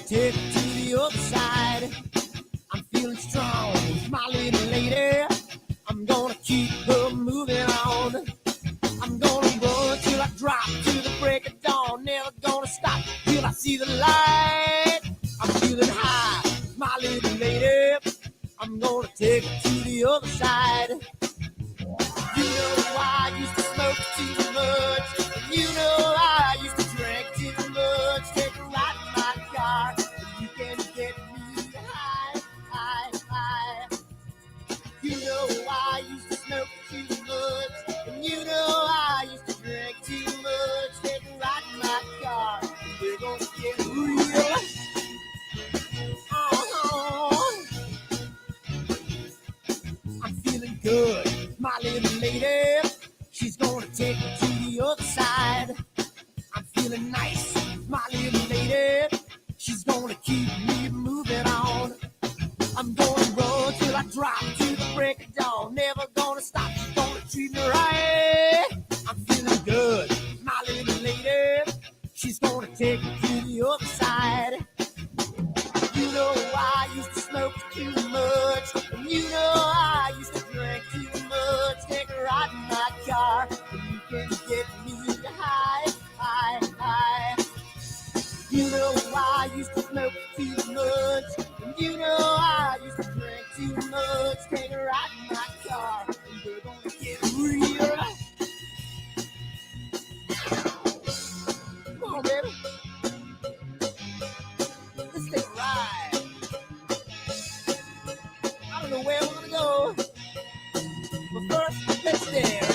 take it to the other side. I'm feeling strong, my little lady. I'm gonna keep her moving on. I'm gonna run till I drop to the break of dawn. Never gonna stop till I see the light. I'm feeling high, my little lady. I'm gonna take it to the other side. You know I used to smoke too much. And you know I used to drink too much. Take a ride in my car, and you can get me high, high, high. You know I used to smoke too much. And you know I used to drink too much. Take a ride in my car, and we're gonna get real. I'm feeling good, my little lady. She's gonna take me to the other side. I'm feeling nice, my little lady. She's gonna keep me moving on. I'm gonna run till I drop to the break of dawn. Never gonna stop, she's gonna treat me right. I'm feeling good, my little lady. She's gonna take me to the other side. You know I used to smoke too much. And you know I used to drink too much. Take a ride in my car, and you can get me high, high, high. You know I used to smoke too much. And you know I used to drink too much. Take a ride in my car, and we're gonna get real. Come on, baby. Let's take a ride. I don't know where we're gonna go, but first, let's dance.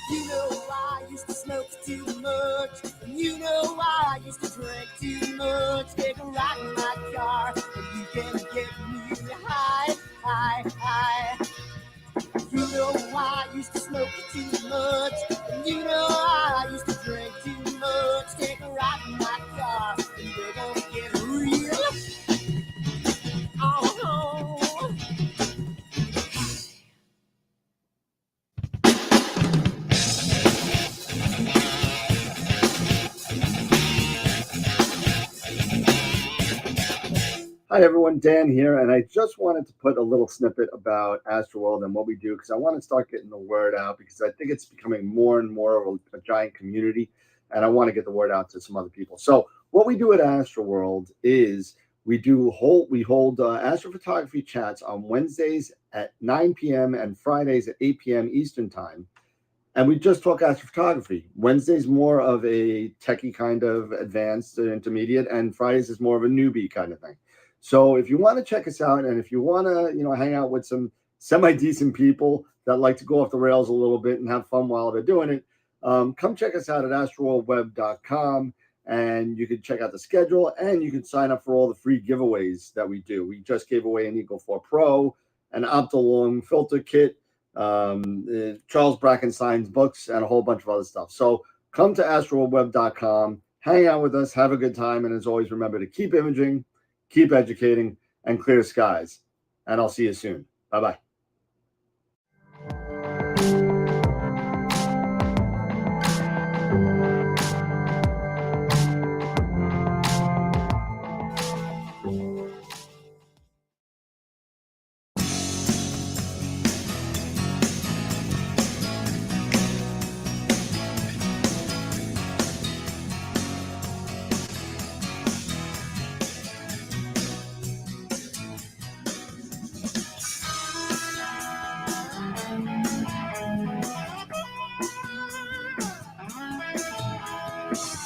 You know I used to smoke too much. And you know I used to drink too much. Take a ride in my car, and you can get me high, high, high. You know I used to smoke too much. And you know I used to drink too much. Take a ride in my car, and we're gonna get real. Oh. Hi everyone, Dan here, and I just wanted to put a little snippet about AstroWorld and what we do because I want to start getting the word out because I think it's becoming more and more of a giant community, and I want to get the word out to some other people. So what we do at AstroWorld is we hold astrophotography chats on Wednesdays at 9 p.m. and Fridays at 8 p.m. Eastern time. And we just talk astrophotography. Wednesday's more of a techie kind of advanced intermediate, and Fridays is more of a newbie kind of thing. So if you want to check us out, and if you want to, hang out with some semi-decent people that like to go off the rails a little bit and have fun while they're doing it, come check us out at astroworldweb.com, and you can check out the schedule, and you can sign up for all the free giveaways that we do. We just gave away an Eagle 4 Pro, an Optilong filter kit, Charles Brackenstein's books, and a whole bunch of other stuff. So come to astroworldweb.com, hang out with us, have a good time, and as always, remember to keep imaging, keep educating, and clear skies. And I'll see you soon. Bye-bye.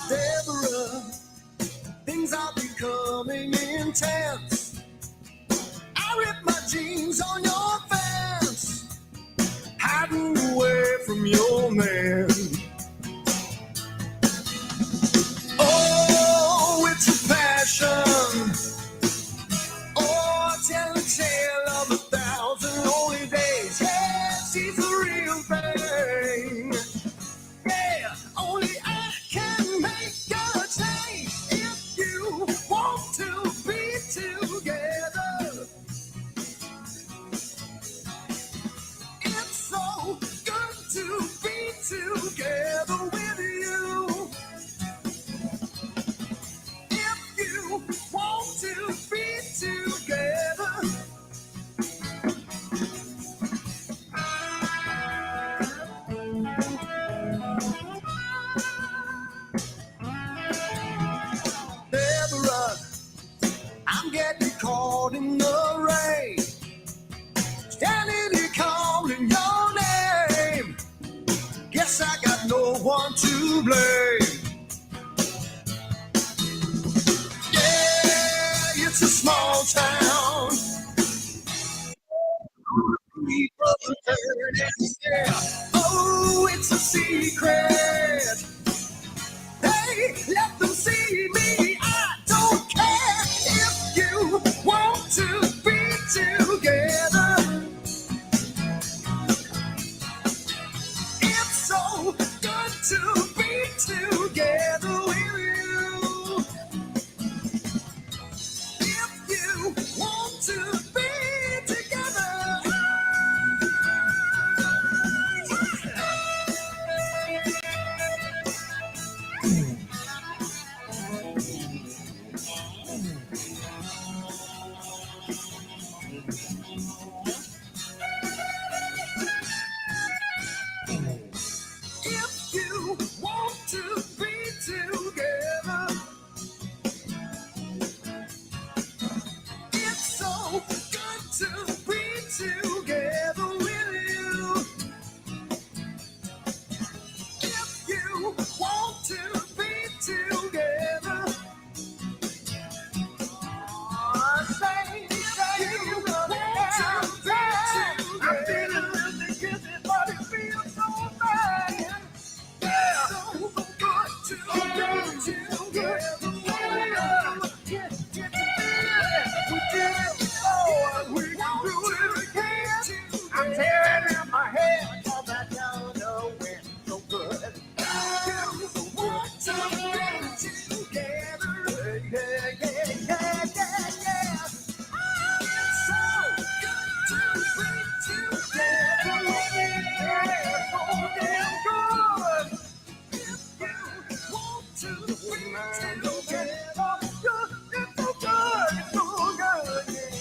Deborah, things are becoming intense. I ripped my jeans on your fence, hiding away from your man. Oh, it's a passion. Oh, tell a tale of 1,000 lonely days. thing. Yeah, only I can make a change. If you want to be together, it's so good to be together with you. If you want to be together, Deborah, I'm getting caught in the rain, standing here calling your name. Guess I got no one to blame. Yeah, it's a small town. People turning, yeah. Oh, it's a secret. Hey, let them see me. I don't care if you want to be together. It's so good to be together with you. If you want to be together. If you want to be together, it's so good to be together with you. If you want to be together, say if you want to be together. I'm feeling really guilty, but it feels so bad. Yeah, so good to be together. We did it before, we can do it again. I'm tearing in my head, 'cause I don't know when so good. You want to be together. Yeah, yeah, yeah, yeah, yeah. It's so good to be together. Yeah, so damn good. If you want to be together, it's so good, it's so good, yeah.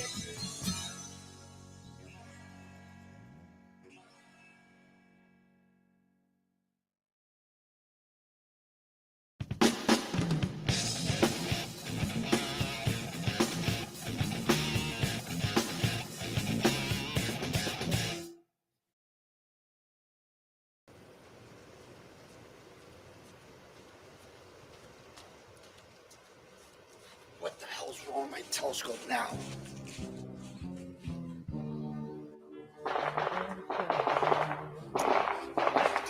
What the hell's wrong with my telescope now?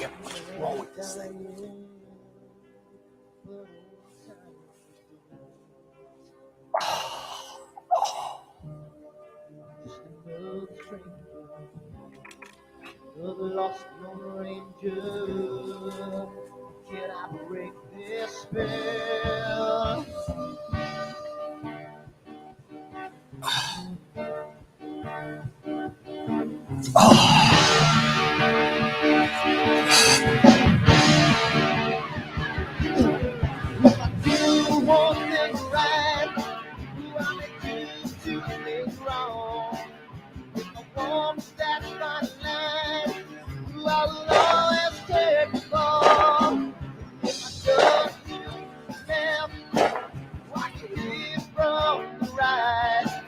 Yeah, what's wrong with this thing? The lost Lone Ranger, can I break this spell? You want things right, I make you do things wrong. With a warm satisfying line, I will always take the fall. If I just you left, watch you leave from the right.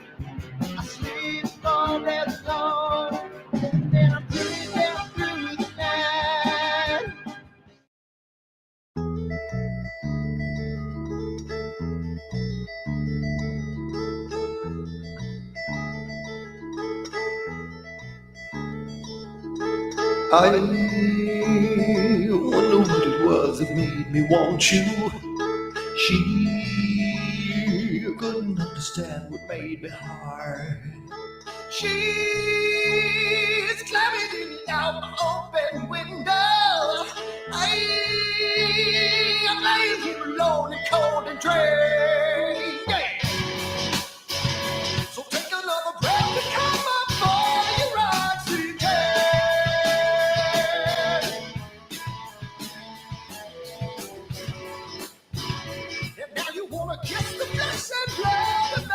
I sleep all day long, and I'm dreaming through the night. I wonder what it was that made me want you. She couldn't understand what made me hard. She's climbing out my open cold and dreary. Yeah. So take another breath and come up for your oxygen. And now you wanna kiss the flesh and blood of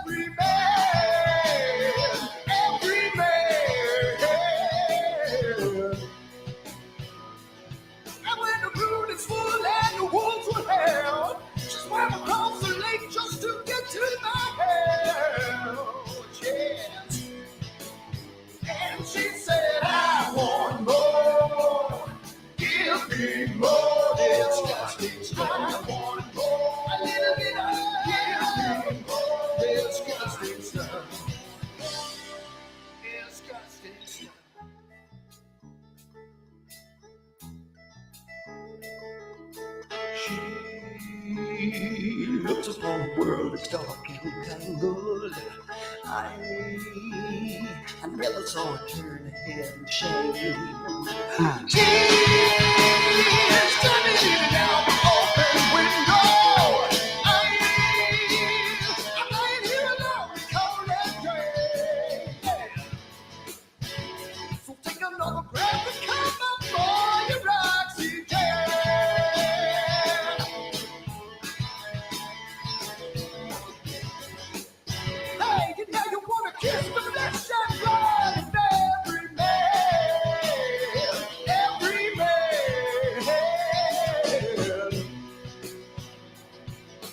every man, every man. And when the moon is full and the wolves were held, she swam across the lake just to get to my house. Yes. And she said, I want more. Give me more. Disgusting stuff. I want more. A little bit of. Give me more. Disgusting stuff. Disgusting stuff. She looks upon the world as dark and tangled. I never saw her turn her head in shame. She's coming in out the open window. I'm lying here alone, cold and gray. So take another breath and come up for your oxygen. Hey, you know you wanna kiss the flesh and blood of every man, every man.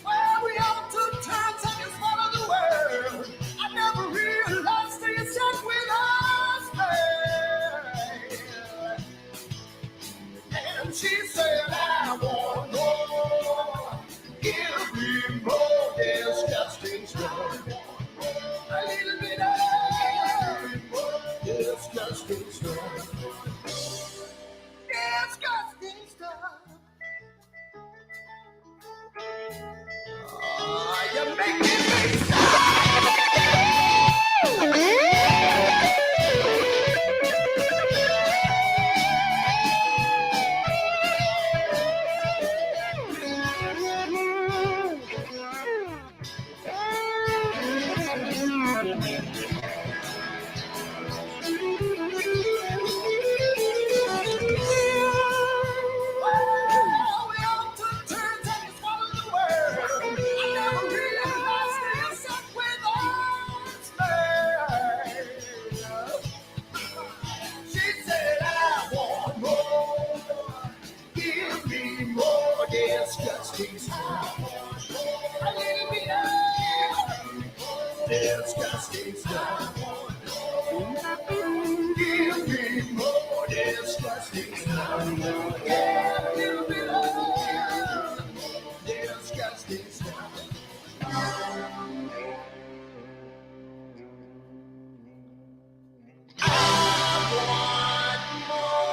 Well, we all took turns and you swallowed the world. I never realized they sat with us, man. And she said, I want more. Give me more disgusting stuff. A little bit of disgusting stuff. Disgusting stuff. Oh, you make me disgusting stuff. A little bit of disgusting stuff. Give me more disgusting stuff. Yeah, a little bit of disgusting stuff. I want more.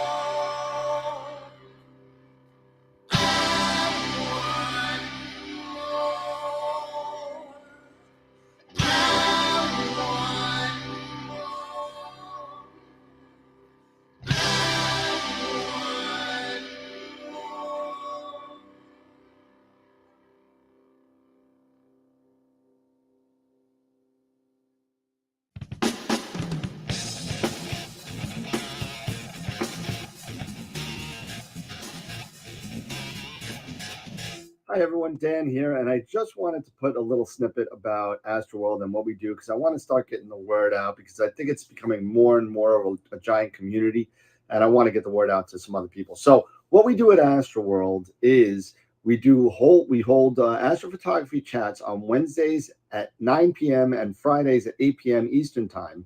Hi everyone, Dan here, and I just wanted to put a little snippet about AstroWorld and what we do because I want to start getting the word out because I think it's becoming more and more of a giant community, and I want to get the word out to some other people. So what we do at AstroWorld is we hold astrophotography chats on Wednesdays at 9 p.m. and Fridays at 8 p.m. Eastern Time.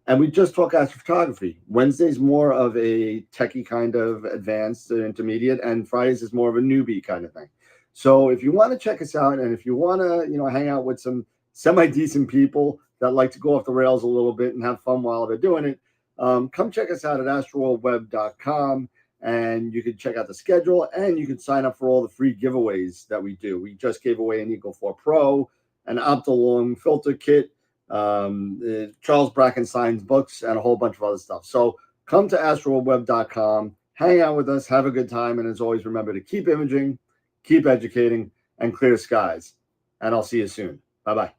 And we just talk astrophotography. Wednesday's more of a techie kind of advanced intermediate, and Fridays is more of a newbie kind of thing. So if you want to check us out, and if you want to, hang out with some semi-decent people that like to go off the rails a little bit and have fun while they're doing it, come check us out at astroworldweb.com, and you can check out the schedule, and you can sign up for all the free giveaways that we do. We just gave away an Eagle 4 Pro, an Optilong filter kit, Charles Brackenstein's books, and a whole bunch of other stuff. So come to astroworldweb.com, hang out with us, have a good time, and as always, remember to keep imaging, keep educating, and clear skies. And I'll see you soon. Bye-bye.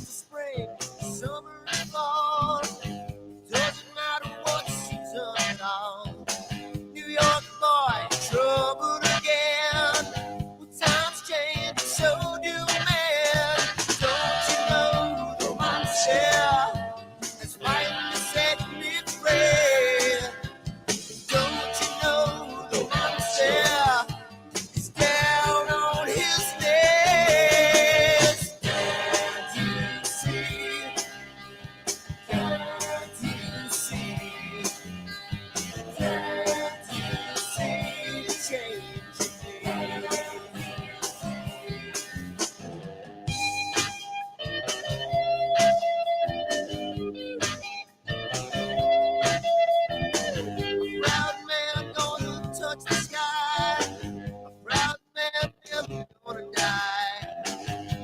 Spring, summer, and fall. Doesn't matter what season at all. New York boy, troubled again. Well, times change, so do men. Don't you know the mindset that's finally set me free? Don't you know the mindset is down on his knees? Can't you see? Can't you see? Can't you see the change in me? Proud man gonna touch the sky. A proud man never gonna die.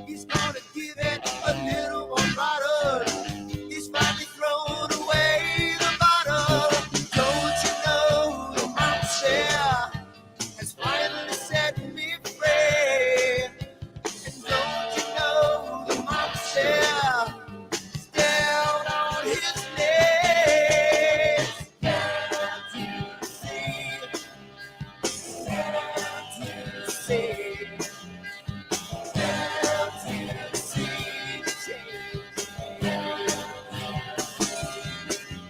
He's gonna give it a little more bottle. He's finally thrown away the bottle. Don't you know the mindset has finally set me free? And don't you know the mindset is down on his knees? Can't you see? Can't you see? Can't you see the change in me? Can't you see? Can't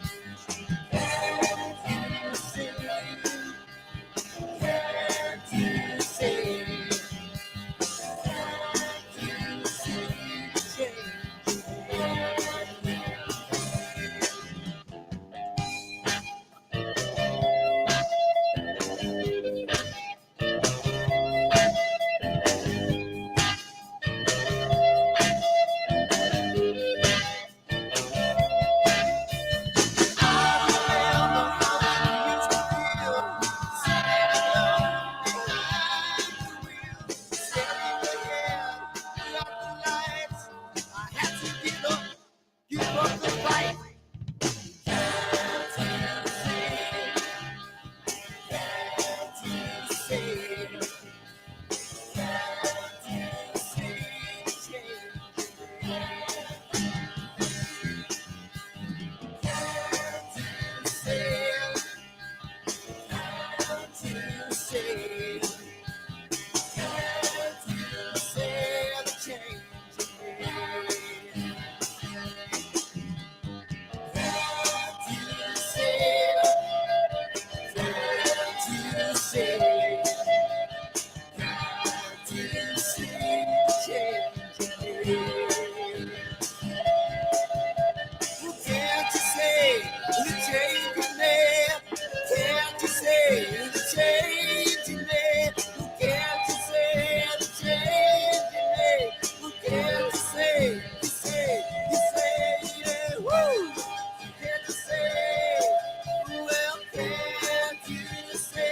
you see?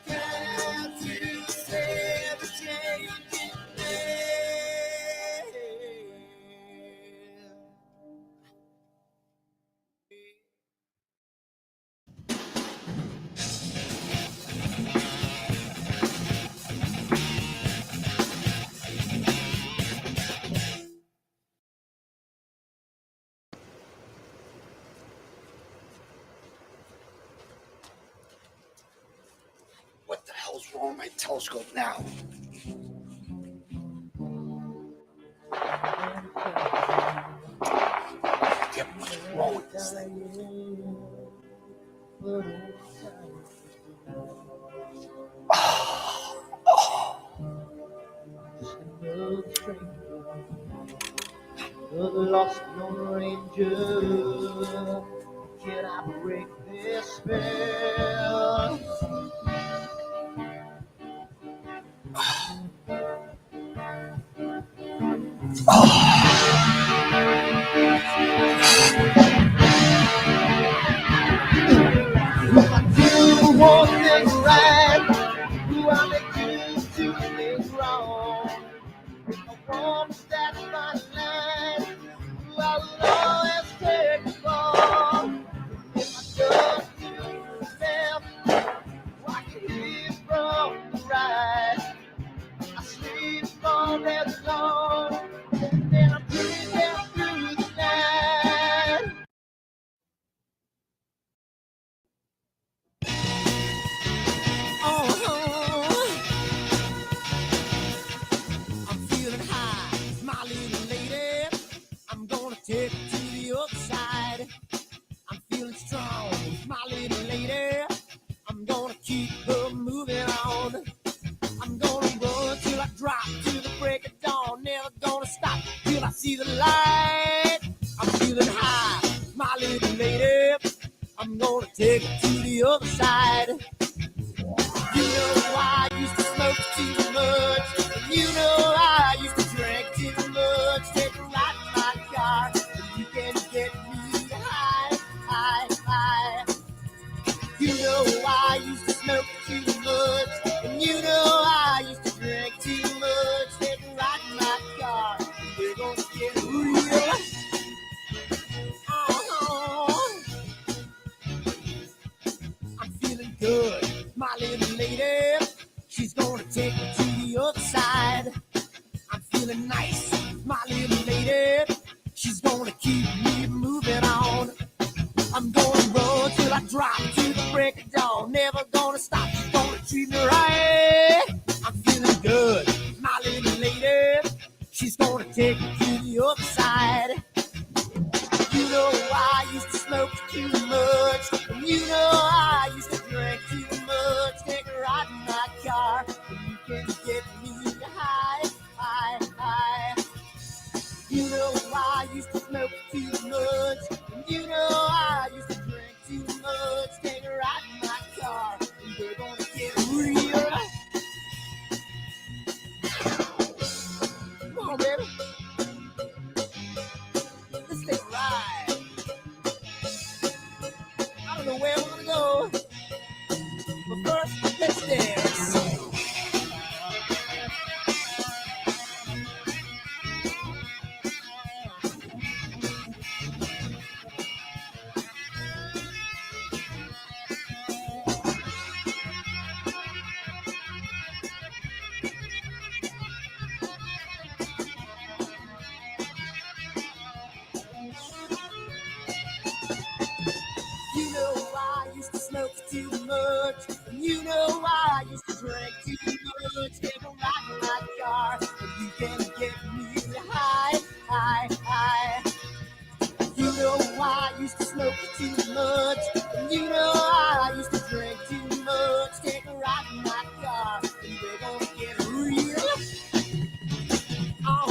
Can't you see the change in me? What the hell's wrong with my telescope now? Damn, what's wrong with this thing? The lost Lone Ranger can I break this spell? You want things right, who I make you do things wrong. With a woman that's my line, who I will always take you on. If I just do myself, I can hear from the right. I sleep all day long, then I'm breathing through the night. I'm feeling high, my little lady. I'm gonna take it to the other side. I'm feeling strong, my little lady. I'm gonna keep her moving on. I'm gonna run till I drop to the break of dawn. Never gonna stop till I see the light. I'm feeling high, my little lady. I'm gonna take it to the other side. You know I used to smoke too much. You know I used to drink too much. Take a ride in my car. You can get me high, high, high. You know I used to smoke too much. And you know I used to drink too much. Take a ride in my car. We're gonna get real. Oh, I'm feeling good, my little lady. She's gonna take me to the other side. I'm feeling nice, my little lady. She's gonna keep me moving on. I'm gonna run till I drop to the break of dawn. Never gonna stop, she's gonna treat me right. I'm feeling good, my little lady. She's gonna take me to the other side. You know I used to smoke too much. And you know I used to drink too much. Take a ride in my car, and you can get me high, high, high. You know I used to smoke too much. And you know I used to drink too much. Take a ride in my car, and we're gonna get real. Come on, baby. Let's take a ride. I don't know where we're gonna go, but first, let's dance. You know I used to smoke too much. And you know I used to drink too much. Take a ride in my car, and you can get me high, high, high. You know I used to smoke too much. And you know I used to drink too much. Take a ride in my car, and we're gonna get real. Oh,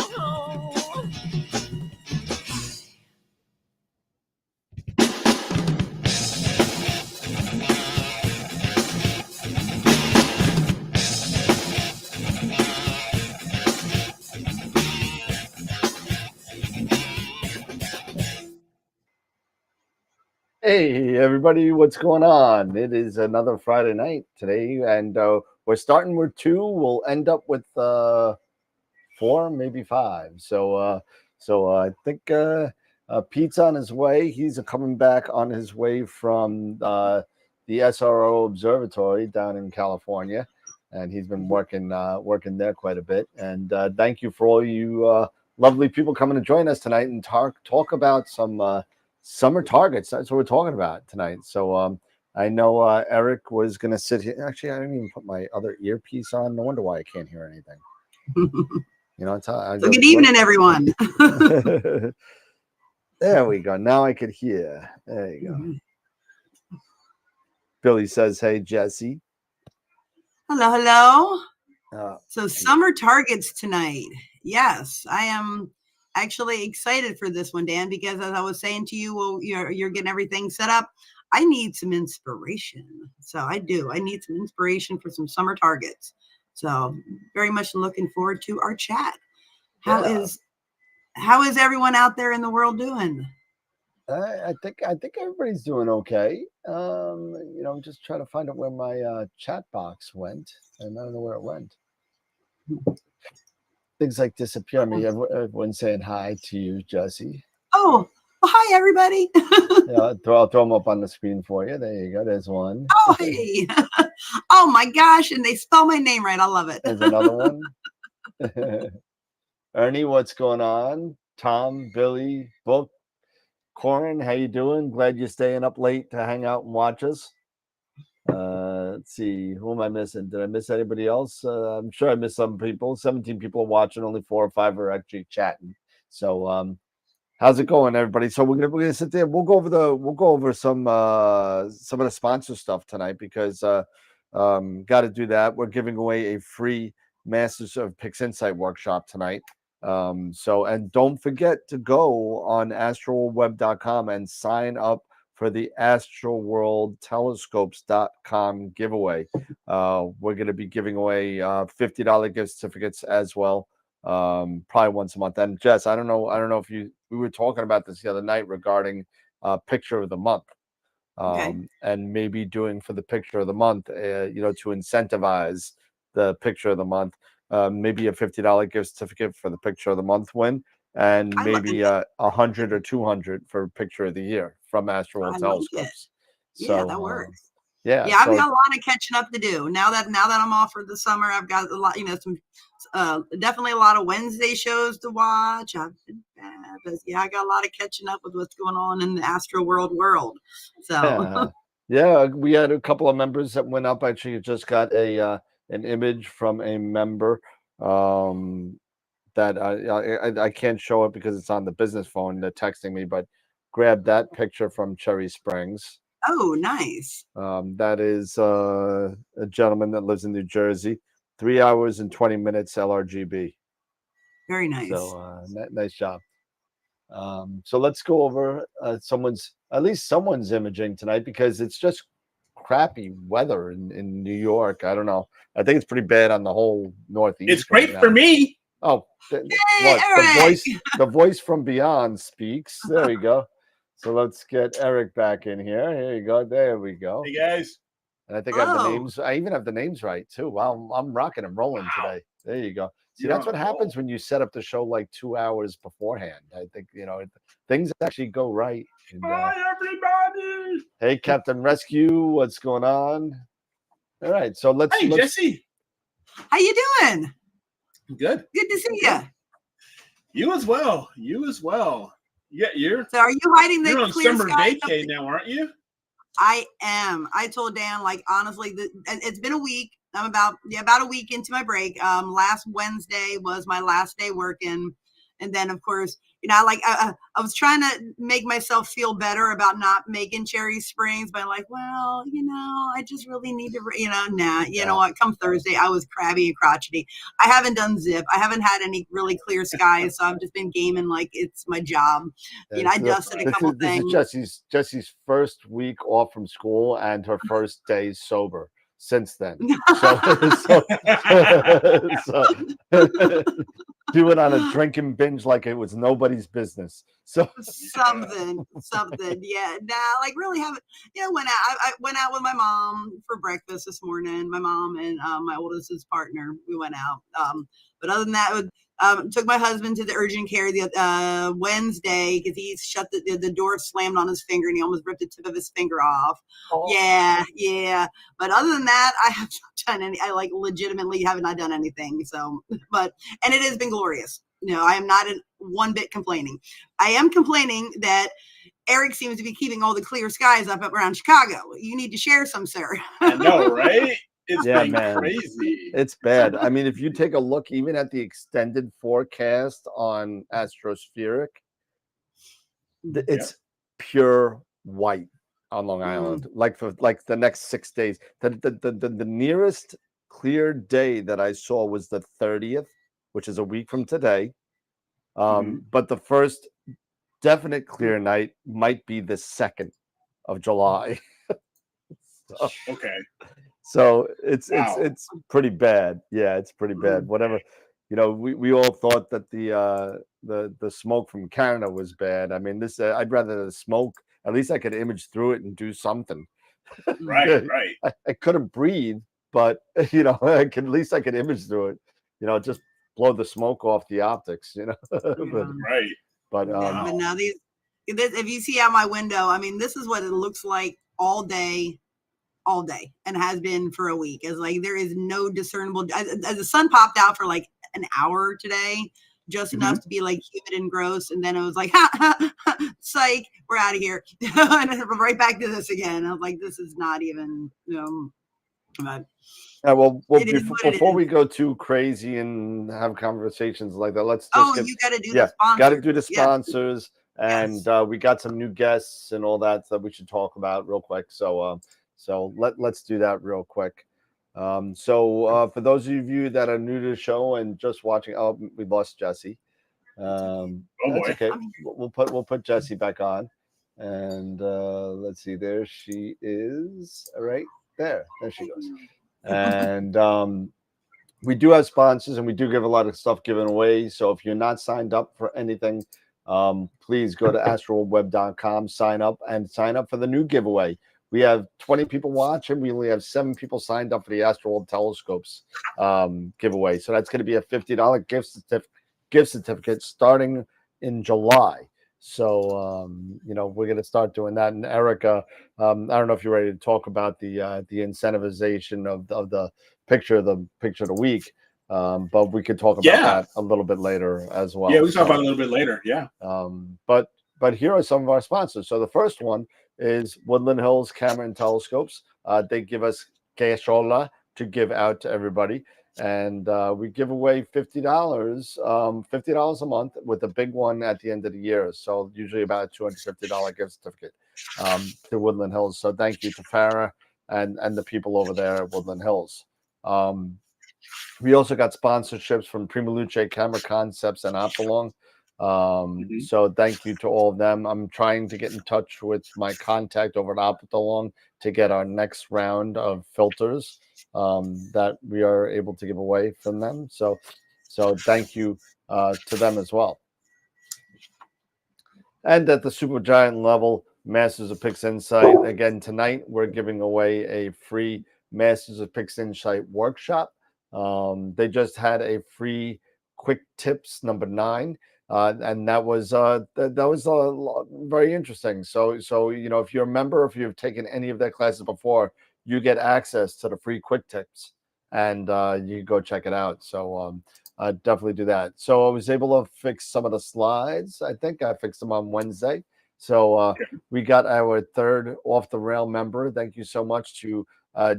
Hey, everybody, what's going on? It is another Friday night today, and we're starting with 2. We'll end up with 4, maybe 5. So I think Pete's on his way. He's coming back on his way from the SRO Observatory down in California, and he's been working there quite a bit. And thank you for all you lovely people coming to join us tonight and talk about some summer targets. That's what we're talking about tonight. So I know Eric was going to sit here. Actually, I didn't even put my other earpiece on. No wonder why I can't hear anything. You know, so good evening, everyone. There we go. Now I could hear. There you go. Billy says, "Hey, Jesse." Hello. So summer targets tonight. Yes, I am actually excited for this one, Dan, because as I was saying to you, well, you're getting everything set up. I need some inspiration. So I do. I need some inspiration for some summer targets. So very much looking forward to our chat. How is everyone out there in the world doing? I think everybody's doing okay. I'm just trying to find out where my chat box went, and I don't know where it went. Things like disappear. I mean, everyone's saying hi to you, Jesse. Oh, well, hi everybody. Yeah, I'll throw them up on the screen for you. There you go. There's one. Oh, hey. Oh my gosh, and they spell my name right. I love it. There's another one. Ernie, what's going on? Tom, Billy, Book, Corin, how you doing? Glad you're staying up late to hang out and watch us. Let's see, who am I missing? Did I miss anybody else? I'm sure I missed some people. 17 people are watching, only 4 or 5 are actually chatting. So how's it going, everybody? So we're gonna sit there. We'll go over some of the sponsor stuff tonight because got to do that. We're giving away a free Masters of Pics Insight workshop tonight. And don't forget to go on astroweb.com and sign up for the AstroWorld telescopes.com giveaway. We're going to be giving away $50 gift certificates as well, probably once a month. And Jess, I don't know if we were talking about this the other night regarding picture of the month. And maybe doing for the picture of the month, to incentivize the picture of the month, maybe a $50 gift certificate for the picture of the month win, and maybe 100 or 200 for picture of the year from AstroWorld telescopes. So that works. I've got a lot of catching up to do now that I'm off for the summer. I've got a lot, some definitely a lot of Wednesday shows to watch. I got a lot of catching up with what's going on in the AstroWorld world. So we had a couple of members that went up. Actually, just got an image from a member that I can't show it because it's on the business phone. They're texting me, but grab that picture from Cherry Springs. Oh, nice. That is a gentleman that lives in New Jersey. 3 hours and 20 minutes LRGB. Very nice. So nice job. So let's go over someone's imaging tonight because it's just crappy weather in New York. I don't know. I think it's pretty bad on the whole Northeast. It's great for me. Oh, the voice from beyond speaks. There we go. So let's get Eric back in here. Here you go. There we go. Hey guys. And I think I have the names. I even have the names right too. Wow, I'm rocking and rolling today. There you go. See, that's what happens when you set up the show like 2 hours beforehand. I think things actually go right. And, hi everybody. Hey, Captain Rescue, what's going on? All right, so let's. Hey, Jesse. How you doing? Good. Good to see you. You as well. Yeah, So are you hiding the you're on clear summer sky? vacay now, aren't you? I am. I told Dan, honestly, it's been a week. I'm about a week into my break. Last Wednesday was my last day working. And then, of course, I was trying to make myself feel better about not making Cherry Springs, but I'm like, well, I just really need to, you know what? Come Thursday, I was crabby and crotchety. I haven't done zip. I haven't had any really clear skies, so I've just been gaming like it's my job. I dusted a couple things. This is Jesse's first week off from school and her first day sober since then. So do it on a drinking binge like it was nobody's business. So something, yeah. Really haven't. Went out. I went out with my mom for breakfast this morning. My mom and my oldest's partner. We went out. But other than that, took my husband to the urgent care the Wednesday because he shut the door slammed on his finger and he almost ripped the tip of his finger off. Oh. Yeah. But other than that, I have not done any. I legitimately have not done anything. So, and it has been glorious. I am not in one bit complaining. I am complaining that Eric seems to be keeping all the clear skies up around Chicago. You need to share some, sir. I know, right? It's crazy. It's bad. I mean, if you take a look even at the extended forecast on Astrospheric, it's pure white on Long Island, for the next 6 days. The nearest clear day that I saw was the 30th, which is a week from today. But the first definite clear night might be the 2nd of July. Okay. So it's Wow. it's pretty bad. Yeah, it's pretty bad. Whatever, we all thought that the smoke from Canada was bad. I mean, this I'd rather the smoke. At least I could image through it and do something. Right, right. I couldn't breathe, but at least I could image through it. Just blow the smoke off the optics. Right. But Yeah, but now if you see out my window, I mean, this is what it looks like all day, and has been for a week. It's like there is no discernible. As the sun popped out for like an hour today, just enough to be like humid and gross, and then it was like, psych, we're out of here, and then right back to this again. I was like, this is not even, but well, it is what it before is. we go too crazy and have conversations like that, let's just you got to do the sponsors. got to do the Yes. sponsors, and we got some new guests and all that we should talk about real quick. So let's do that real quick. For those of you that are new to the show and just watching, we lost Jesse. That's okay. We'll put Jesse back on, and let's see. There she is. Right there she goes. And we do have sponsors, and we do give a lot of stuff given away. So if you're not signed up for anything, please go to astroweb.com, sign up for the new giveaway. We have 20 people watching. We only have 7 people signed up for the AstroWorld telescopes giveaway. So that's going to be a $50 gift certificate starting in July. So we're going to start doing that. And Erica, I don't know if you're ready to talk about the incentivization of the picture of the week, but we could talk about that a little bit later as well. Yeah, we can talk about it a little bit later. Yeah. But here are some of our sponsors. So the first one is Woodland Hills Camera and Telescopes. They give us cashola to give out to everybody. And we give away $50 a month with a big one at the end of the year. So usually about a $250 gift certificate to Woodland Hills. So thank you to Farah and the people over there at Woodland Hills. We also got sponsorships from Prima Luce Camera Concepts and Optolong. So thank you to all of them. I'm trying to get in touch with my contact over at Optolong to get our next round of filters that we are able to give away from them. So thank you to them as well. And at the Supergiant level, Masters of Pics Insight. Again, tonight we're giving away a free Masters of Pics Insight workshop. They just had a free quick tips number 9. And that was very interesting. So if you're a member, if you've taken any of their classes before, you get access to the free quick tips, and you can go check it out. So definitely do that. So I was able to fix some of the slides. I think I fixed them on Wednesday. So we got our 3rd off the rail member. Thank you so much to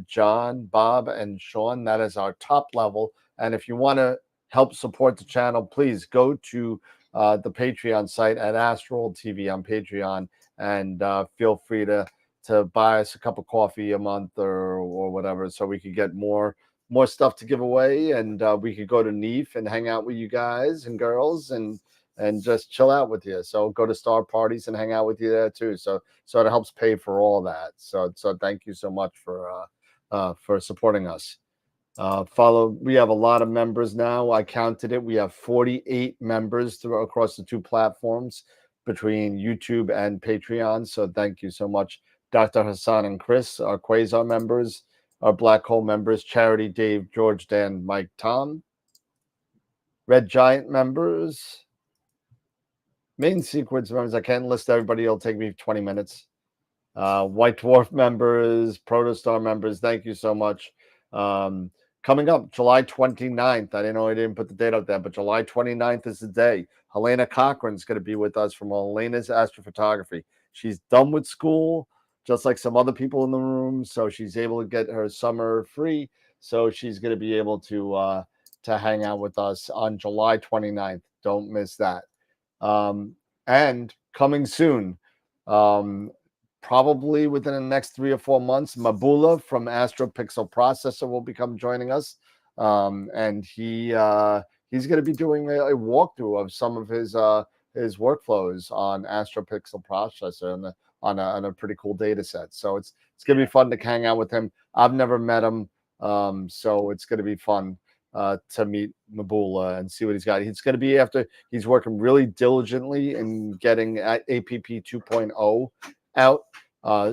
John, Bob, and Sean. That is our top level. And if you want to help support the channel, please go to the Patreon site at AstroWorld TV on Patreon, and feel free to buy us a cup of coffee a month or whatever, so we could get more stuff to give away, and we could go to NEAF and hang out with you guys and girls and just chill out with you. So go to star parties and hang out with you there too. So it helps pay for all that. So thank you so much for supporting us. We have a lot of members now. I counted it. We have 48 members across the 2 platforms between YouTube and Patreon. So thank you so much, Dr. Hassan and Chris, our Quasar members, our Black Hole members, Charity, Dave, George, Dan, Mike, Tom, Red Giant members, Main Sequence members. I can't list everybody. It'll take me 20 minutes. White Dwarf members, Protostar members. Thank you so much. Coming up July 29th. I didn't put the date out there, but July 29th is the day. Helena Cochran's going to be with us from Helena's Astrophotography. She's done with school, just like some other people in the room. So she's able to get her summer free. So she's going to be able to hang out with us on July 29th. Don't miss that. And coming soon, probably within the next 3 or 4 months, Mabula from Astro Pixel Processor will become joining us. And he he's going to be doing a walkthrough of some of his workflows on AstroPixel processor and on a pretty cool data set. So it's going to be fun to hang out with him. I've never met him, so it's going to be fun to meet Mabula and see what he's got. It's going to be after he's working really diligently in getting APP 2.0 out.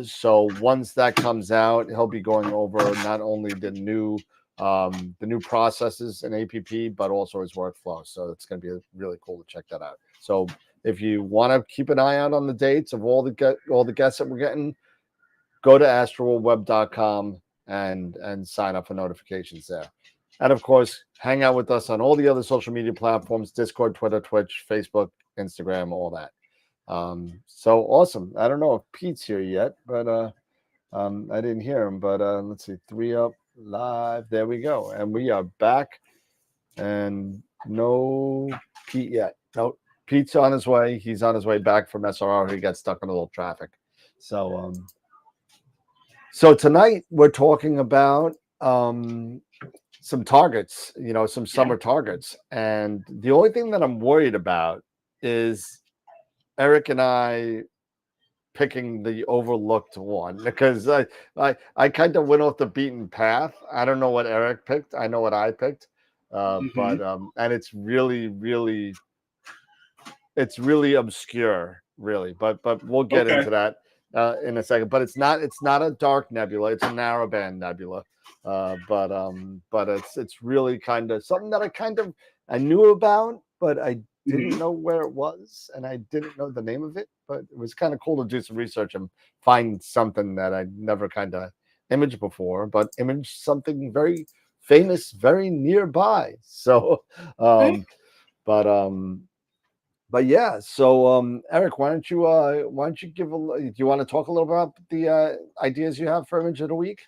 So once that comes out, he'll be going over not only the new processes in APP, but also his workflow. So it's going to be really cool to check that out. So if you want to keep an eye out on the dates of all the guests that we're getting, go to astroworldweb.com and sign up for notifications there. And of course, hang out with us on all the other social media platforms: Discord, Twitter, Twitch, Facebook, Instagram, all that. So awesome. I don't know if Pete's here yet, but I didn't hear him. But let's see, 3 up live. There we go. And we are back. And no Pete yet. No, Pete's on his way. He's on his way back from SRR. He got stuck in a little traffic. So so tonight we're talking about some targets, some summer targets. And the only thing that I'm worried about is Eric and I picking the overlooked one, because I kind of went off the beaten path. I don't know what Eric picked. I know what I picked. But and it's really obscure, really. But we'll get into that in a second. But it's not a dark nebula. It's a narrowband nebula. But it's really kind of something that I knew about, but I didn't know where it was, and I didn't know the name of it. But it was kind of cool to do some research and find something that I never kind of imaged before, but imaged something very famous, very nearby. So, but yeah. So, Eric, why don't you give do you want to talk a little about the ideas you have for Image of the Week?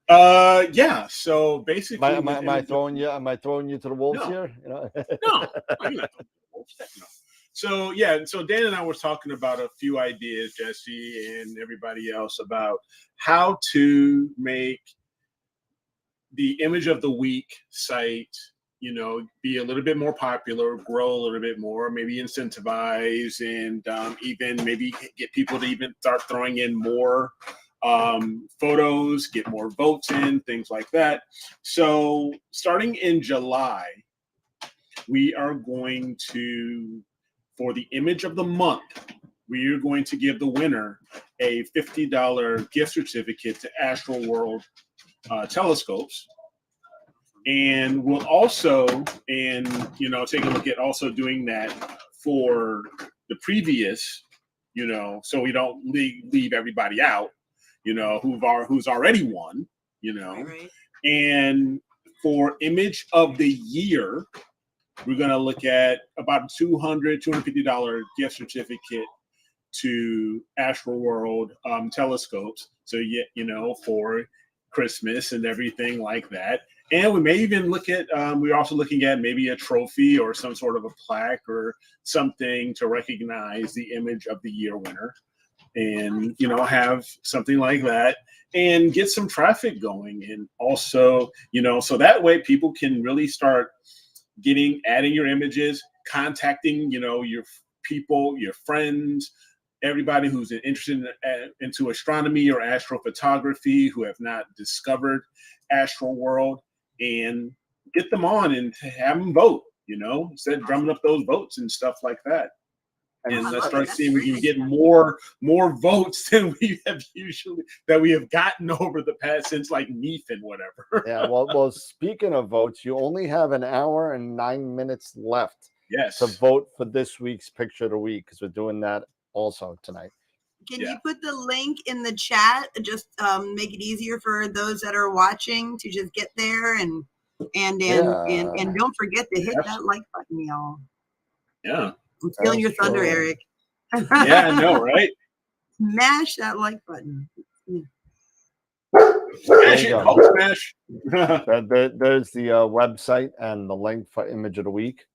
Yeah. So basically, am I throwing you to the wolves here? No, I'm not. No. So yeah, so Dan and I were talking about a few ideas, Jesse and everybody else, about how to make the Image of the Week site, be a little bit more popular, grow a little bit more, maybe incentivize, and even maybe get people to even start throwing in more photos, get more votes in, things like that. So starting in July, we are going to, for the image of the month, we are going to give the winner a $50 gift certificate to AstroWorld telescopes. And we'll also, take a look at also doing that for the previous, so we don't leave everybody out, who's already won, Right. And for image of the year, we're going to look at about $250 gift certificate to AstroWorld telescopes. So, for Christmas and everything like that. And we may even look at, we're also looking at maybe a trophy or some sort of a plaque or something to recognize the image of the year winner. And, have something like that and get some traffic going. And also, so that way people can really start adding your images, contacting, your people, your friends, everybody who's interested into astronomy or astrophotography who have not discovered AstroWorld, and get them on and have them vote, instead of drumming up those votes and stuff like that. And let's start seeing we can get more votes than we have gotten over the past since like NEAF and whatever. Yeah, well, speaking of votes, you only have an hour and 9 minutes left. Yes. To vote for this week's Picture of the Week, because we're doing that also tonight. Can you put the link in the chat? Just make it easier for those that are watching to just get there and don't forget to hit that like button, y'all. Yeah. I'm stealing your thunder, Eric. Yeah, I know, right? Smash that like button. Smash it, Hulk smash. There's the website and the link for Image of the Week.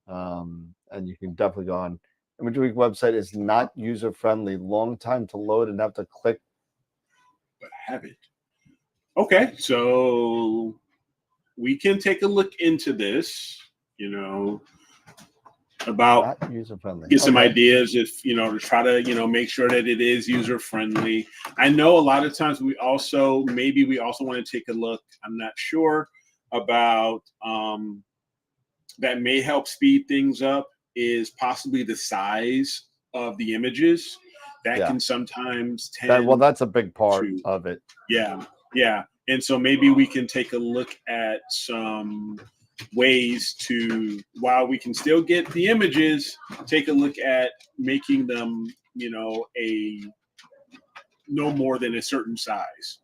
And you can definitely go on. Image of the Week website is not user friendly. Long time to load and have to click. But have it. Okay, so we can take a look into this, you know, about Not user friendly. get some ideas if, you know, to try to, you know, make sure that it is user friendly. I know a lot of times we also want to take a look, I'm not sure, about that may help speed things up is possibly the size of the images. That can sometimes tend that's a big part to, of it. Yeah. And so maybe we can take a look at some ways to, while we can still get the images, take a look at making them, you know, no more than a certain size,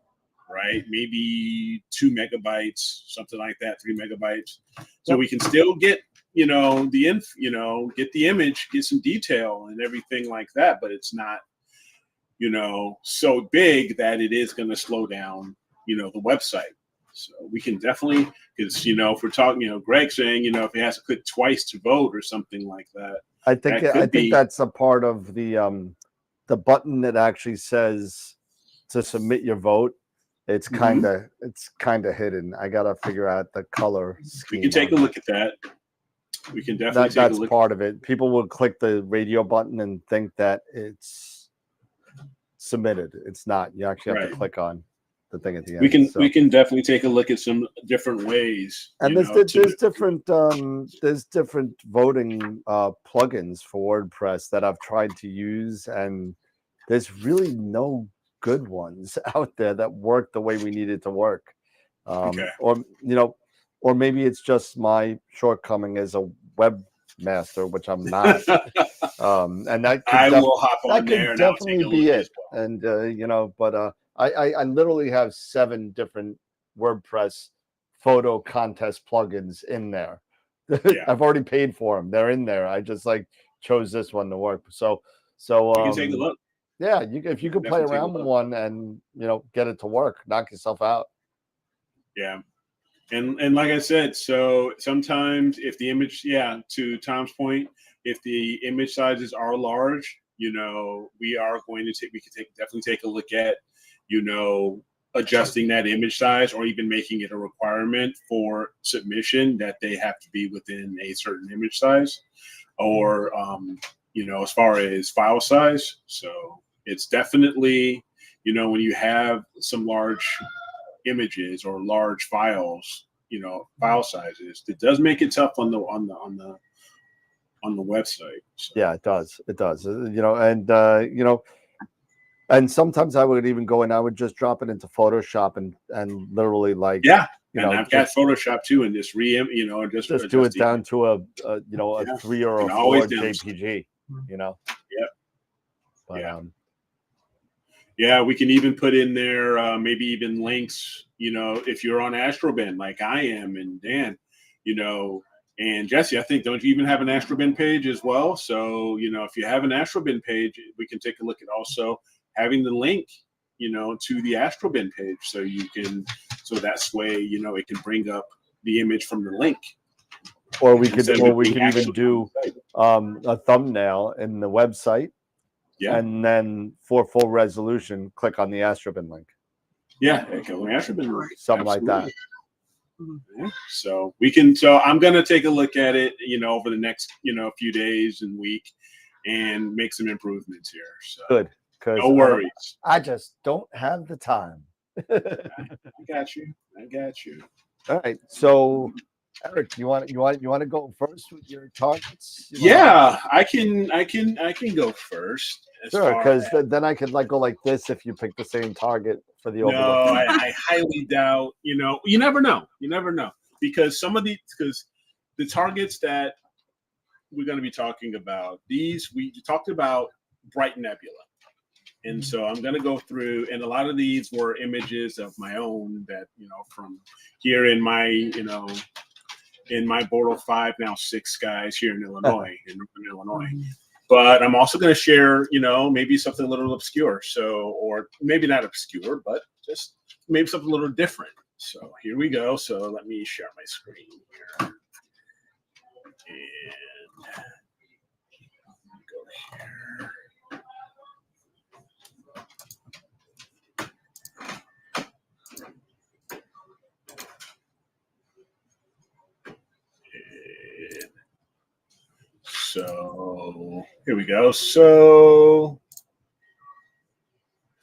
right? Maybe 2 megabytes, something like that, 3 megabytes. So we can still get, you know, get the image, get some detail and everything like that, but it's not, you know, so big that it is going to slow down, you know, the website. So we can definitely, because, you know, if we're talking, you know, Greg saying, you know, if he has to click twice to vote or something like that. I think that's a part of the button that actually says to submit your vote. It's kind of hidden. I gotta figure out the color scheme. We can take a look at that. We can definitely take a look. That's part of it. People will click the radio button and think that it's submitted. It's not. You actually have to click on the thing at the end. We can definitely take a look at some different ways. And there's different voting plugins for WordPress that I've tried to use, and there's really no good ones out there that work the way we need it to work. Or, you know, or maybe it's just my shortcoming as a webmaster, which I'm not. And that could definitely be it. And you know, but I literally have 7 different WordPress photo contest plugins in there. I've already paid for them. They're in there. I just chose this one to work. So you can take a look. Yeah, if you could play around with one and, you know, get it to work, knock yourself out. Yeah. And like I said, so sometimes if the image, to Tom's point, if the image sizes are large, you know, we can definitely take a look at, you know, adjusting that image size, or even making it a requirement for submission that they have to be within a certain image size, or, you know, as far as file size. So it's definitely, you know, when you have some large images or large files, you know, file sizes, it does make it tough on the website. So. Yeah, it does. You know, and you know, and sometimes I would even go and I would just drop it into Photoshop and literally you know, I've got Photoshop too, and just you know, just do it down to a you know, a 3 or a 4 JPG, you know. Yep. But yeah, we can even put in there maybe even links, you know, if you're on AstroBin like I am, and Dan, you know, and Jesse, I think, don't you even have an AstroBin page as well? So, you know, if you have an AstroBin page, we can take a look at also having the link, you know, to the AstroBin page, so you can, so that's way, you know, it can bring up the image from the link. Or we could even do a thumbnail in the website. Yeah. And then for full resolution, click on the AstroBin link. Yeah, go on the AstroBin link. Something like that. Yeah. So we can. So I'm gonna take a look at it, you know, over the next, you know, few days and week, and make some improvements here. So good. No worries. I just don't have the time. I got you. All right. So, Eric, you want to go first with your targets? I can go first. Sure, because then I could go like this if you pick the same target for the overlook. No, I highly doubt. You know, you never know, because because the targets that we're going to be talking about, we talked about Bright Nebula. And so I'm going to go through, and a lot of these were images of my own that, you know, from here in my, you know, in my Bortle 5, now 6 skies here in Illinois, in Northern Illinois. But I'm also going to share, you know, maybe something a little obscure. So, or maybe not obscure, but just maybe something a little different. So here we go. So let me share my screen here. And go here. So here we go. So,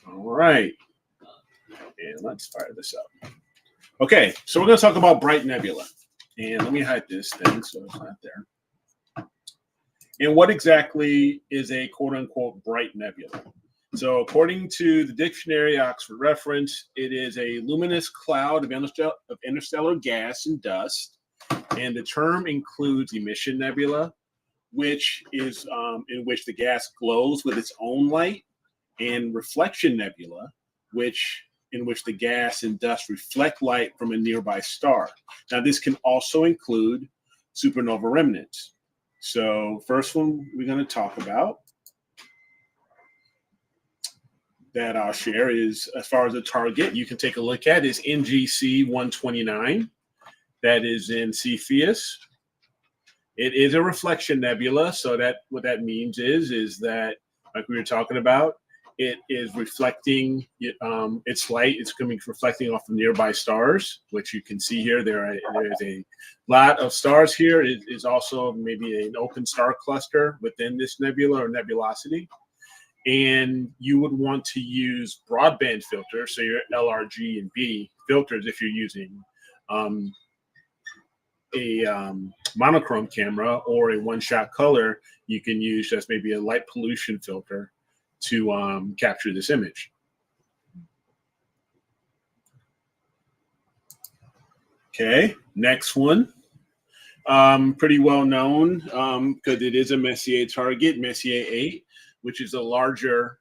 all right. And let's fire this up. Okay, so we're going to talk about bright nebula. And let me hide this thing so it's not there. And what exactly is a quote-unquote bright nebula? So according to the dictionary Oxford Reference, it is a luminous cloud of interstellar gas and dust. And the term includes emission nebula, which is in which the gas glows with its own light, and reflection nebula, in which the gas and dust reflect light from a nearby star. Now, this can also include supernova remnants. So first one we're going to talk about that I'll share is, as far as the target, you can take a look at, is NGC 129. That is in Cepheus. It is a reflection nebula, so that what that means is that, like we were talking about, it is reflecting its light. It's coming reflecting off of nearby stars, which you can see here. There is a lot of stars here. It is also maybe an open star cluster within this nebula or nebulosity. And you would want to use broadband filters, so your LRG and B filters, if you're using a monochrome camera or a one-shot color, you can use just maybe a light pollution filter to capture this image. Okay, next one. Pretty well known because it is a Messier target, Messier 8, which is a larger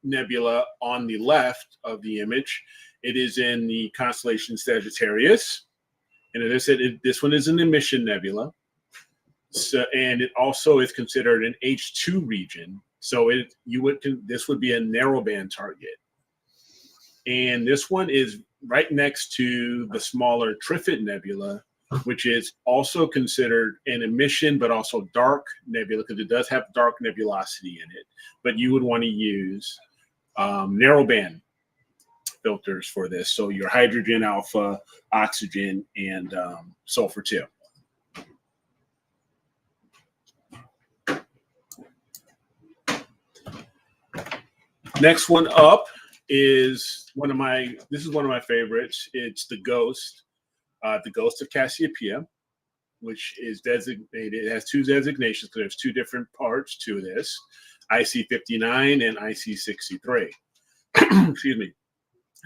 nebula on the left of the image. It is in the constellation Sagittarius. And as I said, this one is an emission nebula. So, and it also is considered an H2 region. So this would be a narrowband target. And this one is right next to the smaller Trifid Nebula, which is also considered an emission, but also dark nebula, because it does have dark nebulosity in it. But you would want to use narrowband filters for this. So your hydrogen, alpha, oxygen, and sulfur 2. Next one up is one of my favorites. It's the Ghost of Cassiopeia, which is designated. It has 2 designations because there's 2 different parts to this: IC59 and IC63. Excuse me.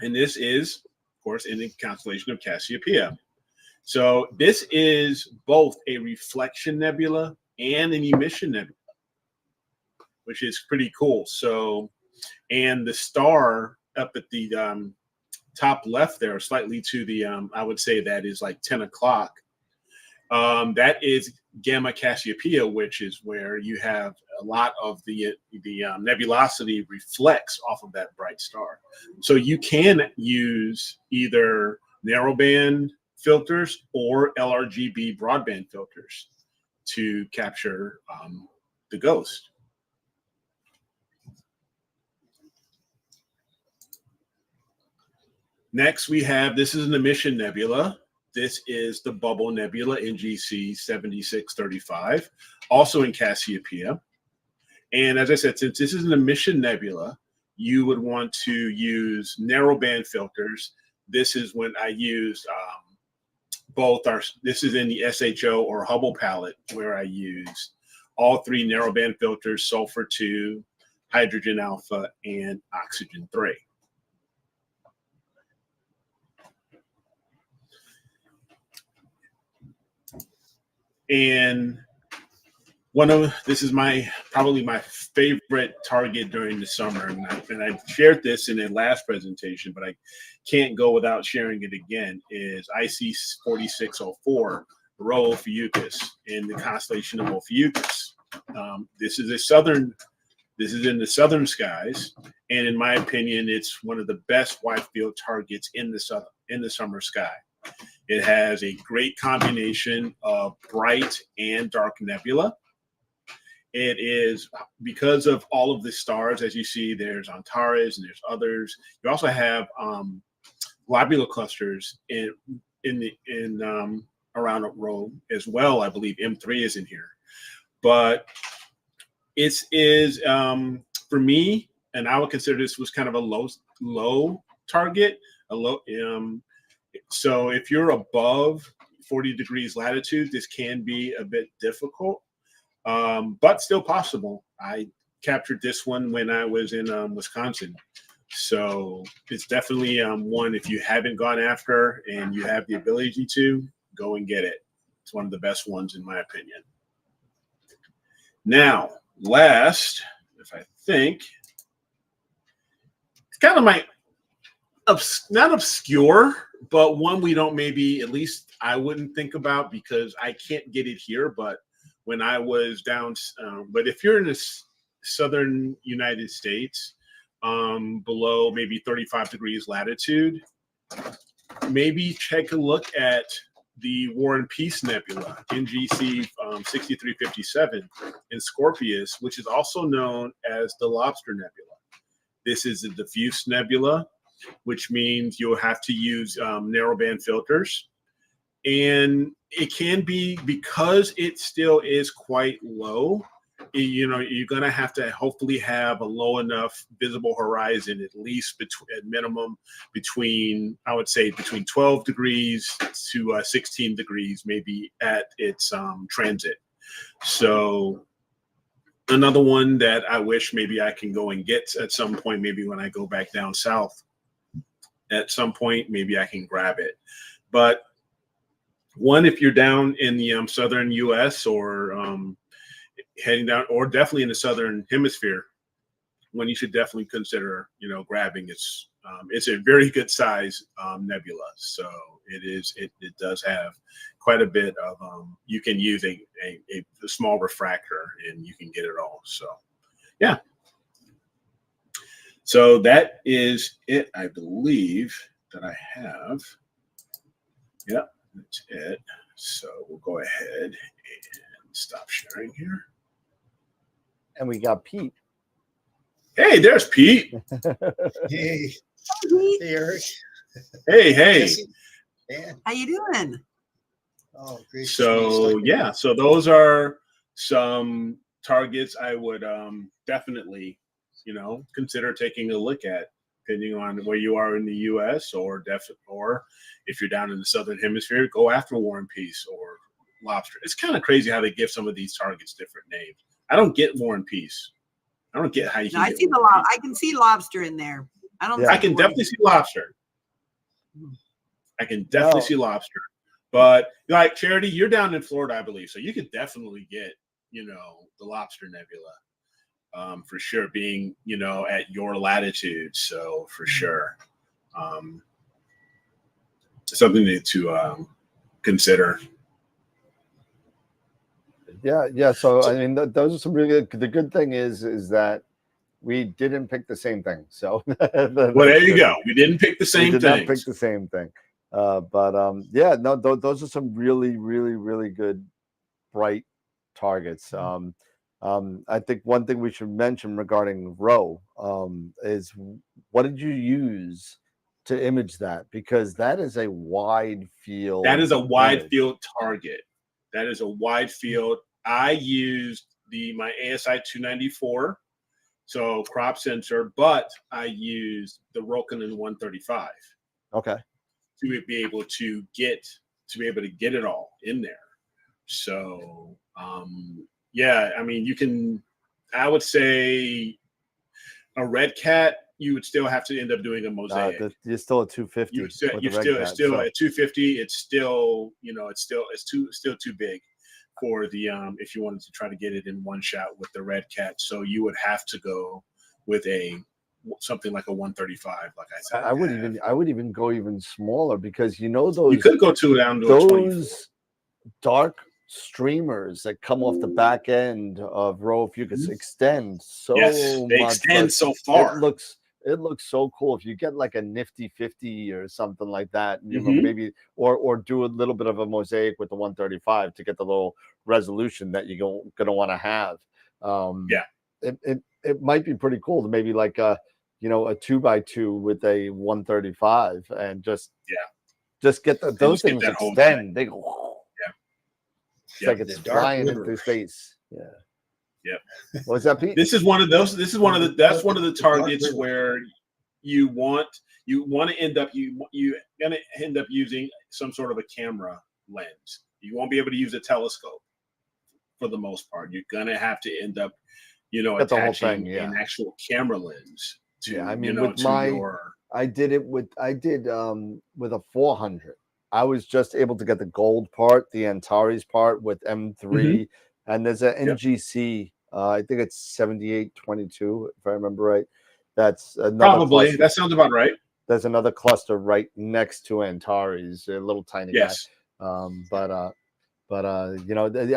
And this is, of course, in the constellation of Cassiopeia. So this is both a reflection nebula and an emission nebula, which is pretty cool. So, and the star up at the top left there, slightly to the, I would say that is like 10 o'clock. That is Gamma Cassiopeia, which is where you have a lot of the nebulosity reflects off of that bright star. So you can use either narrowband filters or LRGB broadband filters to capture the ghost. Next, we have, this is an emission nebula. This is the Bubble Nebula, NGC 7635, also in Cassiopeia. And as I said, since this is an emission nebula, you would want to use narrowband filters. This is when I used this is in the SHO or Hubble palette, where I used all 3 narrowband filters: sulfur 2, hydrogen alpha, and oxygen 3. And this is probably my favorite target during the summer. And I shared this in the last presentation, but I can't go without sharing it again, is IC4604, Rho Ophiuchus, in the constellation of Ophiuchus. This is in the southern skies. And in my opinion, it's one of the best wide field targets in the summer sky. It has a great combination of bright and dark nebula. It is, because of all of the stars, as you see, there's Antares and there's others. You also have globular clusters in around a row as well. I believe M3 is in here, but it is for me, and I would consider this was kind of a low target, a low. So if you're above 40 degrees latitude, this can be a bit difficult, but still possible. I captured this one when I was in Wisconsin. So it's definitely one, if you haven't gone after and you have the ability to, go and get it. It's one of the best ones in my opinion. Now, last, if I think, it's kind of my, not obscure, but one we don't maybe, at least I wouldn't think about because I can't get it here. But when I was down, but if you're in the southern United States, below maybe 35 degrees latitude, maybe take a look at the War and Peace Nebula, NGC 6357 in Scorpius, which is also known as the Lobster Nebula. This is a diffuse nebula, which means you'll have to use narrowband filters. And it can be, because it still is quite low, you know, you're going to have to hopefully have a low enough visible horizon, at least at minimum between, I would say, between 12 degrees to 16 degrees, maybe at its transit. So another one that I wish maybe I can go and get at some point, maybe when I go back down south, at some point, maybe I can grab it. But one, if you're down in the southern U.S. or heading down, or definitely in the southern hemisphere, one you should definitely consider, you know, grabbing. It's a very good size nebula, so it does have quite a bit of you can use a small refractor and you can get it all. So yeah, so that is it, I believe, that I have. Yeah, that's it. So we'll go ahead and stop sharing here. And we got Pete. Hey, there's Pete. Hey, Pete. hey, Eric. Hey. Jesse. Dan. How you doing? Oh, great. So yeah, so those are some targets I would definitely, you know, consider taking a look at, depending on where you are in the U.S. or if you're down in the southern hemisphere, go after War and Peace or Lobster. It's kind of crazy how they give some of these targets different names. I don't get War and Peace. I don't get how you. No, I see I can see lobster in there. I don't. Yeah. I can definitely see lobster. I can definitely see lobster. But like Charity, you're down in Florida, I believe, so you could definitely get, you know, the Lobster Nebula, for sure, being, you know, at your latitude. So for sure, something to consider. Yeah. So I mean, those are some really good. The good thing is that we didn't pick the same thing. So well, there you go. We didn't pick the same thing. We did not pick the same thing. But yeah, no, those are some really, really, really good, bright targets. I think one thing we should mention regarding Roe is, what did you use to image that? Because that is a wide field. That is a wide field target. That is a wide field. I used my ASI 294, so crop sensor, but I used the Rokinon 135. Okay. To be able to get it all in there. So yeah, I mean, I would say a red cat, you would still have to end up doing a mosaic. You're still at 250. You're still at 250. It's still, you know, it's still too big for the if you wanted to try to get it in one shot with the red cat. So you would have to go with something like a 135, like I said. I would even go even smaller, because you know those, you could go down to those dark streamers that come off the back end of Roe, if you could extend so they much, extend so far. It looks so cool. If you get like a nifty 50 or something like that, you know, maybe or do a little bit of a mosaic with the 135 to get the little resolution that you're gonna want to have. It might be pretty cool to maybe like a 2x2 with a 135 and just get those things extend. They go. It's like The it's Dark flying River. into space. Yeah. Yep. What's that, Pete? This is one of those. This is one of the. That's one of the Dark targets River. where you want to end up you gonna end up using some sort of a camera lens. You won't be able to use a telescope for the most part. You're gonna have to end up, Got the whole attaching thing, yeah. an actual camera lens to Yeah, I mean, to with my your. I did with a 400. I was just able to get the gold part, the Antares part with M3, and there's a Yep. NGC. I think it's 7822, if I remember right. That's another Probably cluster. that sounds about right. There's another cluster right next to Antares, a little tiny Yes. guy. I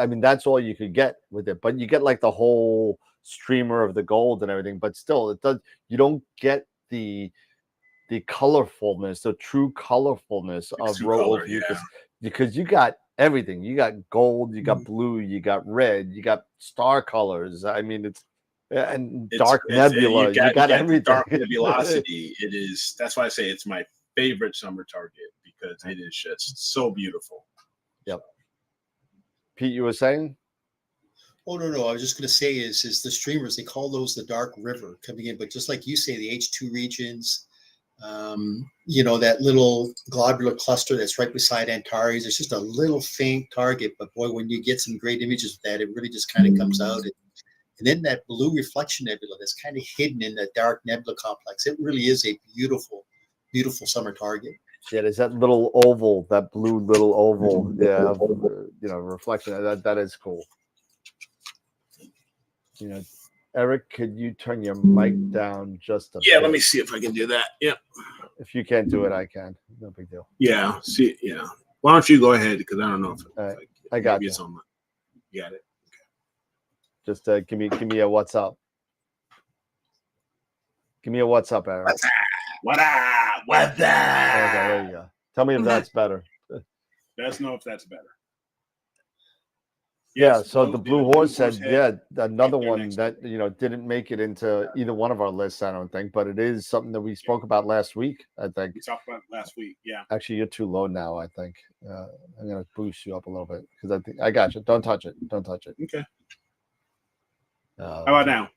mean, that's all you could get with it. But you get like the whole streamer of the gold and everything. But still, it does. You don't get the colorfulness, the true colorfulness of true Rho color, Ophiuchus, because you got everything. You got gold, you got blue, you got red, you got star colors. I mean, it's dark nebula. You got everything. Dark nebulosity. It is. That's why I say it's my favorite summer target because it is just so beautiful. Yep. Pete, you were saying? Oh no! I was just going to say is the streamers, they call those the Dark River coming in, but just like you say, the H2 regions, that little globular cluster that's right beside Antares. It's just a little faint target, but boy, when you get some great images of that, it really just kind of comes out. And then that blue reflection nebula that's kind of hidden in that dark nebula complex. It really is a beautiful, beautiful summer target. Yeah, there's that little oval, that blue little oval. Yeah, reflection. That is cool. Eric, could you turn your mic down just a bit? Let me see if I can do that. Yeah. If you can't do it, I can. No big deal. Yeah. See. Yeah. Why don't you go ahead? Because I don't know if I got you. You got it. Just give me a what's up. Give me a what's up, Eric. What up? What up? There you go. Tell me if that's better. Let's know if that's better. Yeah, Yes, so the Blue Horse said, another there one next that didn't make it into either one of our lists, I don't think, but it is something that we spoke about last week, I think. We talked about it last week, yeah. Actually, you're too low now, I think. I'm gonna boost you up a little bit because I think I got you. Don't touch it. Don't touch it. Okay. How about now?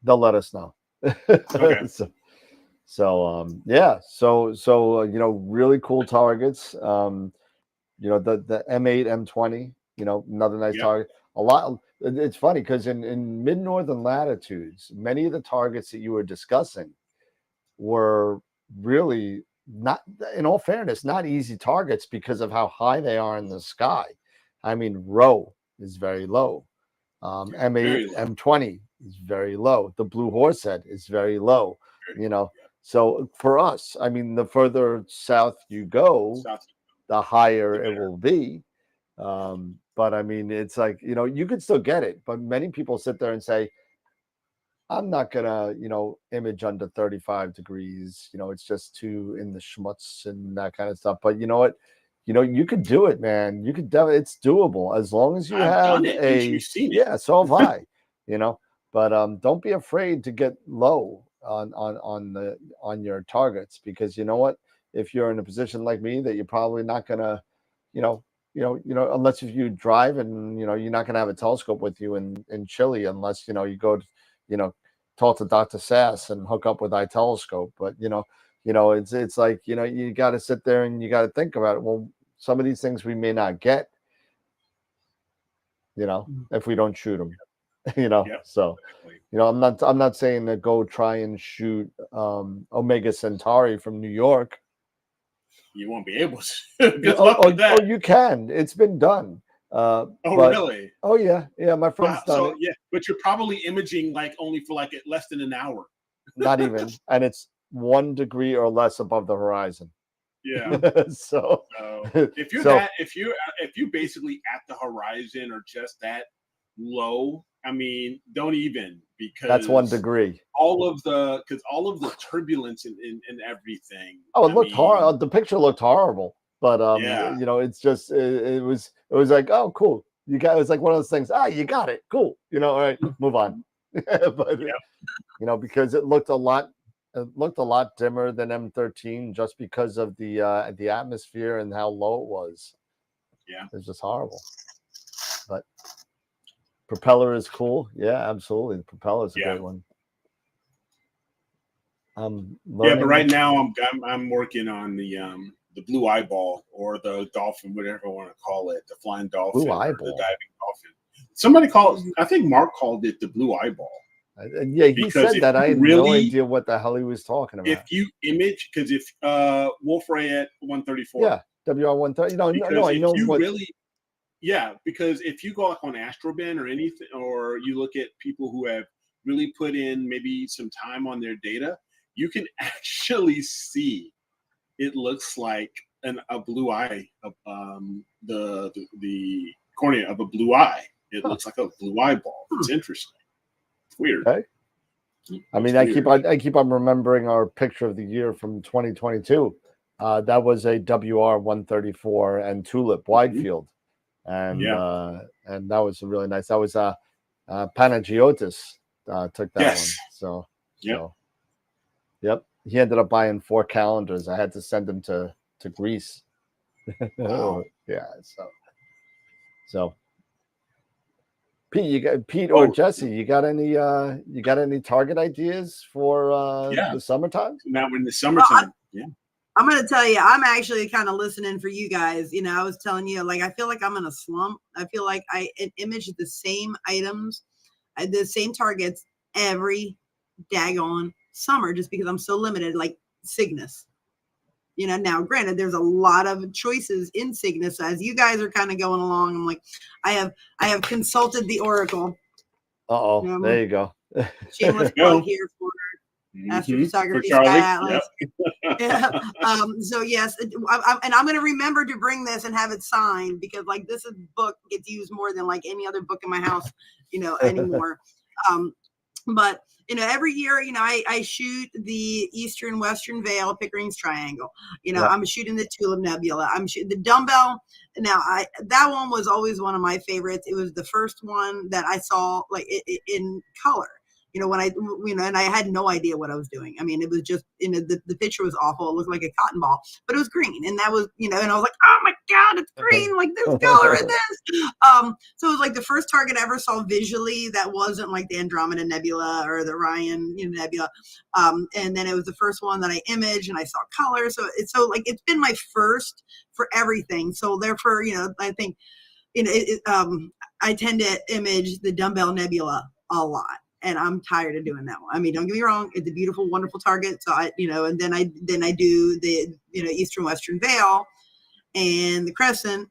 They'll let us know. Okay. So really cool targets. The M8, M20. Another nice target. A lot. It's funny because in mid-northern latitudes, many of the targets that you were discussing were really not, in all fairness, not easy targets because of how high they are in the sky. I mean, Rho is very low. M8, Very low. M20 is very low. The Blue Horsehead is very low. So for us, I mean, the further south you go, the higher it will be. But I mean, it's like, you could still get it, but many people sit there and say, I'm not gonna, image under 35 degrees. It's just too in the schmutz and that kind of stuff. But you know what? You could do it, man. You could definitely, it's doable as long as you have You've seen it. Yeah, so have I, but don't be afraid to get low on your targets, because you know what? If you're in a position like me that you're probably not gonna, unless if you drive and you're not gonna have a telescope with you in Chile unless you go to, talk to Dr. Sass and hook up with iTelescope. But it's like you got to sit there and you got to think about it. Well, some of these things we may not get, if we don't shoot them. So I'm not saying to go try and shoot Omega Centauri from New York. You won't be able to. Good luck with that. Oh, you can. It's been done. Really? Oh yeah. My friend's done it. Yeah, but you're probably imaging only for less than an hour. Not even, and it's 1 degree or less above the horizon. Yeah. So if you're basically at the horizon or just that low, I mean, don't even, because that's 1 degree. All of the turbulence and everything. Oh, it looked horrible. The picture looked horrible, but it's just it was like, oh, cool. You got, it's like one of those things. You got it. Cool. All right, move on. But because it looked a lot dimmer than M13 just because of the atmosphere and how low it was. Yeah. It's just horrible. But propeller is cool. Yeah, absolutely. The propeller is a great one. Yeah, but right now I'm working on the blue eyeball or the dolphin, whatever you want to call it, the flying dolphin, blue or eyeball, the diving dolphin. Somebody called, I think Mark called it the blue eyeball. Yeah, he said that. I had no idea what the hell he was talking about. If you image, because if Wolf Ray at 134, yeah, WR 130. No, I know you what. Really, yeah, because if you go like on AstroBin or anything, or you look at people who have really put in maybe some time on their data, you can actually see it looks like a blue eye of the cornea of a blue eye. It looks like a blue eyeball. It's interesting. It's weird. Okay. I mean, I keep on remembering our picture of the year from 2022. That was a WR 134 and tulip wide field, and that was really nice. That was Panagiotis took that one. So yep. He ended up buying 4 calendars. I had to send them to Greece. Wow. Yeah. So Pete or Jesse, you got any target ideas for the summertime? Now in the summertime, I'm going to tell you, I'm actually kind of listening for you guys. You know, I was telling you, like, I feel like I'm in a slump. I feel like I image the same items, the same targets every daggone summer just because I'm so limited, like Cygnus. You know, now granted, there's a lot of choices in Cygnus. As you guys are kind of going along, I'm like, I have consulted the Oracle. There you go. Shameless plug here for Astrophotography Sky Atlas. Yeah. So yes, and I'm going to remember to bring this and have it signed because like this book gets used more than like any other book in my house, you know, anymore. But you know, every year, you know, I shoot the Eastern Western Veil Pickering's Triangle. You know, I'm shooting the Tulip Nebula. I'm shooting the dumbbell. Now, that one was always one of my favorites. It was the first one that I saw like in color. You know, and I had no idea what I was doing. I mean, it was just, you know, the picture was awful. It looked like a cotton ball, but it was green. And that was, you know, and I was like, oh my God, it's green. Like there's color in this. So it was like the first target I ever saw visually that wasn't like the Andromeda Nebula or the Orion Nebula. And then it was the first one that I imaged and I saw color. So it's been my first for everything. So therefore, you know, I think, you know, I tend to image the Dumbbell Nebula a lot. And I'm tired of doing that one. I mean, don't get me wrong; it's a beautiful, wonderful target. So and then I do the, you know, Eastern Western Veil and the Crescent,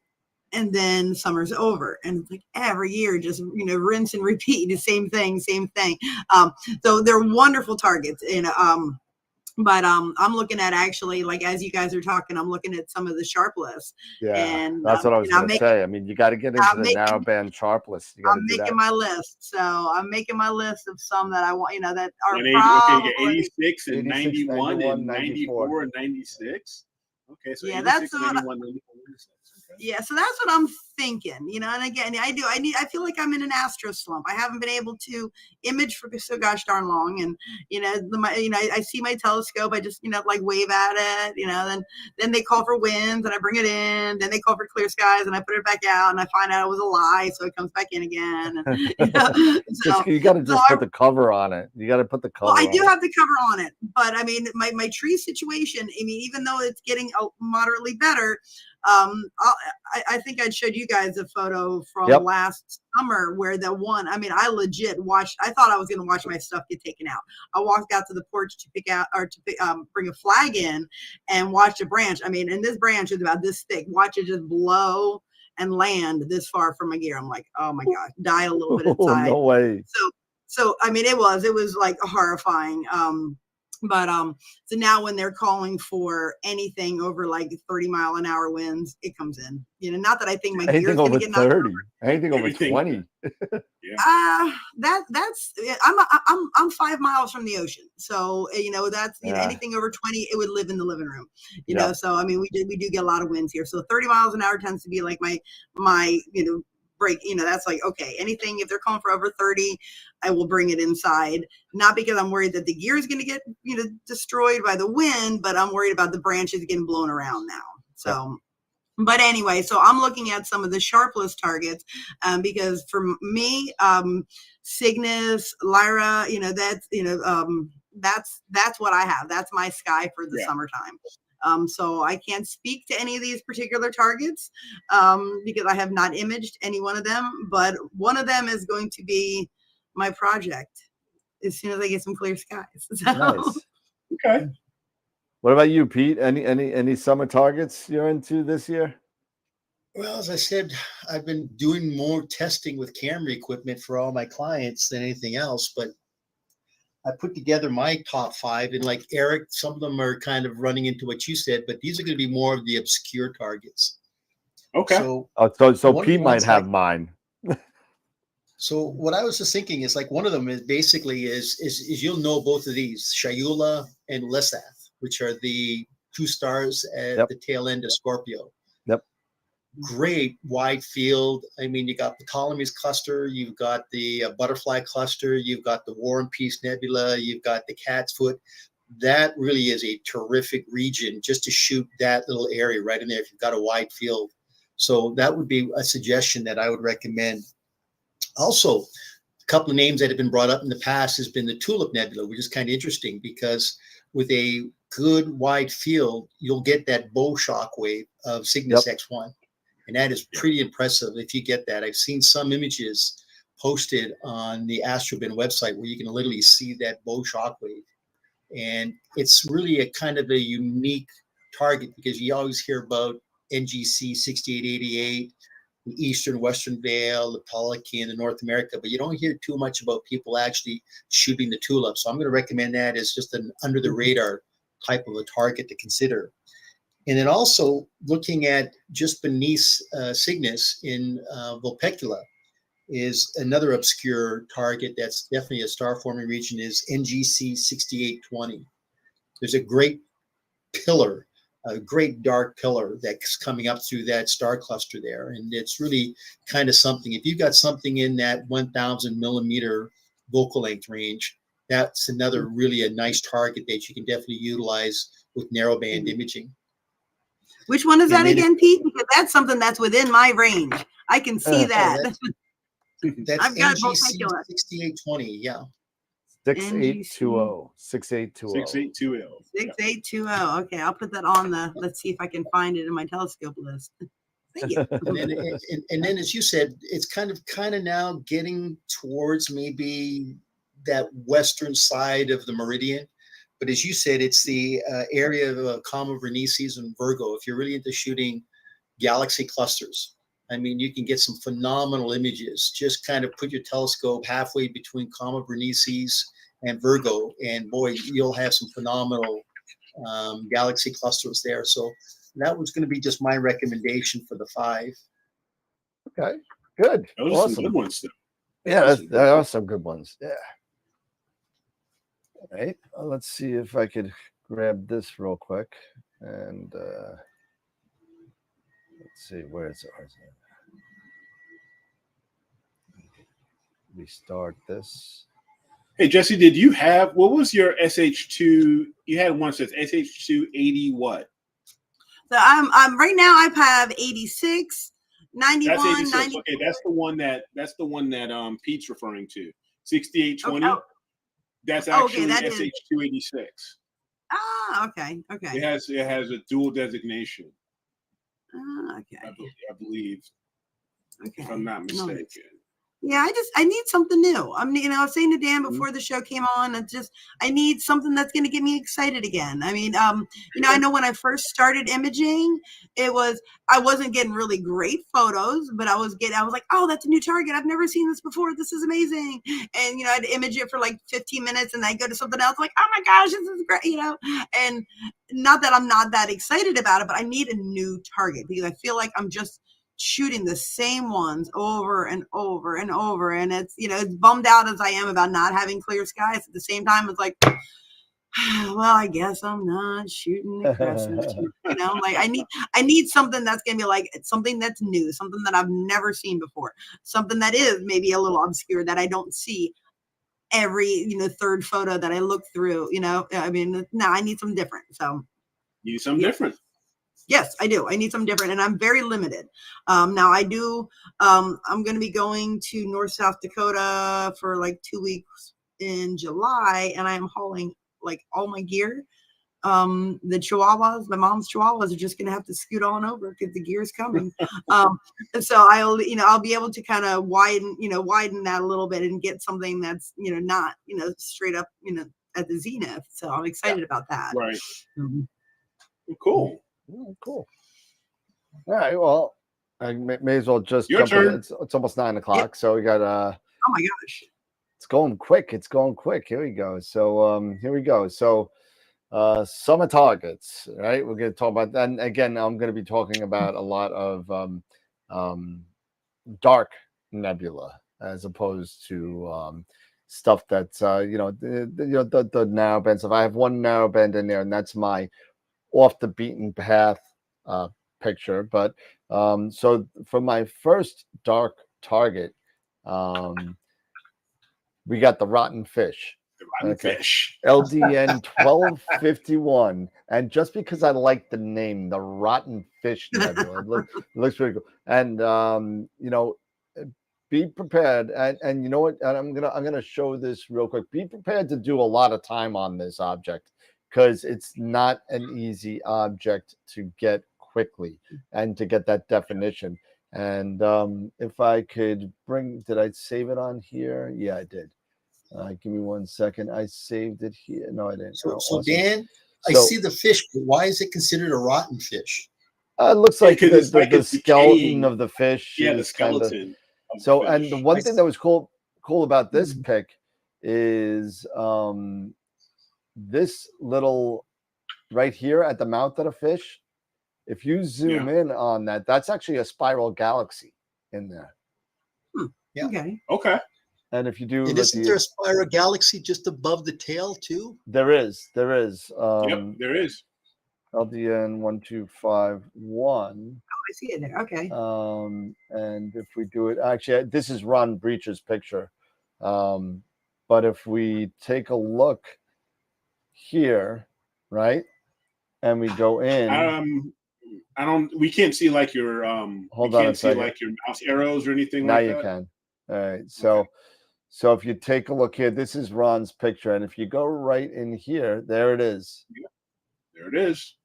and then summer's over. And it's like every year, just, you know, rinse and repeat the same thing. So they're wonderful targets, and but I'm looking at actually, like as you guys are talking, I'm looking at some of the sharp lists. Yeah, and that's what I was going to say. I mean, you got to get into the narrowband sharp list. I'm making my list, so I'm making my list of some that I want, you know, that are probably 86 and 91 and 94 and 96. Okay, so yeah, 86, that's 91, 94, 96. Okay. Yeah, so that's what I'm thinking, you know. And again, I feel like I'm in an astro slump. I haven't been able to image for so gosh darn long, and you know, I see my telescope, I just, you know, like wave at it, you know. Then they call for winds, and I bring it in. Then they call for clear skies, and I put it back out, and I find out it was a lie, so it comes back in again. And, you know, so, you got to just put the cover on it. You got to put the cover. Well, I do have the cover on it, but I mean, my tree situation. I mean, even though it's getting moderately better. I think I showed you guys a photo from last summer where the one, I mean, I legit watched, I thought I was going to watch my stuff get taken out. I walked out to the porch to pick out, or to bring a flag in and watched a branch. I mean, and this branch is about this thick. Watch it just blow and land this far from my gear. I'm like, oh my gosh, die a little bit inside. No way. So, I mean, it was like horrifying. But so now when they're calling for anything over like 30-mile-an-hour winds, it comes in. You know, not that I think my gear is going to get 30, anything over 20. That's I'm 5 miles from the ocean, so you know that's you know, anything over 20, it would live in the living room. You know, so I mean we do get a lot of winds here. So 30 miles an hour tends to be like my you know. Break, you know, that's like, okay, anything, if they're calling for over 30, I will bring it inside, not because I'm worried that the gear is going to get, you know, destroyed by the wind, but I'm worried about the branches getting blown around now. So But anyway, so I'm looking at some of the sharpless targets because for me, Cygnus, Lyra, that's what I have. That's my sky for the summertime. So I can't speak to any of these particular targets because I have not imaged any one of them. But one of them is going to be my project as soon as I get some clear skies. So. Nice. Okay. What about you, Pete? Any summer targets you're into this year? Well, as I said, I've been doing more testing with camera equipment for all my clients than anything else, but I put together my top 5, and like Eric, some of them are kind of running into what you said, but these are going to be more of the obscure targets. Okay. So Pete might have mine. So what I was just thinking is like one of them is basically is you'll know both of these, Shayula and Lesath, which are the 2 stars at the tail end of Scorpio. Yep. Great wide field. I mean, you got the Ptolemy's cluster, you've got the butterfly cluster, you've got the War and Peace Nebula, you've got the Cat's Foot. That really is a terrific region just to shoot that little area right in there if you've got a wide field. So that would be a suggestion that I would recommend. Also, a couple of names that have been brought up in the past has been the Tulip Nebula, which is kind of interesting because with a good wide field, you'll get that bow shock wave of Cygnus X1. And that is pretty impressive if you get that. I've seen some images posted on the AstroBin website where you can literally see that bow shock wave. And it's really a kind of a unique target because you always hear about NGC 6888, the Eastern Western Veil, the Pelican, the North America, but you don't hear too much about people actually shooting the tulip. So I'm going to recommend that as just an under the radar type of a target to consider. And then also looking at just beneath Cygnus in Vulpecula is another obscure target that's definitely a star forming region is NGC 6820. There's a great pillar, a great dark pillar that's coming up through that star cluster there. And it's really kind of something, if you've got something in that 1000 millimeter focal length range, that's another really a nice target that you can definitely utilize with narrowband imaging. Which one is that again, Pete? Because that's something that's within my range. I can see that. That's I've got NGC 6820, yeah. 6820. 6820. 6820. Okay, I'll put that on the, let's see if I can find it in my telescope list. Thank you. and then as you said, it's kind of now getting towards maybe that western side of the meridian. But as you said, it's the area of Comma Vernices and Virgo. If you're really into shooting galaxy clusters, I mean, you can get some phenomenal images. Just kind of put your telescope halfway between Comma Vernices and Virgo, and boy, you'll have some phenomenal galaxy clusters there. So that was going to be just my recommendation for the 5. Okay, good. Those are some good ones, too. Yeah, there are some good ones. Yeah. All right, let's see if I could grab this real quick and let's see, where is it? Restart this. Hey, Jesse, did you have, what was your SH2? You had one that says SH280 what? So I'm right now I have 86, 91, that's 86. 90. Okay, that's the one that Pete's referring to. 6820. Oh. That's actually that SH286. Ah, okay. It has a dual designation. Okay. I believe. Okay. If I'm not mistaken. Yeah, I need something new. I was saying to Dan before the show came on, I need something that's going to get me excited again. I mean, I know when I first started imaging, I wasn't getting really great photos, but I was like, oh, that's a new target. I've never seen this before. This is amazing. And, I'd image it for like 15 minutes and I'd go to something else like, oh my gosh, this is great, and not that I'm not that excited about it, but I need a new target because I feel like I'm just shooting the same ones over and over and over, and it's it's bummed out as I am about not having clear skies. At the same time, it's like, well, I guess I'm not shooting the crescent. Like I need something that's gonna be like something that's new, something that I've never seen before, something that is maybe a little obscure that I don't see every third photo that I look through. I mean, no, I need something different. So you need something different. Yes, I do. I need something different, and I'm very limited. Now I do. I'm going to be going to South Dakota for like 2 weeks in July, and I am hauling like all my gear. The Chihuahuas, my mom's Chihuahuas, are just going to have to scoot on over because the gear's coming. And so I'll be able to kind of widen that a little bit and get something that's not straight up at the zenith. So I'm excited about that. Right. Mhm. Cool. Oh, cool. All right. Well, I may as well just Your jump in. turn. It's almost 9 o'clock, so we got Oh my gosh. it's going quick. It's going quick. Here we go. So here we go. So summer targets, right? We're going to talk about that. And again, I'm going to be talking about a lot of dark nebula as opposed to stuff that's the narrow band stuff. I have one narrow band in there, and that's my off the beaten path picture. But so for my first dark target, we got the rotten fish. The rotten fish. LDN 1251. And just because I like the name, the Rotten Fish Nebula, it looks pretty cool. And be prepared. And you know what? And I'm gonna show this real quick. Be prepared to do a lot of time on this object because it's not an easy object to get quickly and to get that definition. And if I could did I save it on here? Yeah, I did. Give me 1 second. I saved it here. No, I didn't. So, Awesome. Dan, I see the fish, but why is it considered a rotten fish? It looks like the it's skeleton decaying. of the fish. Yeah, the is kinda- skeleton. So, and the one thing that was cool about this Mhm. pic is this little right here at the mouth of the fish. If you zoom in on that, that's actually a spiral galaxy in there. Yeah. Okay. And if you do, And isn't there a spiral galaxy just above the tail too? There is. Yep, there is. LDN 1251. Oh, I see it there. Okay. And if we do it, actually, this is Ron Breach's picture. But if we take a look here, right, and we go in, we can't see like your hold on a second. like your mouse arrows or anything now like you that. can. All right. So if you take a look here, this is Ron's picture, and if you go right in here, there it is. Yeah, there it is.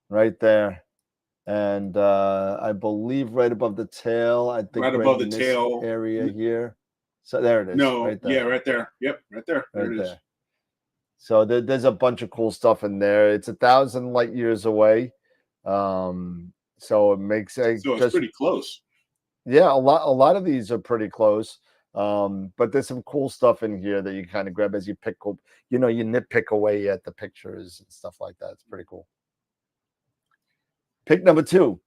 Right there. And I believe right above the tail. I think right above the tail area here. So there it is. No, right there. Yeah, right there. Yep, right there. There Right it is. there. So there's a bunch of cool stuff in there. It's 1,000 light years away. So it makes it's pretty close. Yeah, a lot of these are pretty close. But there's some cool stuff in here that you kind of grab as you you nitpick away at the pictures and stuff like that. It's pretty cool. Pick number 2,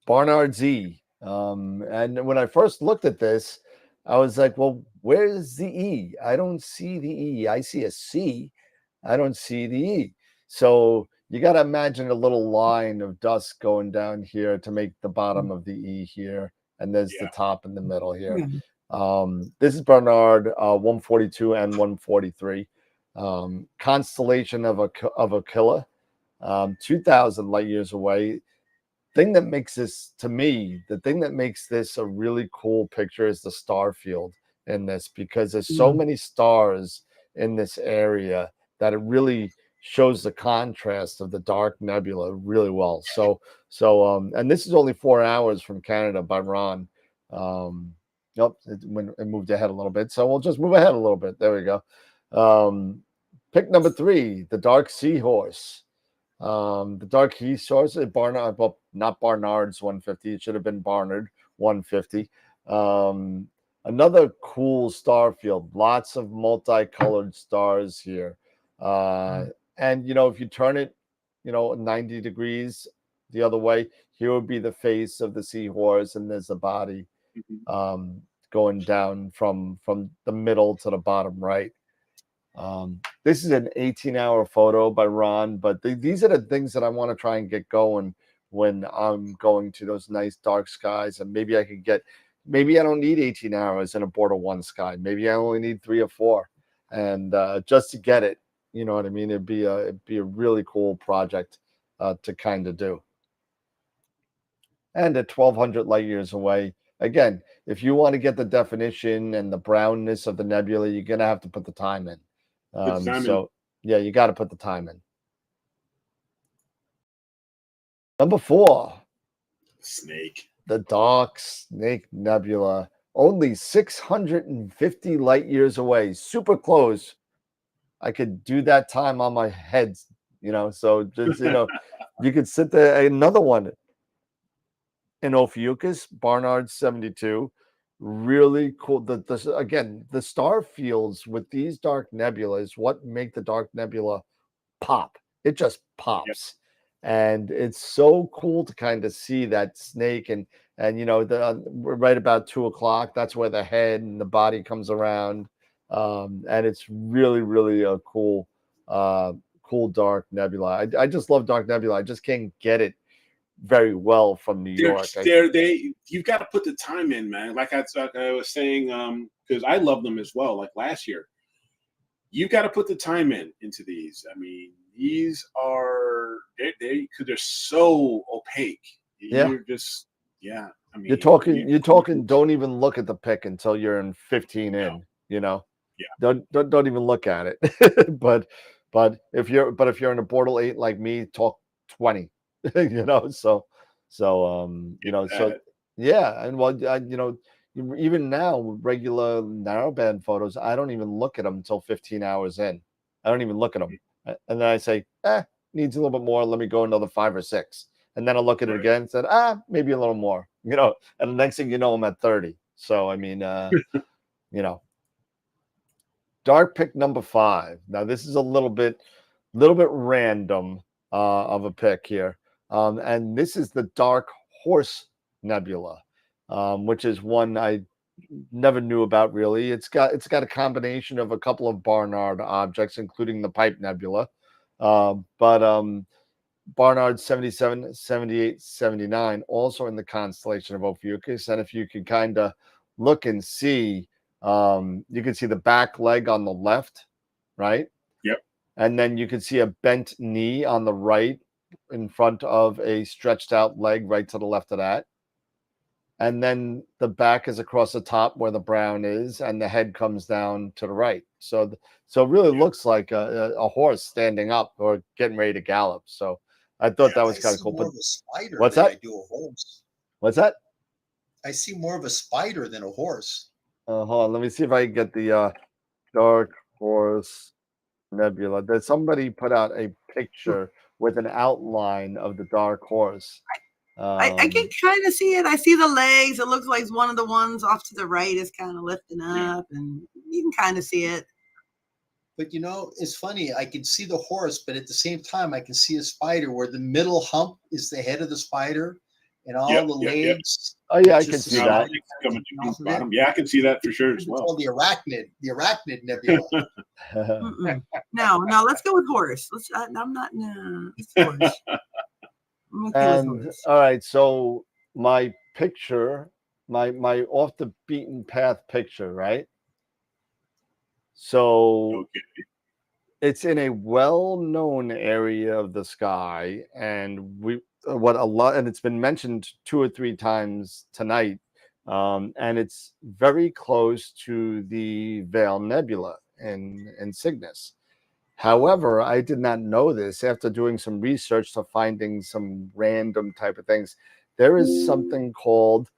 Barnard Z. And when I first looked at this, I was like, well, where's the E? I don't see the E. I see a C. I don't see the E. So you got to imagine a little line of dust going down here to make the bottom of the E here. And there's the top in the middle here. This is Barnard 142 and 143. Constellation of Aquila, 2,000 light years away. Thing that makes this, to me, the thing that makes this a really cool picture is the star field in this, because there's so many stars in this area that it really shows the contrast of the dark nebula really well. So and this is only 4 hours from Canada by Ron. It moved ahead a little bit, so we'll just move ahead a little bit. There we go. Pick number 3, the Dark Seahorse. The Dark Seahorse, Barnard, well, not Barnard's 150. It should have been Barnard 150. Another cool star field. Lots of multicolored stars here. And if you turn it, 90 degrees the other way, here would be the face of the seahorse, and there's the body going down from the middle to the bottom right. This is an 18-hour photo by Ron, but these are the things that I want to try and get going when I'm going to those nice dark skies. And maybe I don't need 18 hours in a border 1 sky. Maybe I only need 3 or 4. And just to get it, you know what I mean? It'd be a really cool project to kind of do. And at 1,200 light years away, again, if you want to get the definition and the brownness of the nebula, you're going to have to put the time in. So, yeah, you got to put the time in. Number 4. Snake. The Dark Snake Nebula. Only 650 light years away. Super close. I could do that time on my head, so just, you could sit there. Another one in Ophiuchus, Barnard 72. Really cool. Again, the star fields with these dark nebulas, what make the dark nebula pop. It just pops. And it's so cool to kind of see that snake and we're right about 2:00. That's where the head and the body comes around. And it's really, really a cool dark nebula. I just love dark nebula. I just can't get it very well from New York. You've got to put the time in, man. Like I was saying, because I love them as well. Like last year, you got to put the time into these. I mean, these are they're so opaque. You're just I mean, you're talking. Don't even look at the pic until you're in 15 in. Don't even look at it. but if you're in a Bortle 8 like me, talk 20. So yeah, and well, even now regular narrowband photos, I don't even look at them until 15 hours in. I don't even look at them, and then I say, needs a little bit more. Let me go another 5 or 6, and then I look at it again and said, maybe a little more. And the next thing you know, I'm at 30. So I mean, dark pick number 5. Now this is a little bit random of a pick here. And this is the Dark Horse Nebula, which is one I never knew about really. It's got a combination of a couple of Barnard objects, including the Pipe Nebula. But Barnard 77, 78, 79, also in the constellation of Ophiuchus. And if you can kind of look and see, you can see the back leg on the left, right? Yep. And then you can see a bent knee on the right, in front of a stretched out leg right to the left of that. And then the back is across the top where the brown is, and the head comes down to the right. So it really looks like a horse standing up or getting ready to gallop. So I thought that was kind of cool. More of a spider what's than that? I do a horse. What's that? I see more of a spider than a horse. Hold on, let me see if I can get the Dark Horse Nebula. Did somebody put out a picture with an outline of the Dark Horse? I can kind of see it. I see the legs. It looks like one of the ones off to the right is kind of lifting up, and you can kind of see it. But it's funny. I can see the horse, but at the same time, I can see a spider where the middle hump is the head of the spider, and all the legs. Oh yeah, I can see that. Yeah, I can see that for sure as well. The arachnid nebula. No, let's go with horse. I'm not. No, it's horse. And all right, so my picture, my off the beaten path picture, right? So it's in a well-known area of the sky, and and it's been mentioned 2 or 3 times tonight, and it's very close to the Veil Nebula in Cygnus. However, I did not know this after doing some research to finding some random type of things. There is something called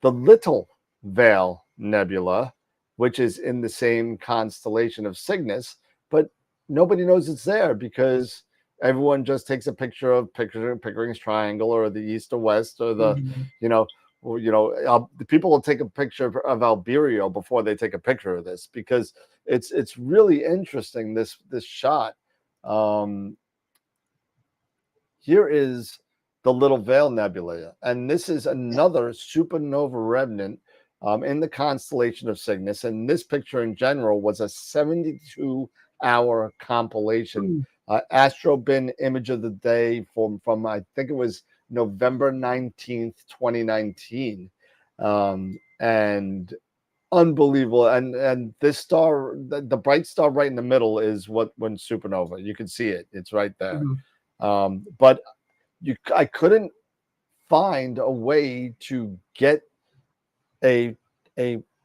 the Little Veil Nebula, which is in the same constellation of Cygnus, but nobody knows it's there because everyone just takes a picture of Pickering's Triangle or the east or west or the, the people will take a picture of Albireo before they take a picture of this because it's really interesting, this shot. Here is the Little Veil Nebula, and this is another supernova remnant in the constellation of Cygnus. And this picture in general was a 72-hour compilation. Astrobin image of the day from I think it was November 19th, 2019. And unbelievable. And this star, the bright star right in the middle is when supernova. You can see it. It's right there. But I couldn't find a way to get a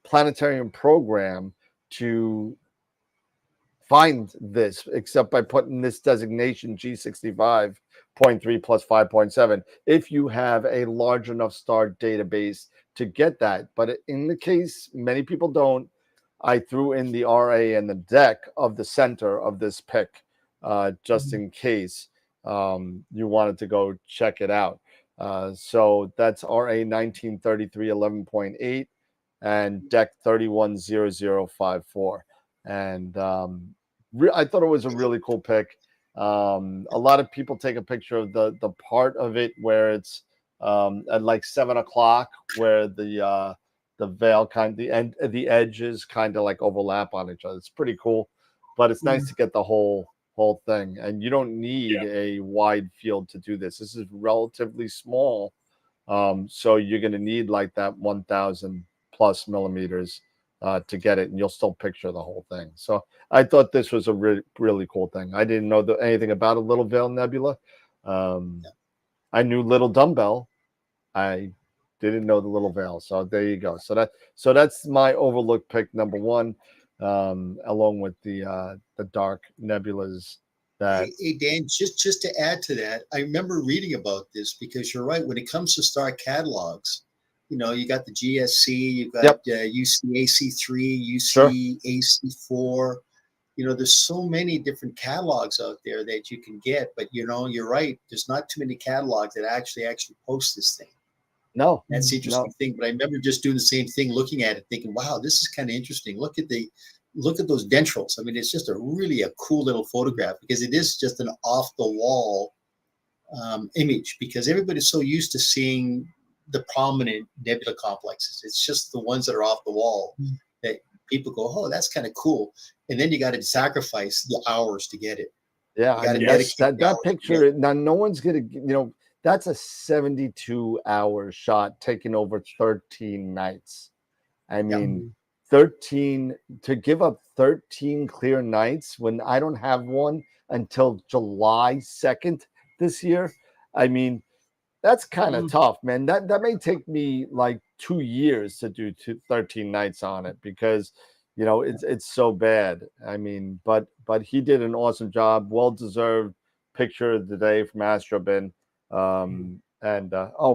planetarium program to find this except by putting this designation G65.3 plus 5.7 if you have a large enough star database to get that. But in the case many people don't, I threw in the RA and the deck of the center of this pic just in case you wanted to go check it out. So that's RA 1933 11.8 and deck 310054. And I thought it was a really cool pic. A lot of people take a picture of the part of it where it's at like 7 o'clock, where the veil the edges kind of like overlap on each other. It's pretty cool, but it's nice to get the whole thing. And you don't need a wide field to do this. This is relatively small, so you're going to need like that 1,000 plus millimeters to get it, and you'll still picture the whole thing. So I thought this was a really cool thing. I didn't know anything about a Little Veil Nebula. I knew Little Dumbbell. I didn't know the Little Veil. So there you go. So that's my overlook pick number one, along with the dark nebulas. Hey Dan, just to add to that, I remember reading about this because you're right. When it comes to star catalogs, you know, you got the GSC, you've got UCAC3, UCAC4. You know, there's so many different catalogs out there that you can get. But, you know, you're right. There's not too many catalogs that actually post this thing. No. That's the interesting thing. But I remember just doing the same thing, looking at it, thinking, wow, this is kind of interesting. Look at those dentrals. I mean, it's just a cool little photograph because it is just an off-the-wall image because everybody's so used to seeing the prominent nebula complexes. It's just the ones that are off the wall that people go, oh, that's kind of cool. And then you got to sacrifice the hours to get it. Yeah, I mean, that picture, now no one's going to, you know, that's a 72-hour shot taken over 13 nights. I mean, 13, to give up 13 clear nights when I don't have one until July 2nd this year. I mean, that's kind of tough, man. That may take me like 2 years to do 13 nights on it because, you know, it's so bad. I mean, but he did an awesome job. Well-deserved picture of the day from AstroBin. Oh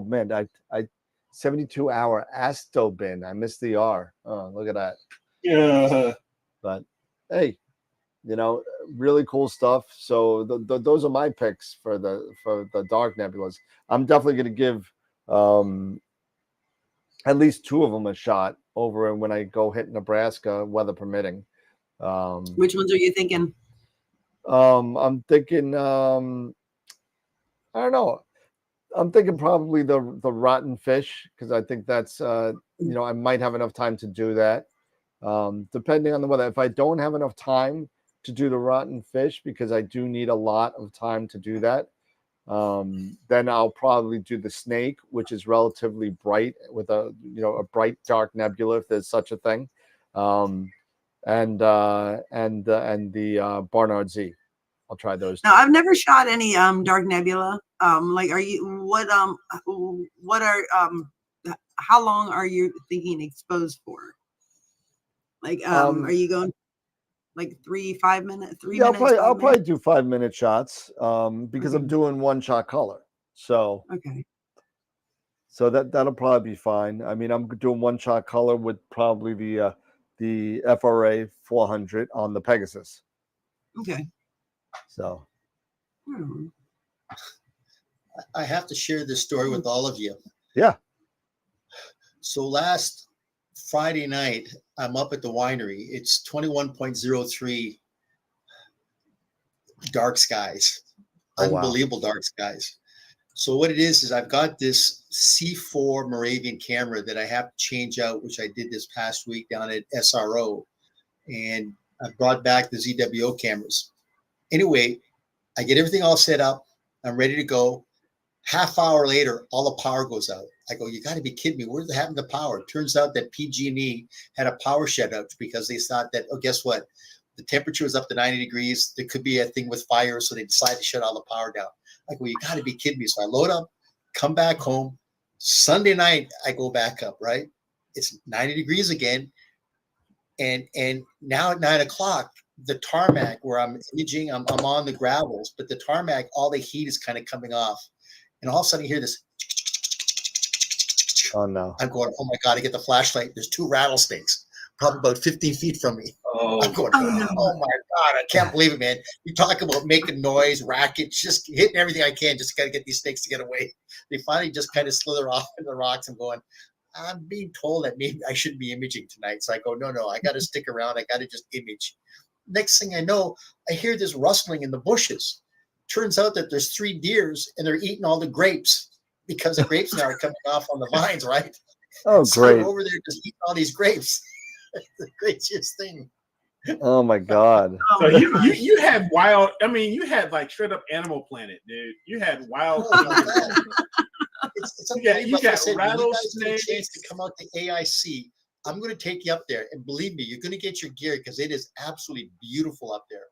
man, I 72-hour AstroBin. I missed the R. Oh, look at that. Yeah. But hey, you know, really cool stuff. So those are my picks for the dark nebulas. I'm definitely going to give at least two of them a shot over when I go hit Nebraska, weather permitting. Which ones are you thinking? I'm thinking I don't know. I'm thinking probably the rotten fish because I think that's you know, I might have enough time to do that. Depending on the weather. If I don't have enough time to do the rotten fish because I do need a lot of time to do that, then I'll probably do the snake, which is relatively bright with a bright dark nebula if there's such a thing, and the Barnard Z. I'll try those. Now, I've never shot any dark nebula. Like, are you what are how long are you thinking exposed for? Like, are you going like 3-5 minutes? 3 minutes? I'll probably do 5-minute shots because I'm doing one shot color. So okay. So that'll probably be fine. I mean, I'm doing one shot color with probably the FRA 400 on the Pegasus. Okay. So I have to share this story with all of you. Yeah. So last Friday night, I'm up at the winery. It's 21.03 dark skies. Unbelievable dark skies. So what it is I've got this C4 Moravian camera that I have to change out, which I did this past week down at SRO. And I brought back the ZWO cameras. Anyway, I get everything all set up. I'm ready to go. Half hour later, all the power goes out. I go, you got to be kidding me. What happened to power? It turns out that PG&E had a power shutout because they thought that, oh, guess what? The temperature was up to 90 degrees. There could be a thing with fire, so they decided to shut all the power down. I go, you got to be kidding me. So I load up, come back home. Sunday night, I go back up, right? It's 90 degrees again. And now at 9 o'clock, the tarmac where I'm imaging, I'm on the gravels, but the tarmac, all the heat is kind of coming off. And all of a sudden you hear this. Oh no. I'm going, oh my God, I get the flashlight. There's 2 rattlesnakes, probably about 15 feet from me. Oh, I'm going, Oh, no. oh my God, I can't believe it, man. You talk about making noise, racket, just hitting everything I can, just got to get these snakes to get away. They finally just kind of slither off into the rocks. I'm going, I'm being told that maybe I shouldn't be imaging tonight. So I go, no, I got to stick around. I got to just image. Next thing I know, I hear this rustling in the bushes. Turns out that there's 3 deers and they're eating all the grapes because the grapes now are coming off on the vines, right? Oh, So great. they're over there just eating all these grapes. The craziest thing. Oh my God. Oh, So my you gosh. you had wild. I mean, you had like straight up Animal Planet, dude. You had wild. Oh my God. It's You got- unbelievable. you Like I got said, when you guys get a rattlesnakes. chance to come out to AIC, I'm going to take you up there. And believe me, you're going to get your gear because it is absolutely beautiful up there.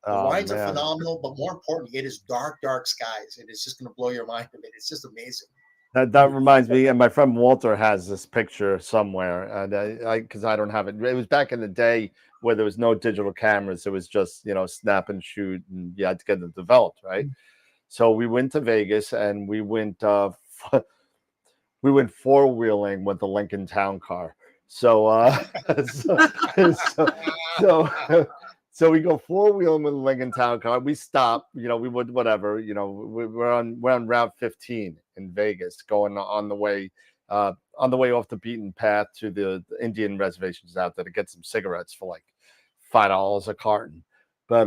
The Oh, wines are man. phenomenal, but more importantly, it is dark, dark skies. And it's just going to blow your mind a bit. It's just amazing. That reminds me, and my friend Walter has this picture somewhere, and because I don't have it. It was back in the day where there was no digital cameras. It was just, snap and shoot, and you had to get them developed, right? So we went to Vegas, and we went 4-wheeling with the Lincoln Town Car. So so we go 4-wheeling with the Lincoln Town Car. We stop, we would whatever, we're on Route 15 in Vegas, going on the way off the beaten path to the Indian reservations out there to get some cigarettes for like $5 a carton. But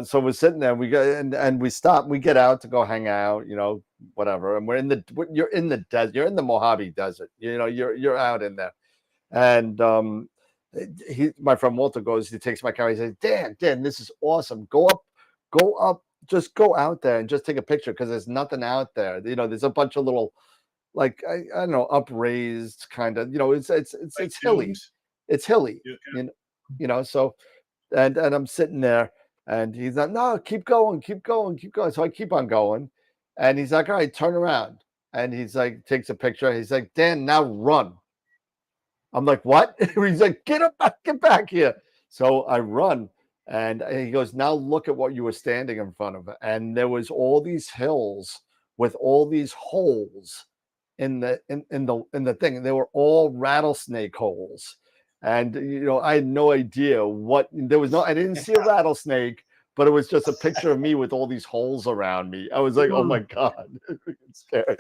so we're sitting there, we go and we stop, we get out to go hang out, whatever, and you're in the desert, you're in the Mojave Desert, you're out in there, and my friend Walter he takes my camera, he says, Dan, this is awesome. Go up, just go out there and just take a picture because there's nothing out there. There's a bunch of little, like I don't know, upraised kind of, it's Like hilly. dunes? It's hilly, Okay. so and I'm sitting there and he's like, no, keep going. So I keep on going. And he's like, all right, turn around. And he's like, takes a picture. He's like, Dan, now run. I'm like, what? He's like, get back here. So I run, and he goes, now look at what you were standing in front of. And there was all these hills with all these holes in the thing. And they were all rattlesnake holes. And I had no idea I didn't see a rattlesnake, but it was just a picture of me with all these holes around me. I was like, oh my God, it's scary.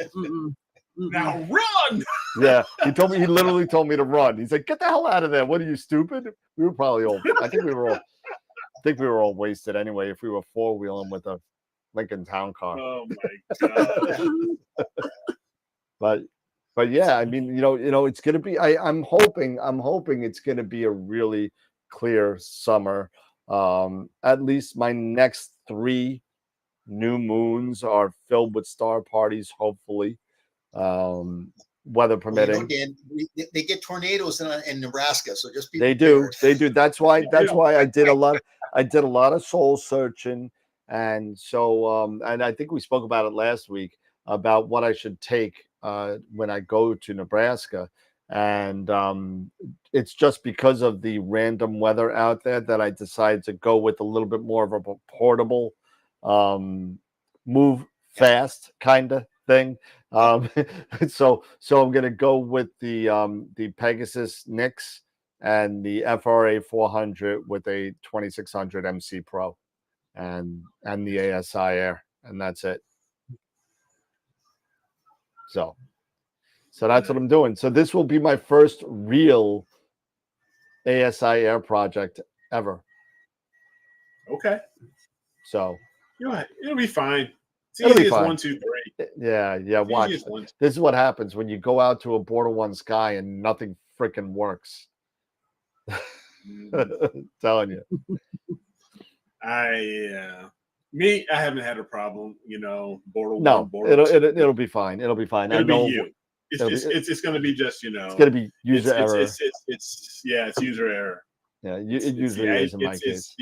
Now run! Yeah, he literally told me to run. He's like, get the hell out of there. What are you, stupid? We were probably I think we were all wasted anyway if we were 4-wheeling with a Lincoln Town Car. Oh my God. But yeah, I mean, it's gonna be. I'm hoping it's gonna be a really clear summer. At least my next 3 new moons are filled with star parties, hopefully. Weather permitting. Dan, they get tornadoes in Nebraska, so just be They prepared. do. That's why I did a lot of soul searching, and so and I think we spoke about it last week about what I should take when I go to Nebraska, and it's just because of the random weather out there that I decided to go with a little bit more of a portable, move fast kind of thing. So I'm gonna go with the Pegasus Nix and the FRA 400 with a 2600 MC Pro and the ASI Air, and that's it. So that's what I'm doing. So this will be my first real ASI Air project ever. Okay. So it'll be fine. It's It'll be easy as fine. 1, 2, 3. Yeah. It's Watch. easy as 1, 2. This is what happens when you go out to a Border 1 sky and nothing freaking works. Telling you. I haven't had a problem, Border 1, No, Border 2. it'll be fine. It'll be fine. It'll I know be you. It's going to be just, it's going to be user error. It's user error. Yeah, it usually is in my case.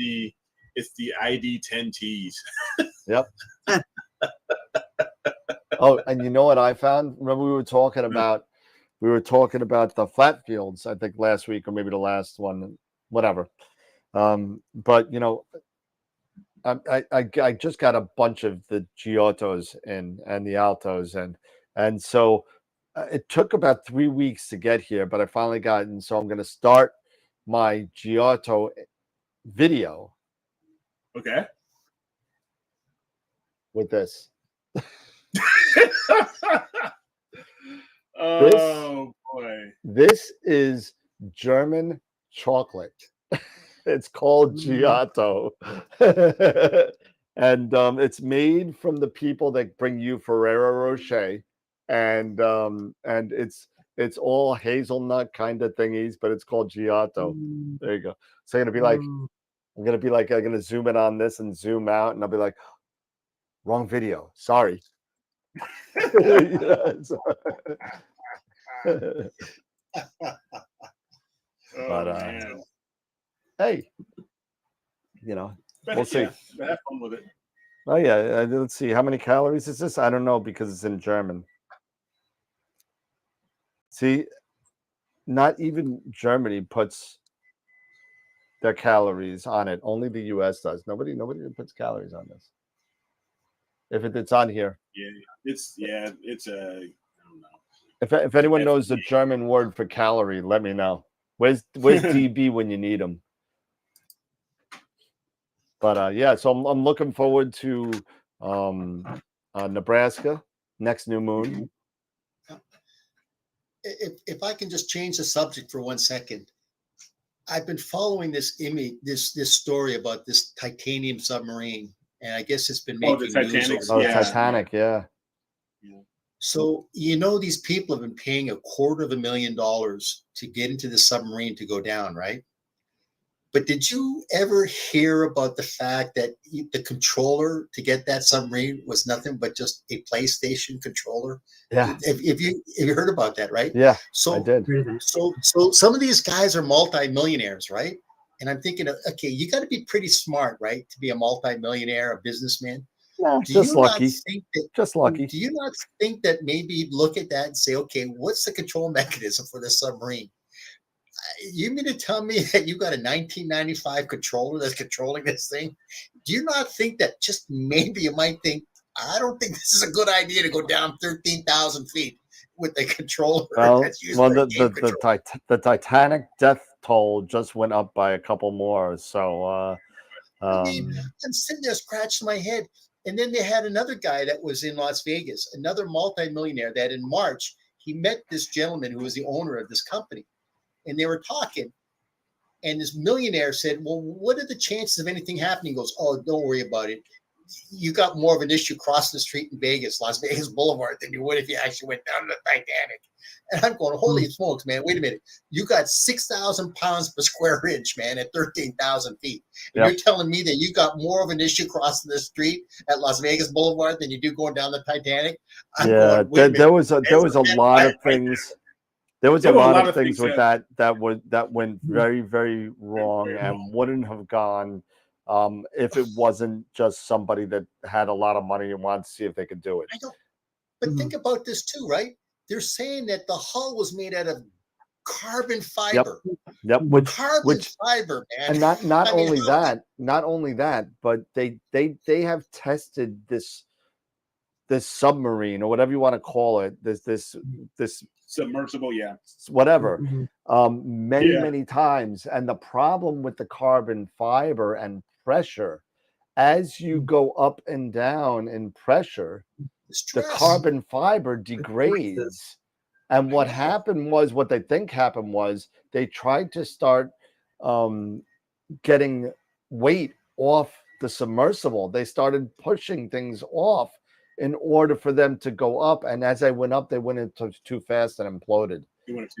It's the ID 10Ts. Yep. Oh, and you know what I found? Remember we were talking about the flat fields, I think last week or maybe the last one, whatever. But you know, I just got a bunch of the Giottos in and the Altos, and so it took about 3 weeks to get here, but I finally got it, and so I'm going to start my Giotto video Okay. with this. Oh boy. This is German chocolate. It's called Giotto. And it's made from the people that bring you Ferrero Rocher. And it's all hazelnut kind of thingies, but it's called Giotto. There you go. So I'm gonna zoom in on this and zoom out, and I'll be like, wrong video. Sorry. Yeah, Oh, but man. hey, you know, we'll see. Yeah, have fun with it. Oh yeah, let's see. How many calories is this? I don't know because it's in German. See, not even Germany puts their calories on it. Only the US does. Nobody puts calories on this. If it's on here. Yeah, it's a, I don't know. If anyone knows the German word for calorie, let me know. Where's DB when you need them? But yeah, so I'm looking forward to Nebraska next new moon. If I can just change the subject for 1 second, I've been following this image, this story about this titanium submarine, and I guess it's been making the Titanic. news. Titanic, yeah. So these people have been paying $250,000 to get into the submarine to go down, right? But did you ever hear about the fact that the controller to get that submarine was nothing but just a PlayStation controller? Yeah. If you heard about that, right? Yeah, so I did. So some of these guys are multi-millionaires, right? And I'm thinking, okay, you got to be pretty smart, right, to be a multi-millionaire, a businessman. No, just lucky. Just lucky. Do you not think that maybe look at that and say, okay, what's the control mechanism for this submarine? You mean to tell me that you got a 1995 controller that's controlling this thing? Do you not think that just maybe you might think, I don't think this is a good idea to go down 13,000 feet with the controller? Well, the Titanic death toll just went up by a couple more. So I mean, I'm sitting there scratching my head. And then they had another guy that was in Las Vegas, another multimillionaire that in March, he met this gentleman who was the owner of this company. And they were talking. And this millionaire said, well, what are the chances of anything happening? He goes, oh, don't worry about it. You got more of an issue crossing the street in Vegas, Las Vegas Boulevard, than you would if you actually went down to the Titanic. And I'm going, holy smokes, man, wait a minute. You got 6,000 pounds per square inch, man, at 13,000 feet. And you're telling me that you got more of an issue crossing the street at Las Vegas Boulevard than you do going down the Titanic? There was a lot of things. There was a lot of things with that went very, very wrong and wouldn't have gone if it wasn't just somebody that had a lot of money and wanted to see if they could do it. I don't. But think about this too, right? They're saying that the hull was made out of carbon fiber. Yep. Carbon fiber, man. And not only that, but they have tested this submarine or whatever you want to call it, this submersible, whatever, many times. And the problem with the carbon fiber and pressure, as you go up and down in pressure, the carbon fiber degrades. And what they think happened was they tried to start getting weight off the submersible. They started pushing things off in order for them to go up. And as they went up, they went into too fast and imploded.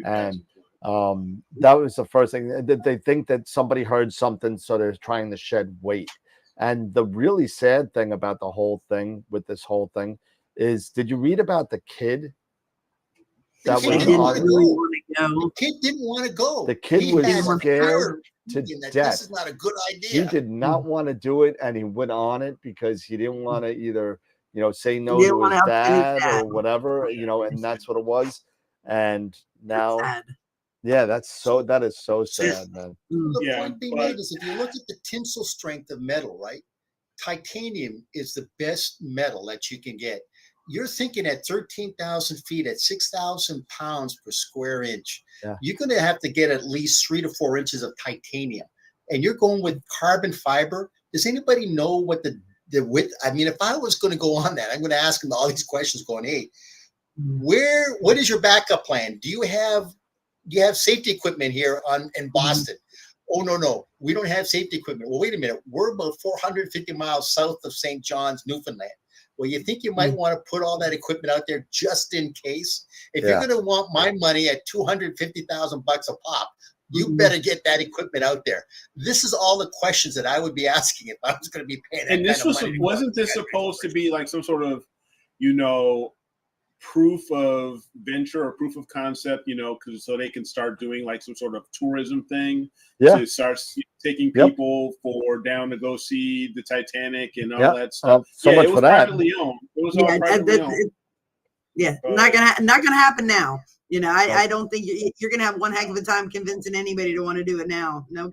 And that was the first thing. They think that somebody heard something, so they're trying to shed weight. And the really sad thing about the whole thing with this whole thing is, did you read about the kid? The kid didn't want to go. The kid was scared to death. This is not a good idea. He did not want to do it, and he went on it because he didn't want to either say no You to don't wanna his upset his dad dad. or whatever, and that's what it was. And now, Sad. yeah, that is so sad, man. The Yeah, point being but- made is if you look at the tensile strength of metal, right? Titanium is the best metal that you can get. You're thinking at 13,000 feet, at 6,000 pounds per square inch, Yeah. you're going to have to get at least 3 to 4 inches of titanium. And you're going with carbon fiber. Does anybody know what the width? I mean, if I was going to go on that, I'm going to ask them all these questions going, hey, what is your backup plan? Do you have safety equipment here in Boston? Oh, no, we don't have safety equipment. Well, wait a minute. We're about 450 miles south of St. John's, Newfoundland. Well, you think you might want to put all that equipment out there just in case? If you're going to want my money at $250,000 a pop, you better get that equipment out there. This is all the questions that I would be asking if I was going to be paying that And this kind of money. wasn't this supposed to be like some sort of, proof of venture or proof of concept, because so they can start doing like some sort of tourism thing to start taking people down to go see the Titanic and all that stuff. So much for that. Privately owned. It was all privately owned. Not gonna happen now. I don't think you're gonna have one heck of a time convincing anybody to want to do it now. No.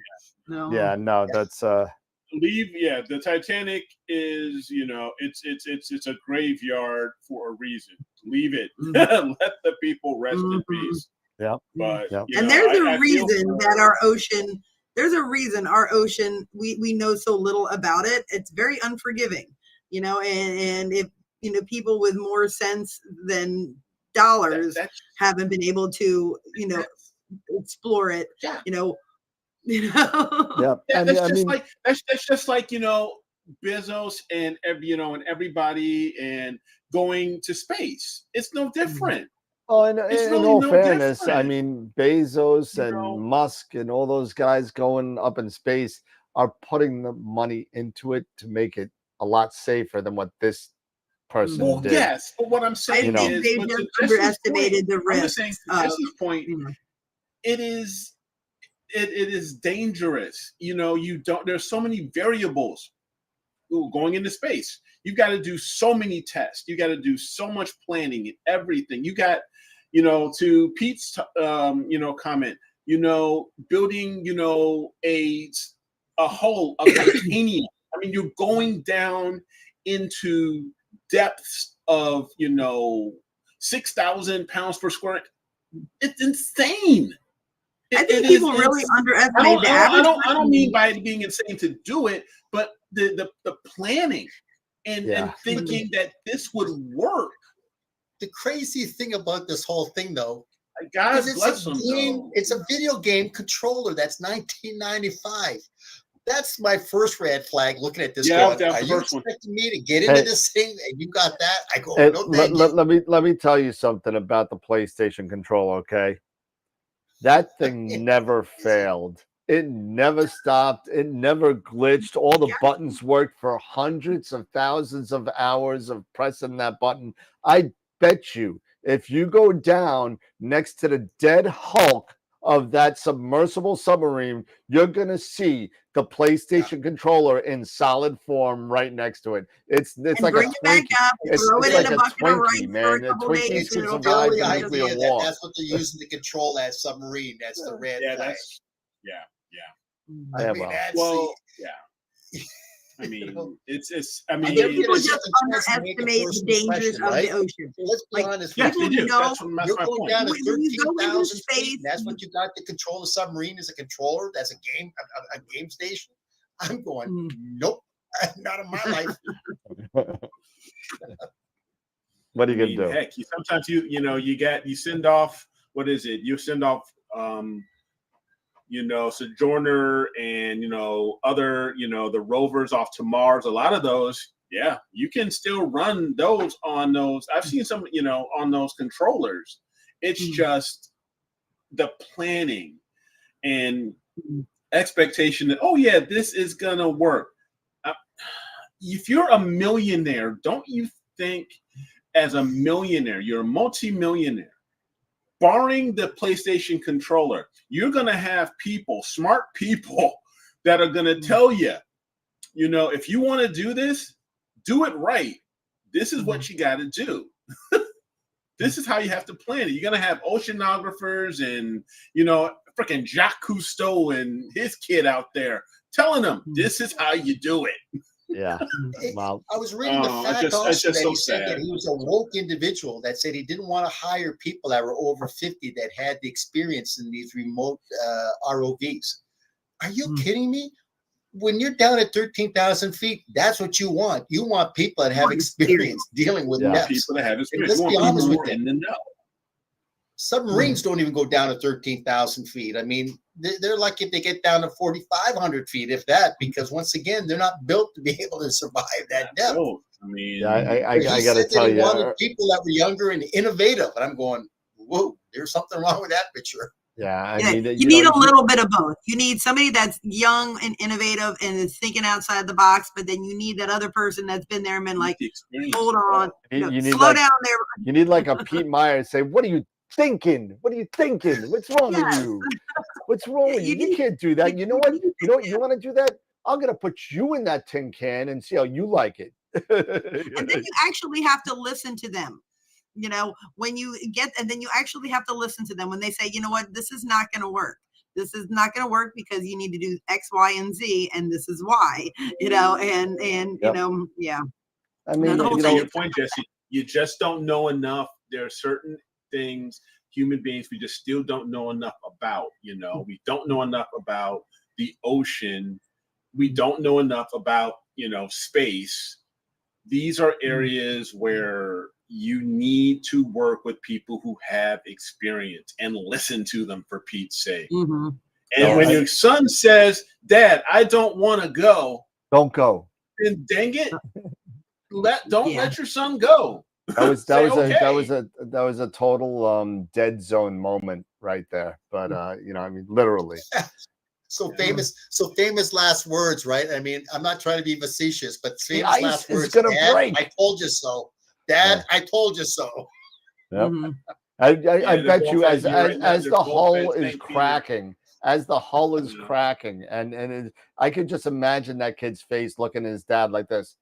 Yeah, no, that's the Titanic is, it's a graveyard for a reason. Leave it. Let the people rest in peace. Yeah. But and there's a reason that our ocean, our ocean, we know so little about it. It's very unforgiving, and if people with more sense than dollars haven't been able to, explore it, Yeah, that's just like Bezos and everybody and going to space. It's no different. Oh, and It's in really all no fairness, I different. mean, Bezos and Musk and all those guys going up in space are putting the money into it to make it a lot safer than what this person Well, did. yes, but what I'm saying I think is, they but just to Jesse's underestimated point, the I'm just saying risk. to Jesse's point, it is dangerous. There's so many variables going into space. You got to do so many tests. You got to do so much planning and everything. You got, to Pete's, comment, building, a hull of titanium. I mean, you're going down into depths of, 6,000 pounds per square. It's insane. I think people really underestimate the average. I don't mean by it being insane to do it, but the planning and thinking that this would work. The crazy thing about this whole thing, though, God is bless them. it's a video game controller that's $19.95. That's my first red flag looking at this. Yeah, going, are you expecting me to get into this thing and you got that? I go, no, thank you. Let me tell you something about the PlayStation controller, okay? That thing never failed. It never stopped. It never glitched. All the buttons worked for hundreds of thousands of hours of pressing that button. I bet you if you go down next to the dead hulk of that submersible submarine, you're going to see the PlayStation controller in solid form right next to it. It's like a Twinkie. It's like a Twinkie, man. A Twinkie should survive the nuclear war. That's what they're using to control that submarine. That's the red flag. I mean, I mean, it's. I mean, people just underestimate the dangers of the ocean. Let's be honest. Yes, they do. That's my going down to When you go into 13,000 feet. space, That's what you got to control the submarine as a controller. That's a game station. I'm going, nope, not in my life. What are you gonna do? Heck, sometimes you send off. What is it? You send off. Sojourner and other the rovers off to Mars. A lot of those, you can still run those on those. I've seen some on those controllers. It's just the planning and expectation that this is gonna work. If you're a millionaire, don't you think as a millionaire, you're a multi-millionaire, barring the PlayStation controller, you're going to have smart people that are going to tell you, if you want to do this, do it right. this is what you got to do. This is how you have to plan it. You're going to have oceanographers and, freaking Jacques Cousteau and his kid out there telling them this is how you do it. Yeah. Wow. I was reading the fact it's also just that so he said sad. that he was a woke individual that said he didn't want to hire people that were over 50 that had the experience in these remote ROVs. Are you kidding me? When you're down at 13,000 feet, that's what you want. You want people that have experience dealing with depths. People that have experience. And let's be honest with in the know. Submarines don't even go down to 13,000 feet. I mean, they're lucky if they get down to 4,500 feet, if that, because once again, they're not built to be able to survive that depth. I mean, I got to tell you, wanted people that were younger and innovative, and I'm going, whoa, there's something wrong with that picture. Yeah, I mean, you need a little bit of both. You need somebody that's young and innovative and is thinking outside the box, but then you need that other person that's been there and been like, hold on, you need slow like, down there. You need like a Pete Meyer say, what are you thinking? What are you thinking? What's wrong with you? What's wrong with you? You can't do that. You know what? You want to do that? I'm going to put you in that tin can and see how you like it. And then you actually have to listen to them. When you get, and then you actually have to listen to them when they say, you know what, this is not going to work. This is not going to work because you need to do X, Y, and Z, and this is why, and yeah. I mean, to your point, Jesse, you just don't know enough. There are certain things, human beings, we just still don't know enough about. We don't know enough about the ocean. We don't know enough about, space. These are areas where you need to work with people who have experience and listen to them, for Pete's sake. Mm-hmm. And when your son says, Dad, I don't want to go. Don't go. Then dang it. Don't let your son go. That was a total dead zone moment right there. But I mean, literally. So famous last words, right? I mean, I'm not trying to be facetious, but famous last words. Dad, break. I told you so. Dad, I told you so. Yep. Mm-hmm. I bet you as the hull is cracking, and I could just imagine that kid's face looking at his dad like this.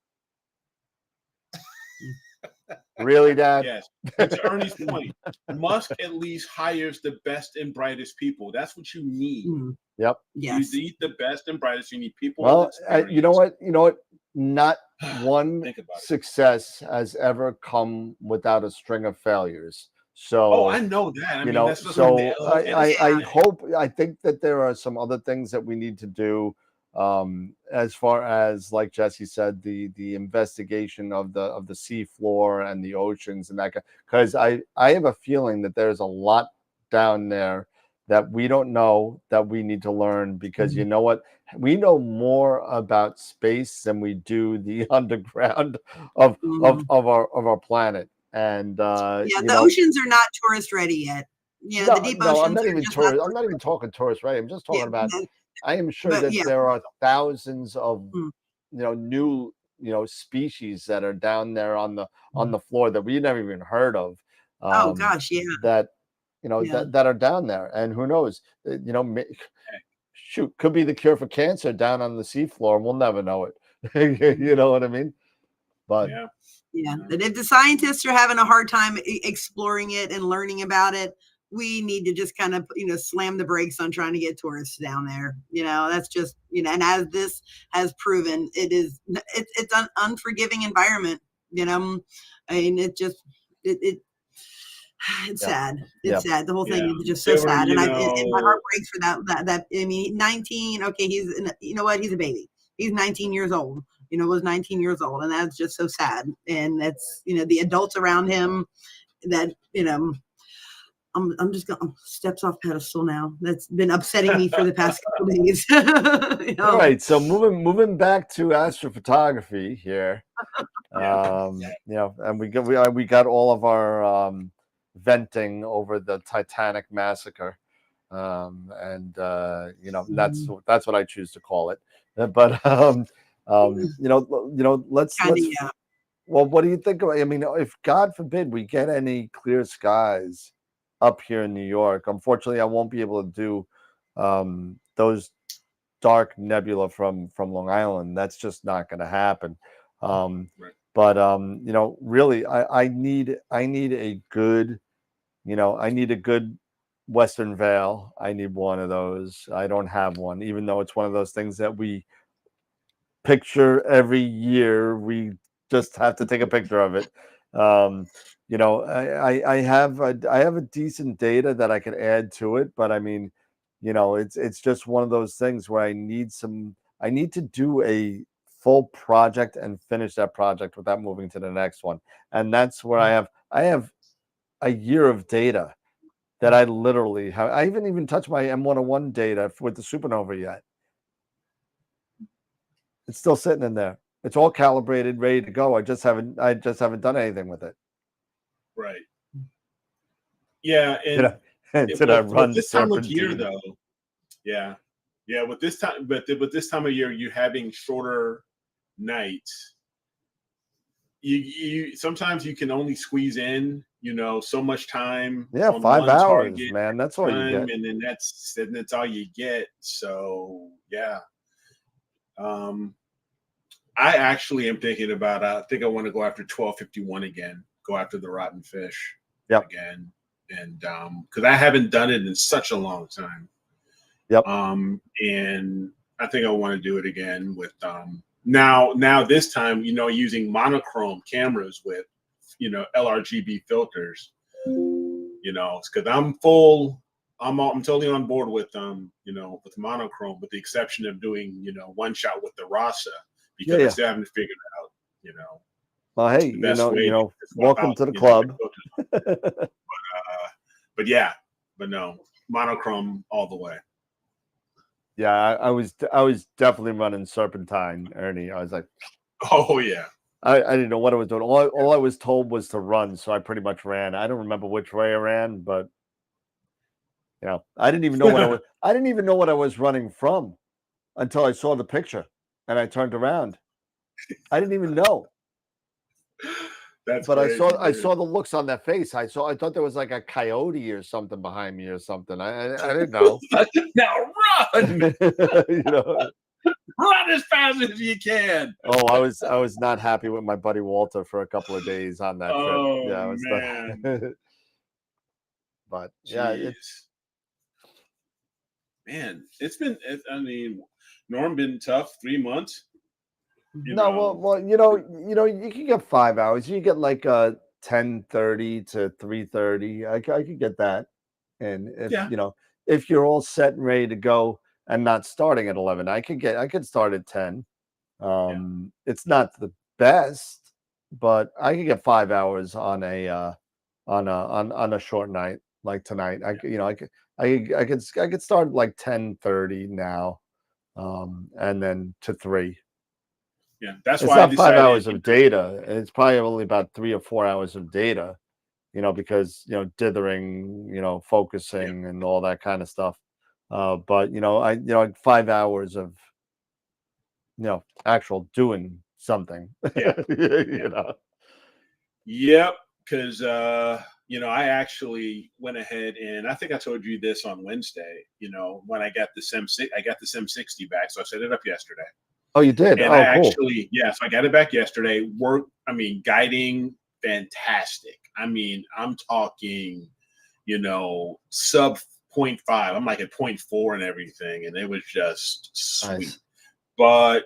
Really, Dad? Yes. But to Ernie's point, Musk at least hires the best and brightest people. That's what you need. Yep. Yes. You need the best and brightest. You need people. Well, you know what? Not one success has ever come without a string of failures. So, I know that. I think that there are some other things that we need to do. As far as, like Jesse said, the investigation of the sea floor and the oceans and that, because I have a feeling that there's a lot down there that we don't know that we need to learn, because you know what, we know more about space than we do the underground of our planet. And the oceans are not tourist ready yet. The deep oceans. I'm not even tourist. I'm not even talking tourist ready. I'm just talking about. I am sure that there are thousands of new species that are down there on the floor that we never even heard of. Oh gosh, yeah. That that are down there, and who knows? Shoot, could be the cure for cancer down on the seafloor, and we'll never know it. You know what I mean? But if the scientists are having a hard time exploring it and learning about it, we need to just kind of, slam the brakes on trying to get tourists down there. That's just, and as this has proven, it's an unforgiving environment. I mean, it's sad. It's sad. The whole thing is just so sad. And my heart breaks for that. I mean, 19. Okay. He's a baby. He's 19 years old, was 19 years old. And that's just so sad. And that's, the adults around him that, I'm just going steps off pedestal now. That's been upsetting me for the past couple of days. All right. So moving back to astrophotography here. And we got all of our venting over the Titanic massacre. That's what I choose to call it. But let's well, what do you think about? I mean, if God forbid we get any clear skies up here in New York, unfortunately, I won't be able to do those dark nebula from Long Island. That's just not going to happen. But you know, really, I need a good, you know, I need a good Western Veil. I need one of those. I don't have one, even though it's one of those things that we picture every year. We just have to take a picture of it. You know, I have a decent data that I can add to it, but I mean, you know, it's just one of those things where I need to do a full project and finish that project without moving to the next one. And that's where I have a year of data that I literally have. I haven't even touched my M101 data with the supernova yet. It's still sitting in there. It's all calibrated, ready to go. I just haven't done anything with it. Right. Yeah, and Did I run this time of year serpentine? though? Yeah, yeah. With this time, but with this time of year, you having shorter nights. You sometimes you can only squeeze in, you know, so much time. Yeah, on 5 one hours, target man. That's all you time, get. and then that's all you get. So yeah. I actually am thinking about. I think I want to go after 1251 again. Go after the rotten fish Yep. again, and because I haven't done it in such a long time. Yep. And I think I want to do it again with now this time, you know, using monochrome cameras with, you know, LRGB filters. You know, because I'm totally on board with you know, with monochrome, with the exception of doing, you know, one shot with the Rasa, because I still haven't figured out, you know, well, hey, the best way to swap welcome out, to the you know, club. but yeah, but no, monochrome all the way. Yeah, I was definitely running serpentine, Ernie. I was like, oh yeah. I didn't know what I was doing. All I was told was to run, so I pretty much ran. I don't remember which way I ran, but you know, I didn't even know what I was running from until I saw the picture and I turned around. I didn't even know. That's but crazy, I saw the looks on their face. I thought there was like a coyote or something behind me or something. I didn't know. Now run, you know, run as fast as you can. Oh, I was not happy with my buddy Walter for a couple of days on that trip. Yeah, I was man. not. But yeah, it's man, I mean, Norm been tough 3 months. well, you know, you can get 5 hours. You get like 10:30 to 3:30. I could get that. And if you know, if you're all set and ready to go and not starting at 11, I could start at 10. It's not the best, but I could get 5 hours on a short night like tonight. I could start like 10:30 now, and then to 3. Yeah, that's It's why I not 5 decided. hours of data. It's probably only about 3 or 4 hours of data, you know, because, you know, dithering, you know, focusing and all that kind of stuff. But, you know, 5 hours of, you know, actual doing something. You know. Yep, because you know, I actually went ahead and I think I told you this on Wednesday. You know, when I got the Sim 60 back, so I set it up yesterday. Oh, you did? And oh, I cool. actually, yes, I got it back yesterday. Guiding fantastic. I mean, I'm talking, you know, sub 0.5. I'm like at 0.4 and everything, and it was just sweet. Nice. But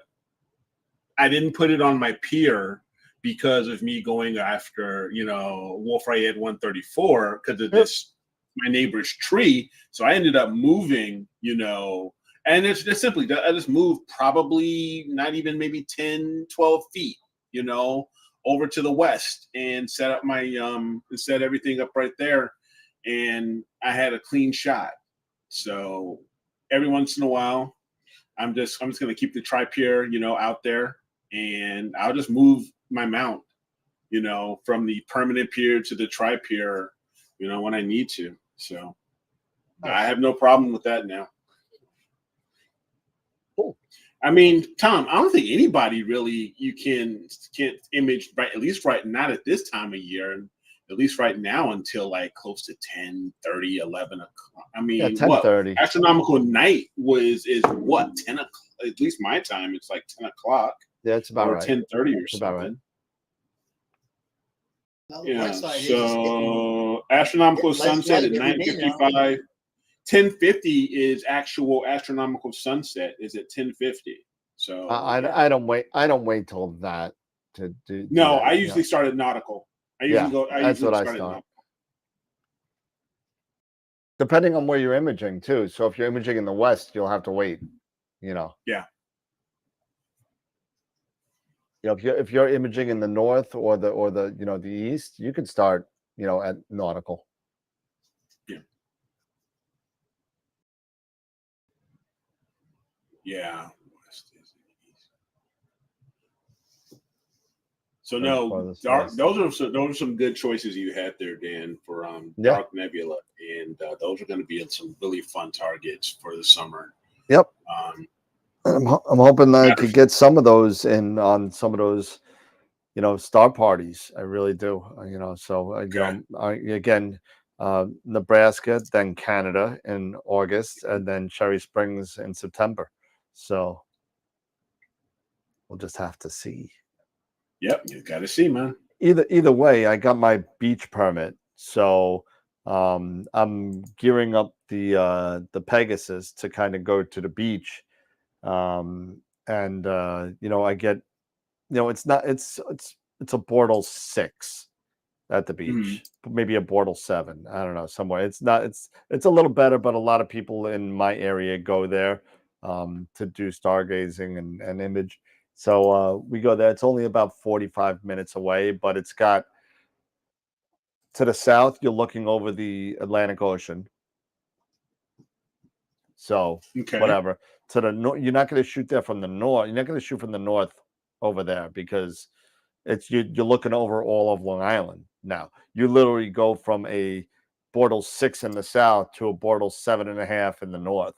I didn't put it on my pier because of me going after, you know, Wolf Rayet 134 because of this, my neighbor's tree. So I ended up moving, you know, and it's just simply, I just moved probably not even maybe 10, 12 feet, you know, over to the west and set up my, set everything up right there. And I had a clean shot. So every once in a while, I'm just going to keep the tri-pier, you know, out there, and I'll just move my mount, you know, from the permanent pier to the tri-pier, you know, when I need to. So I have no problem with that now. Cool. I mean, Tom, I don't think anybody really can't image, right, at least right, not at this time of year, at least right now until like close to 10, 30, 11 o'clock. I mean, 10:30. Astronomical night is what, 10 o'clock? At least my time, it's like 10 o'clock. Yeah, it's about or right. 10:30 or it's something. about right. Now, the Yeah. bright side is So astronomical it's sunset at light every day now. 9:55. 10:50 is actual astronomical sunset. Is at 10:50. So yeah. I don't wait. I don't wait till that to do. No, that, I usually start at nautical. I usually that's what I start at start. nautical. Depending on where you're imaging too. So if you're imaging in the west, you'll have to wait. You know. Yeah. You know, if you're imaging in the north or the the east, you could start at nautical. Yeah. Yeah. So no, dark. Those are some good choices you had there, Dan, for Dark Nebula, and those are going to be some really fun targets for the summer. Yep. I'm hoping that I could get some of those in on some of those, star parties. I really do. So again, Nebraska, then Canada in August, and then Cherry Springs in September. So we'll just have to see. Yep, you got to see, man. Either way, I got my beach permit, so I'm gearing up the Pegasus to kind of go to the beach, and I get, it's a Bortle 6 at the beach, maybe a Bortle 7. I don't know, somewhere. It's not. It's a little better, but a lot of people in my area go there to do stargazing and image. So we go there. It's only about 45 minutes away, but it's got, to the south, you're looking over the Atlantic Ocean. So whatever. To the north, you're not going to shoot there from the north. You're not going to shoot from the north over there because you're looking over all of Long Island. Now you literally go from a Bortle 6 in the south to a Bortle 7.5 in the north.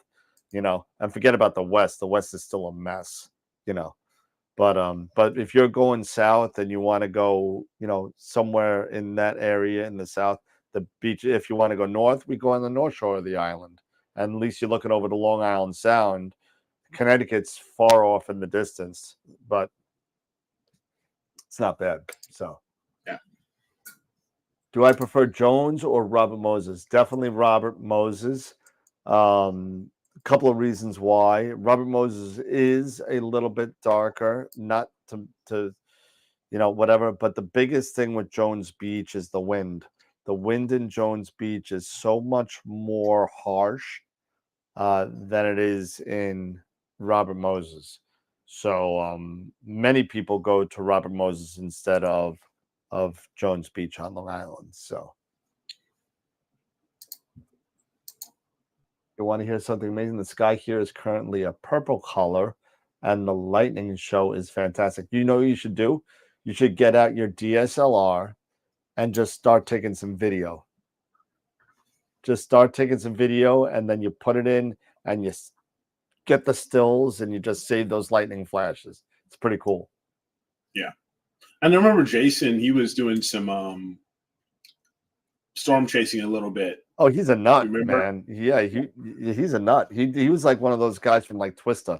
And forget about the west. The west is still a mess. But if you're going south and you want to go, somewhere in that area in the south, the beach. If you want to go north, we go on the north shore of the island, and at least you're looking over the Long Island Sound. Connecticut's far off in the distance, but it's not bad. So, yeah. Do I prefer Jones or Robert Moses? Definitely Robert Moses. A couple of reasons why. Robert Moses is a little bit darker, not to whatever, but the biggest thing with Jones Beach is the wind. The wind in Jones Beach is so much more harsh than it is in Robert Moses. So many people go to Robert Moses instead of Jones Beach on Long Island. So you want to hear something amazing? The sky here is currently a purple color, and the lightning show is fantastic. You know what you should do? You should get out your DSLR and just start taking some video. Just start taking some video, and then you put it in, and you get the stills, and you just save those lightning flashes. It's pretty cool. Yeah. And I remember Jason, he was doing some storm chasing a little bit. Oh, he's a nut, man. Yeah, he's a nut. He was like one of those guys from like Twister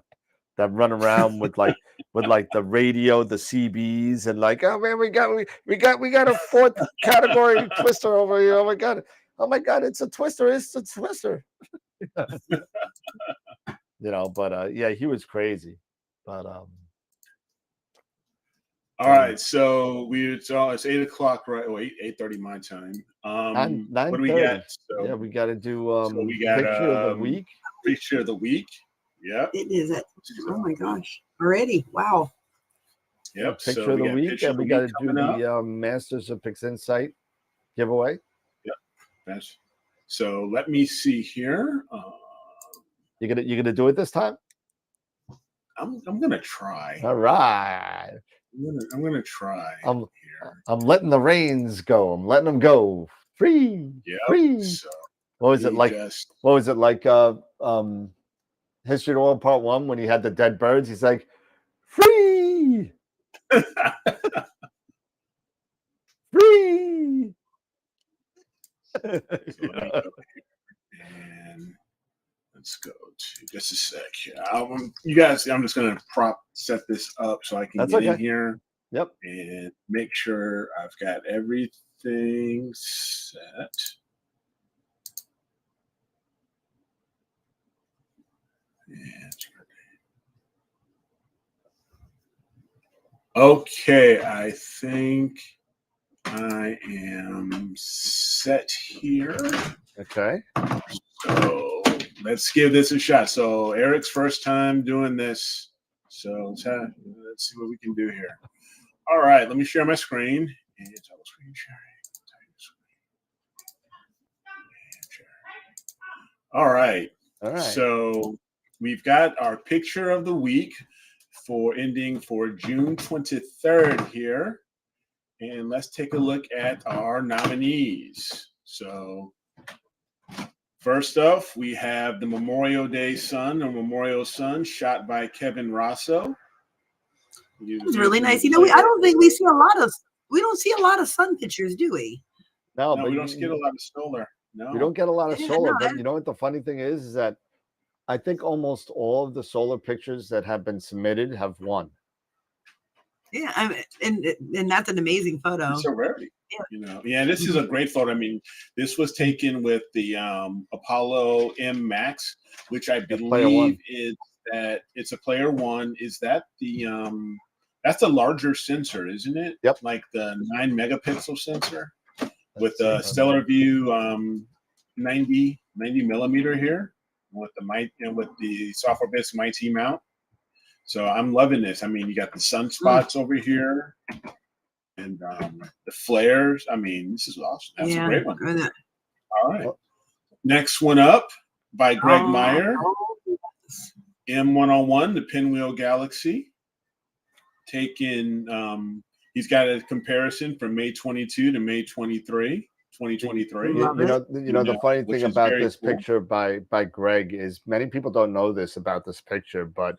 that run around with the radio, the CBs, and like, oh man, we got a fourth category Twister over here. Oh my god, it's a Twister. It's a Twister. But yeah, he was crazy. But all right, so it's 8:00, right? Oh, 8:30 my time. 9:30. What do we got? So, yeah, we got to do we got picture of the week. Picture of the week. Yeah. It is it. Oh my gosh! Already, wow. Yep. Picture of the week, and we got to do the Masters of Pics Insight giveaway. Yep. So let me see here. You gonna do it this time? I'm gonna try. All right. I'm gonna try. I'm letting the reins go. I'm letting them go free. Yeah. Free. So what was it like? What was it like? History of the World Part 1 when he had the dead birds. He's like, free. Free. And let's go to just a sec here. You guys, I'm just gonna set this up so I can get in here. Yep. And make sure I've got everything set. Okay, I think I am set here. Okay. So let's give this a shot. So Eric's first time doing this. So let's see what we can do here. All right, let me share my screen. And double screen sharing. All right. All right. So we've got our picture of the week for ending for June 23rd here. And let's take a look at our nominees. So first off, we have the Memorial Day Sun or Memorial Sun shot by Kevin Rosso. It was really nice. You know, I don't think we see a lot of sun pictures, do we? No, No, but we don't get a lot of solar. No, we don't get a lot of Yeah, solar. no, But you know what the funny thing is that I think almost all of the solar pictures that have been submitted have won. Yeah, and that's an amazing photo. It's a rarity. Yeah. You know, yeah, this is a great photo. I mean, this was taken with the Apollo M Max, which I believe is that it's a Player One. Is that the that's the larger sensor, isn't it? Yep. Like the 9 megapixel sensor with the Stellar View 90 millimeter here with the mic and with the software based MIT mount. So I'm loving this. I mean, you got the sunspots over here and the flares. I mean, this is awesome. That's a great one. All right. Next one up by Greg Meyer. M101, the Pinwheel Galaxy. Taken, he's got a comparison from May 22 to May 23, 2023. You know, the funny thing about this picture by Greg is many people don't know this about this picture, but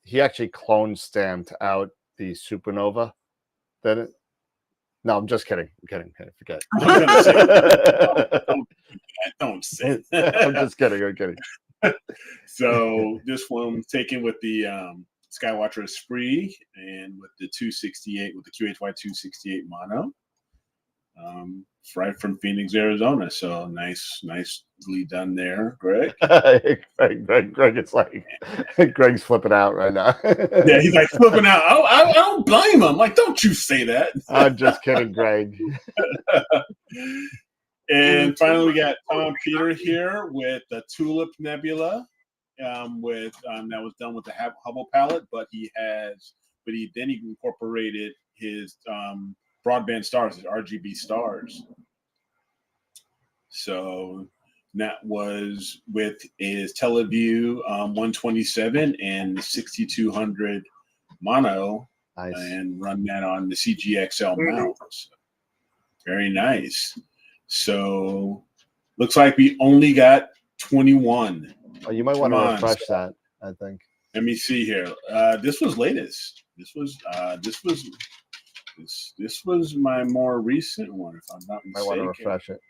he actually clone stamped out the supernova. No, I'm just kidding. I'm kidding. Forget. Don't say it. I'm just kidding. I'm kidding. So this one was taken with the Skywatcher Esprit and with the 268 with the QHY 268 mono, right from Phoenix, Arizona. So nicely done there, Greg. Greg, it's like Greg's flipping out right now. Yeah, he's like flipping out. I don't blame him. Like, don't you say that? I'm just kidding, Greg. And finally, we got Tom Peter here with the Tulip Nebula. With that was done with the Hubble palette, but he incorporated his broadband stars, his RGB stars. So that was with his TeleView 127 and the 6200 mono, nice. And run that on the CGXL mount. So, very nice. So looks like we only got 21. Oh, you might want to refresh that, I think. Let me see here. This was latest. This was my more recent one, if I'm not mistaken. I want to refresh it.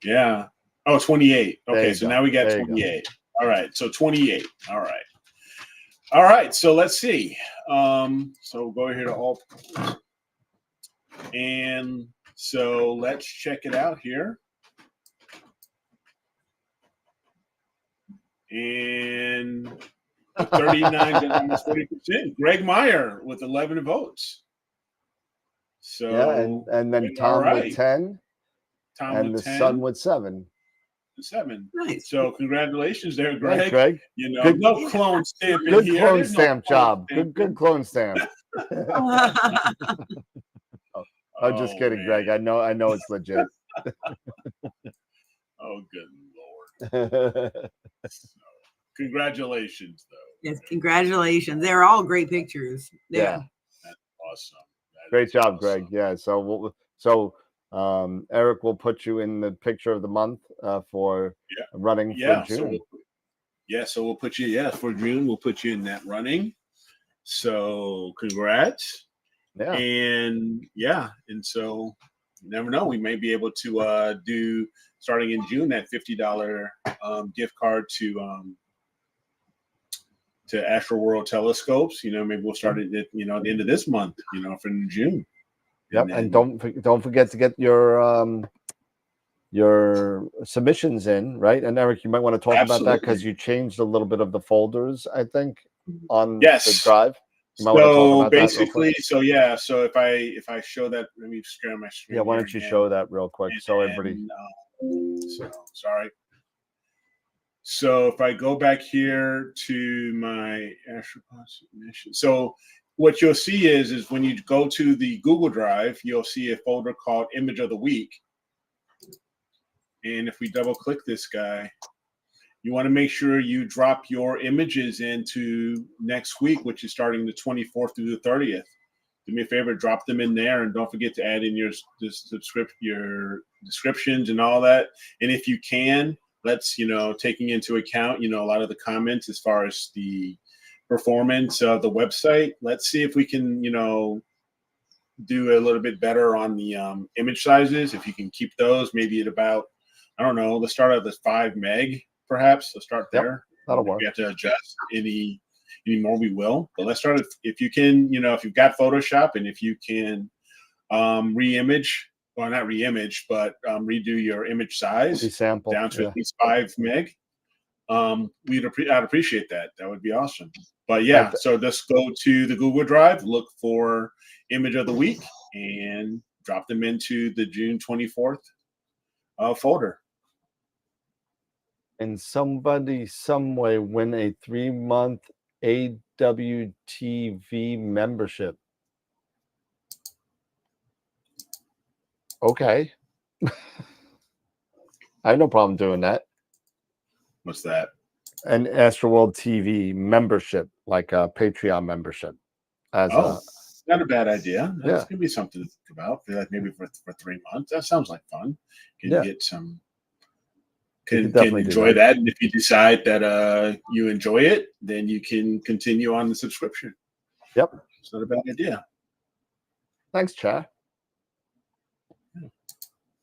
Yeah. Oh, 28. Okay, so now we got 28. Go. All right, so 28. All right, so let's see. So go here to all. And so let's check it out here. And 39, almost 40%. Greg Meyer with 11 votes. So yeah, and then Tom with 10. Tom and with the 10. Sun with 7. 7. Nice. So congratulations there, Greg. Nice, Greg. You know, good, no clone stamp in good here. Clone There's stamp no job. Stamp. Good clone stamp. I'm just kidding, man. Greg. I know it's legit. Oh, good Lord. So, congratulations, though. Yes, congratulations. They're all great pictures. Yeah. That's awesome. Great job, Greg. Yeah. So Eric will put you in the picture of the month for running for June. So we'll put you, for June, we'll put you in that running. So congrats. Yeah. And so you never know. We may be able to do, starting in June, that $50 gift card to to AstroWorld telescopes. Maybe we'll start it at the end of this month. For June. Yep, and don't forget to get your submissions in, right? And Eric, you might want to talk about that because you changed a little bit of the folders, I think, on the drive. You might want to talk about basically, so if I show that, let me share my screen. Yeah, why don't you show that real quick so everybody. Sorry. So if I go back here to my Astropod submission, so what you'll see is when you go to the Google Drive, you'll see a folder called Image of the Week. And if we double click this guy, you want to make sure you drop your images into next week, which is starting the 24th through the 30th. Do me a favor, drop them in there, and don't forget to add in your descriptions and all that. And if you can, let's, taking into account, a lot of the comments as far as the performance of the website, let's see if we can, do a little bit better on the image sizes. If you can keep those maybe at about, I don't know, let's start at the 5 meg, perhaps. Let's start there. That'll work. If we have to adjust any more, we will. But let's start if you can, if you've got Photoshop and if you can re-image, well, not re-image, but redo your image size down to at least 5 meg. I'd appreciate that. That would be awesome. But yeah, so just go to the Google Drive, look for Image of the Week, and drop them into the June 24th folder. And somebody, some way, win a 3-month AWTV membership. Okay. I have no problem doing that. What's that? An AstroWorld TV membership, like a Patreon membership. Not a bad idea. That's gonna be something to think about. Like maybe for 3 months. That sounds like fun. Can get some. Can enjoy that, and if you decide that you enjoy it, then you can continue on the subscription. Yep, it's not a bad idea. Thanks, Chad.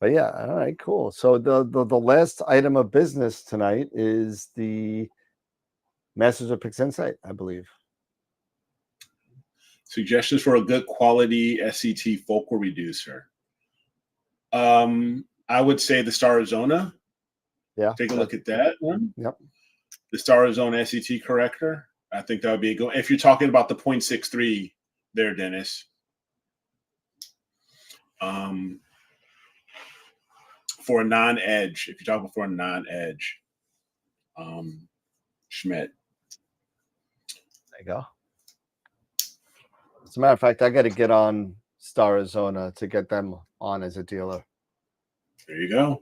But yeah, all right, cool. So the last item of business tonight is the Masters of Pics Insight, I believe. Suggestions for a good quality SCT focal reducer. I would say the Starizona. Yeah. Take a look at that one. Yep. The Starizona SCT corrector. I think that would be a good. If you're talking about the 0.63 there, Dennis. For a non-edge, if you're talking for a non-edge, Schmidt. There you go. As a matter of fact, I got to get on Starizona to get them on as a dealer. There you go.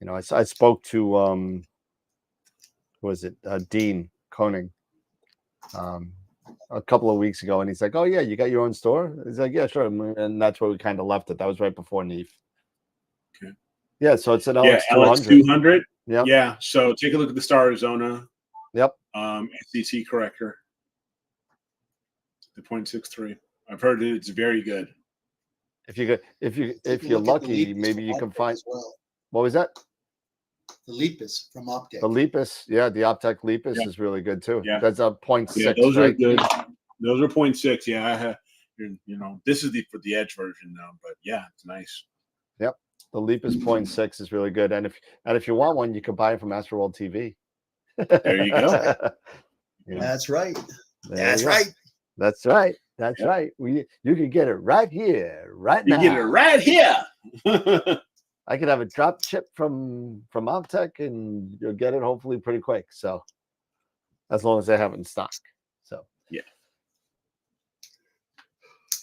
I spoke to who was it, Dean Koenig, a couple of weeks ago, and he's like, "Oh yeah, you got your own store?" He's like, "Yeah, sure," and that's where we kind of left it. That was right before Neve. Okay. Yeah, so it's an LX200. LX200. Yeah. Yeah. So take a look at the Starizona. Yep. SCT corrector. The 0.63. I've heard it's very good. If you're lucky, maybe you can find. Well. What was that? The Lepus from Optic. The Lepus, yeah, the Optic Lepus is really good too. Yeah, that's a 0.6. Yeah, those right? are good. Those are 0.6. Yeah, I have. This is for the Edge version now, but yeah, it's nice. Yep, the Lepus 0.6 is really good, and if you want one, you can buy it from AstroWorld TV. There you go. That's right. That's right. That's right. That's right. You can get it right here, right now. You get it right here. I could have a drop ship from Optech, and you'll get it hopefully pretty quick. So, as long as they have it in stock. So, yeah.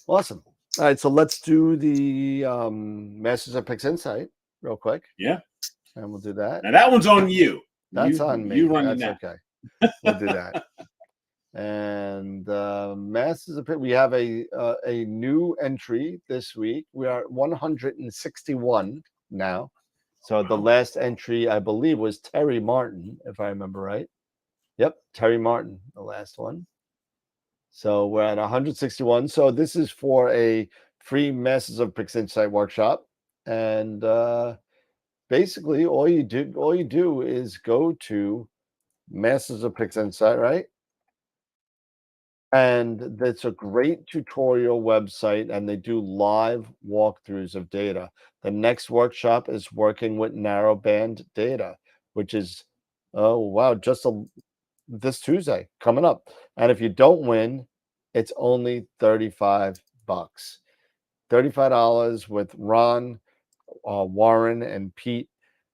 Awesome. All right, so let's do the Masters of Pics Insight real quick. Yeah. And we'll do that. Now that one's on you. That's on me. You run That's okay. We'll do that. And Masters of Pics, we have a new entry this week. We are 161 now. So the last entry, I believe, was Terry Martin, if I remember right. Yep, Terry Martin, the last one. So we're at 161. So this is for a free Masters of Pics Insight workshop. And basically all you do is go to Masters of Pics Insight, right? And it's a great tutorial website, and they do live walkthroughs of data. The next workshop is working with narrowband data, which is, oh wow, this Tuesday coming up. And if you don't win, it's only $35. $35 with Ron, Warren, and Pete,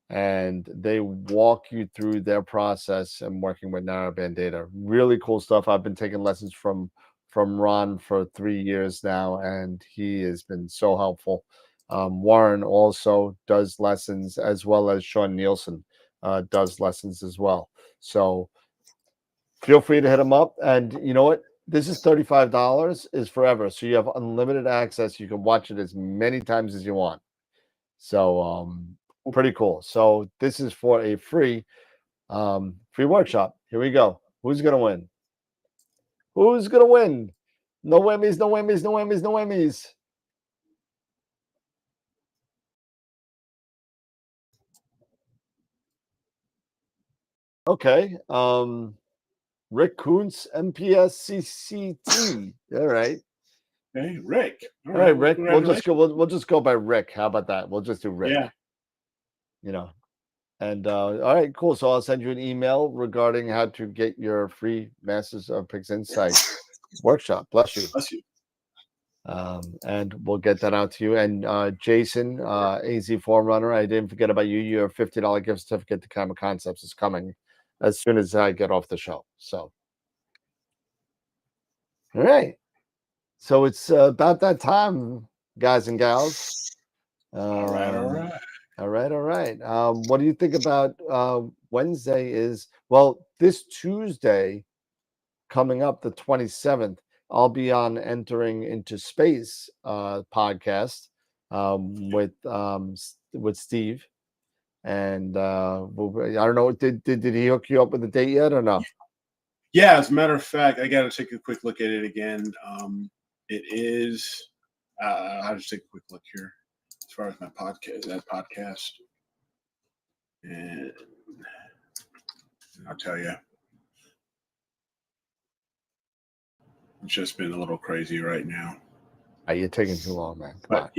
and they walk you through their process and working with narrowband data. Really cool stuff. I've been taking lessons from Ron for 3 years now, and he has been so helpful. Warren also does lessons, as well as Sean Nielsen does lessons as well. So feel free to hit him up. And you know what? This is $35 is forever. So you have unlimited access. You can watch it as many times as you want. So pretty cool. So this is for a free workshop. Here we go. Who's gonna win? Who's gonna win? No whammies, no whammies, no whammies, no whammies. Okay. Rick Kuntz, MPSCCT. All right. Hey, Rick. All right, Rick. We'll just go by Rick. How about that? We'll just do Rick. Yeah. You know. And all right, cool. So I'll send you an email regarding how to get your free Masters of Pics Insight workshop. Bless you. Bless you. And we'll get that out to you. And Jason, AZ Forerunner, I didn't forget about you. Your $50 gift certificate to Camera Concepts is coming as soon as I get off the show. So, all right. So it's about that time, guys and gals. All right. All right. What do you think about Wednesday? This Tuesday coming up, the 27th, I'll be on Entering into Space podcast with Steve. And I don't know, did he hook you up with the date yet or no? Yeah, as a matter of fact, I got to take a quick look at it again. It is, I'll just take a quick look here as far as my podcast. And I'll tell you, it's just been a little crazy right now. You're taking too long, man. But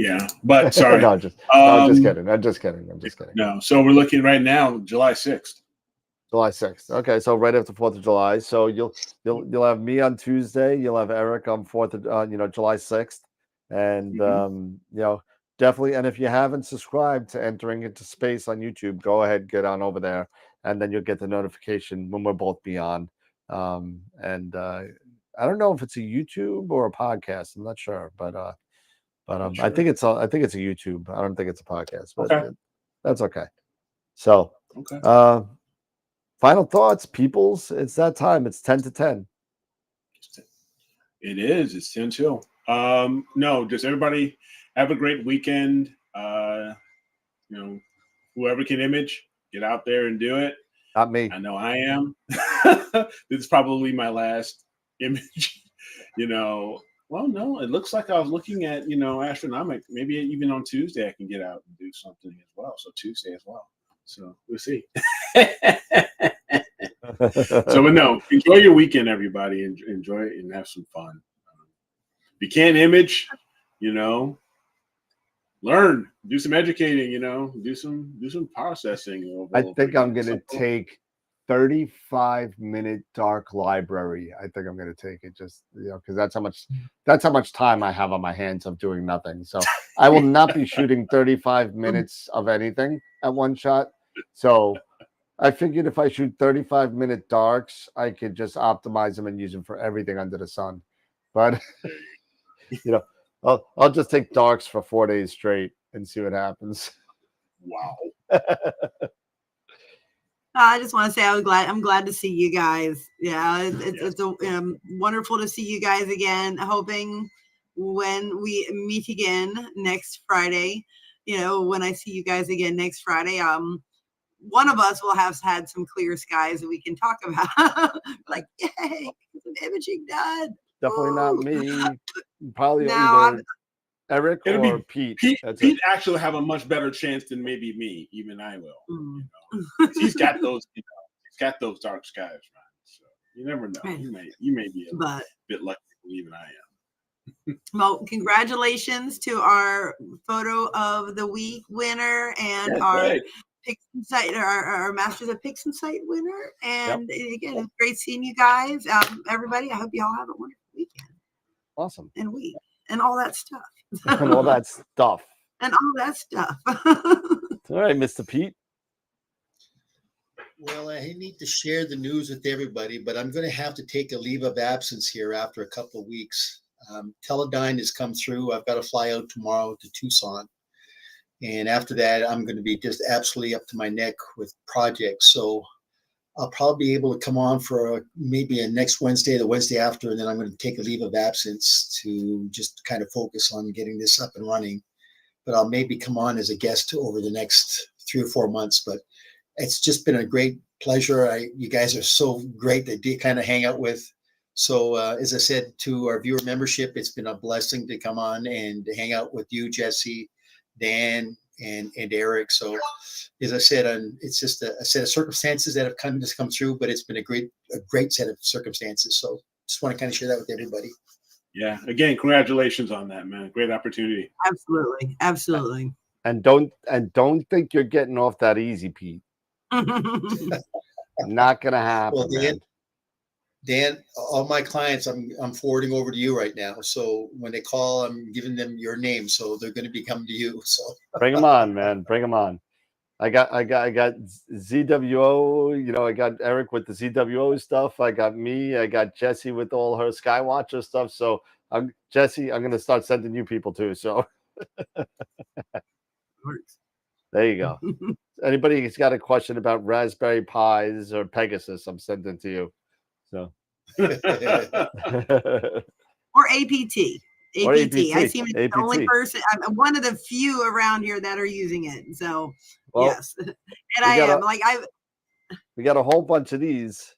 sorry. No, I'm just kidding. I'm just kidding. No, so we're looking right now, July 6th. July 6th. Okay, so right after 4th of July. So you'll have me on Tuesday. You'll have Eric on July 6th, and definitely. And if you haven't subscribed to Entering into Space on YouTube, go ahead, get on over there, and then you'll get the notification when we'll both be on. I don't know if it's a YouTube or a podcast. I'm not sure, but sure. I think it's a YouTube. I don't think it's a podcast, but that's okay. So, final thoughts, peoples. It's that time. It's 10 to 10. It is. It's 10 till. No, just everybody have a great weekend. Whoever can image, get out there and do it. Not me. I know I am. This is probably my last image. Well, no, it looks like I was looking at, Astronomic. Maybe even on Tuesday I can get out and do something as well. So Tuesday as well. So we'll see. So, but no, enjoy your weekend, everybody. Enjoy it and have some fun. If you can't image, learn, do some educating, do some processing. I think I'm going to take 35-minute dark library. I think I'm going to take it just, because that's how much time I have on my hands of doing nothing. So I will not be shooting 35 minutes of anything at one shot. So I figured if I shoot 35-minute darks, I could just optimize them and use them for everything under the sun. But, I'll just take darks for 4 days straight and see what happens. Wow. I just want to say I'm glad to see you guys. Yeah, it's wonderful to see you guys again. Hoping when we meet again next Friday, when I see you guys again next Friday, one of us will have had some clear skies that we can talk about. Like, yay, some imaging done. Definitely not me. Probably either Eric or Pete. Pete actually have a much better chance than maybe me. Even I will. He's got those. He's got those dark skies, right? So you never know. You may be able. But bit lucky to believe in I am. Well, congratulations to our photo of the week winner and That's our right. Pics Insight, our Masters of Pics Insight winner. And again, it's great seeing you guys. Everybody, I hope you all have a wonderful weekend Awesome. and week and all that stuff. And all that stuff. And all that stuff. All right, Mr. Pete. Well, I need to share the news with everybody, but I'm going to have to take a leave of absence here after a couple of weeks. Teledyne has come through. I've got to fly out tomorrow to Tucson. And after that, I'm going to be just absolutely up to my neck with projects. So I'll probably be able to come on for maybe a next Wednesday, the Wednesday after, and then I'm going to take a leave of absence to just kind of focus on getting this up and running. But I'll maybe come on as a guest over the next 3 or 4 months. But it's just been a great pleasure. You guys are so great to kind of hang out with. So as I said to our viewer membership, it's been a blessing to come on and to hang out with you, Jesse, Dan, and Eric. So as I said, it's just a set of circumstances that have come through, but it's been a great set of circumstances. So just want to kind of share that with everybody. Yeah. Again, congratulations on that, man. Great opportunity. Absolutely. Absolutely. And don't think you're getting off that easy, Pete. Not gonna happen. Well, Dan, all my clients, I'm forwarding over to you right now. So when they call, I'm giving them your name, so they're going to be coming to you. So bring them on, man. Bring them on. I got ZWO. You know, I got Eric with the ZWO stuff. I got me. I got Jesse with all her Skywatcher stuff. So Jesse, I'm gonna start sending you people too. So there you go. Anybody who's got a question about Raspberry Pis or Pegasus, I'm sending to you. So or APT. Or APT. I seem to be the only person. I'm one of the few around here that are using it. So yes, and we got a whole bunch of these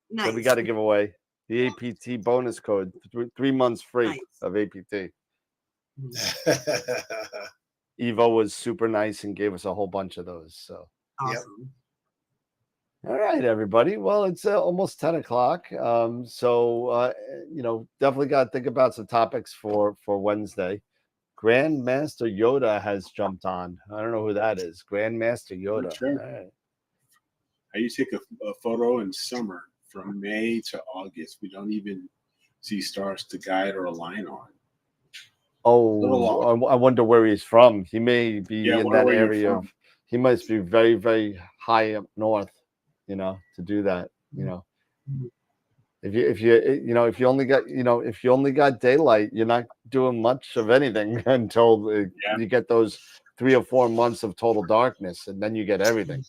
that we nice. got to give away. The APT bonus code, 3 months free of APT. Evo was super nice and gave us a whole bunch of those. So awesome. All right, everybody. Well, it's almost 10 o'clock. So, definitely got to think about some topics for Wednesday. Grandmaster Yoda has jumped on. I don't know who that is. Grandmaster Yoda. Sure. All right. How you take a photo in summer from May to August? We don't even see stars to guide or align on. Oh, I wonder where he's from. He may be in that area of. He must be very, very high up north. To do that, if you only got daylight, you're not doing much of anything until you get those 3 or 4 months of total darkness, and then you get everything.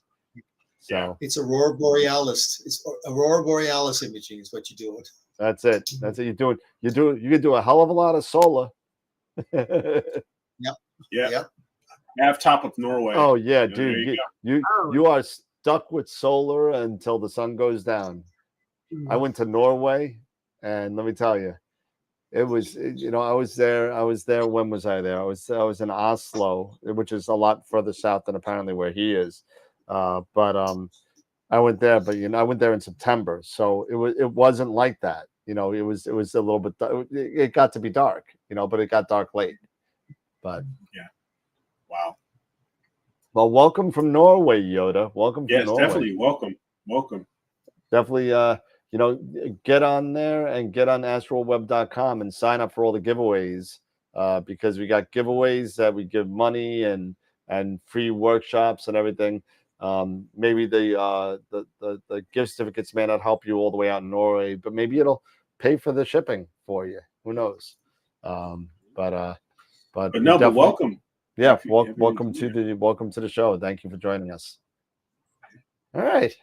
So it's Aurora Borealis. It's Aurora Borealis imaging is what you're doing. That's it. That's what you're doing. You can do a hell of a lot of solar. Yep. Half top of Norway. Oh yeah, dude. You are stuck with solar until the sun goes down. I went to Norway, and let me tell you, it was. I was there. When was I there? I was in Oslo, which is a lot further south than apparently where he is. But I went there, but I went there in September, so it wasn't like that. It was a little bit. It got to be dark, but it got dark late. But yeah, wow. Well, welcome from Norway, Yoda. Welcome from Norway. Definitely welcome. Definitely, get on there and get on astroweb.com and sign up for all the giveaways, because we got giveaways that we give money and free workshops and everything. Maybe the gift certificates may not help you all the way out in Norway, but maybe it'll pay for the shipping for you. Who knows? But welcome. Yeah, welcome to the show. Thank you for joining us. All right,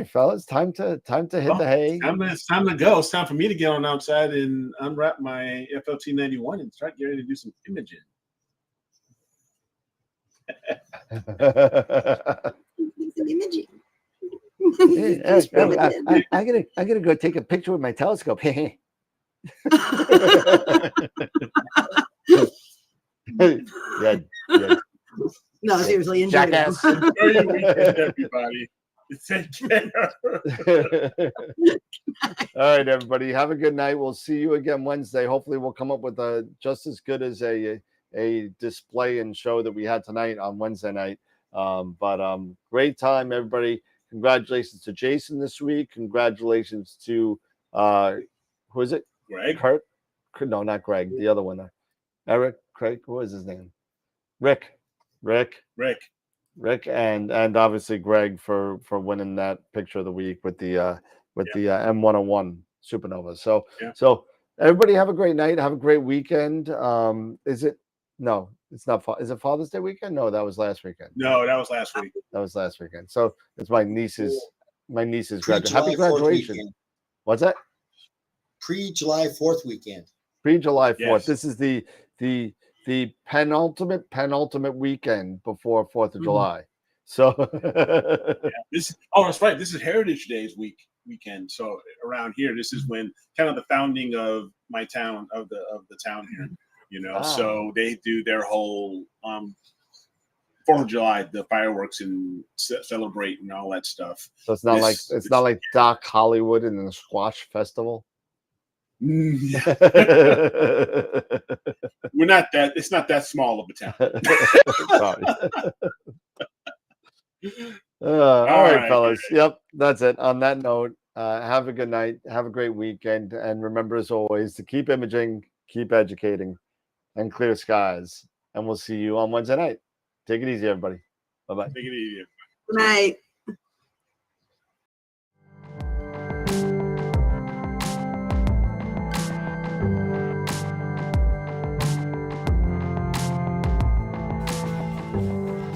fellas, time to hit the hay. It's time to go. It's time for me to get on outside and unwrap my FLT 91 and start getting to do some imaging. I gotta go take a picture with my telescope. Yeah. No, seriously, enjoy Jackass. Enjoy your weekend, everybody. Take care. All right, everybody. Have a good night. We'll see you again Wednesday. Hopefully, we'll come up with a just as good as a display and show that we had tonight on Wednesday night. Great time, everybody. Congratulations to Jason this week. Congratulations to who is it? Greg. Kurt? No, not Greg. The other one. Eric. Craig. What is his name? Rick, and obviously Greg for winning that picture of the week with the M101 supernova. So everybody have a great night. Have a great weekend. Is it? No, it's not. Is it Father's Day weekend? No, that was last weekend. No, that was last week. That was last weekend. So it's my niece's graduation. Happy Pre-July 4th graduation. weekend. What's that? Pre-July 4th weekend. Pre-July 4th. Yes. This is the penultimate weekend before 4th of July. So that's right. This is Heritage Days weekend. So around here, this is when kind of the founding of my town, of the town here. So they do their whole 4th of July, the fireworks and celebrate and all that stuff. So it's not like Doc Hollywood and the Squash Festival. We're not that. It's not that small of a town. Sorry. All right, fellas. Yep, that's it. On that note, have a good night. Have a great weekend, and remember, as always, to keep imaging, keep educating, and clear skies. And we'll see you on Wednesday night. Take it easy, everybody. Bye-bye. Take it easy. Good night.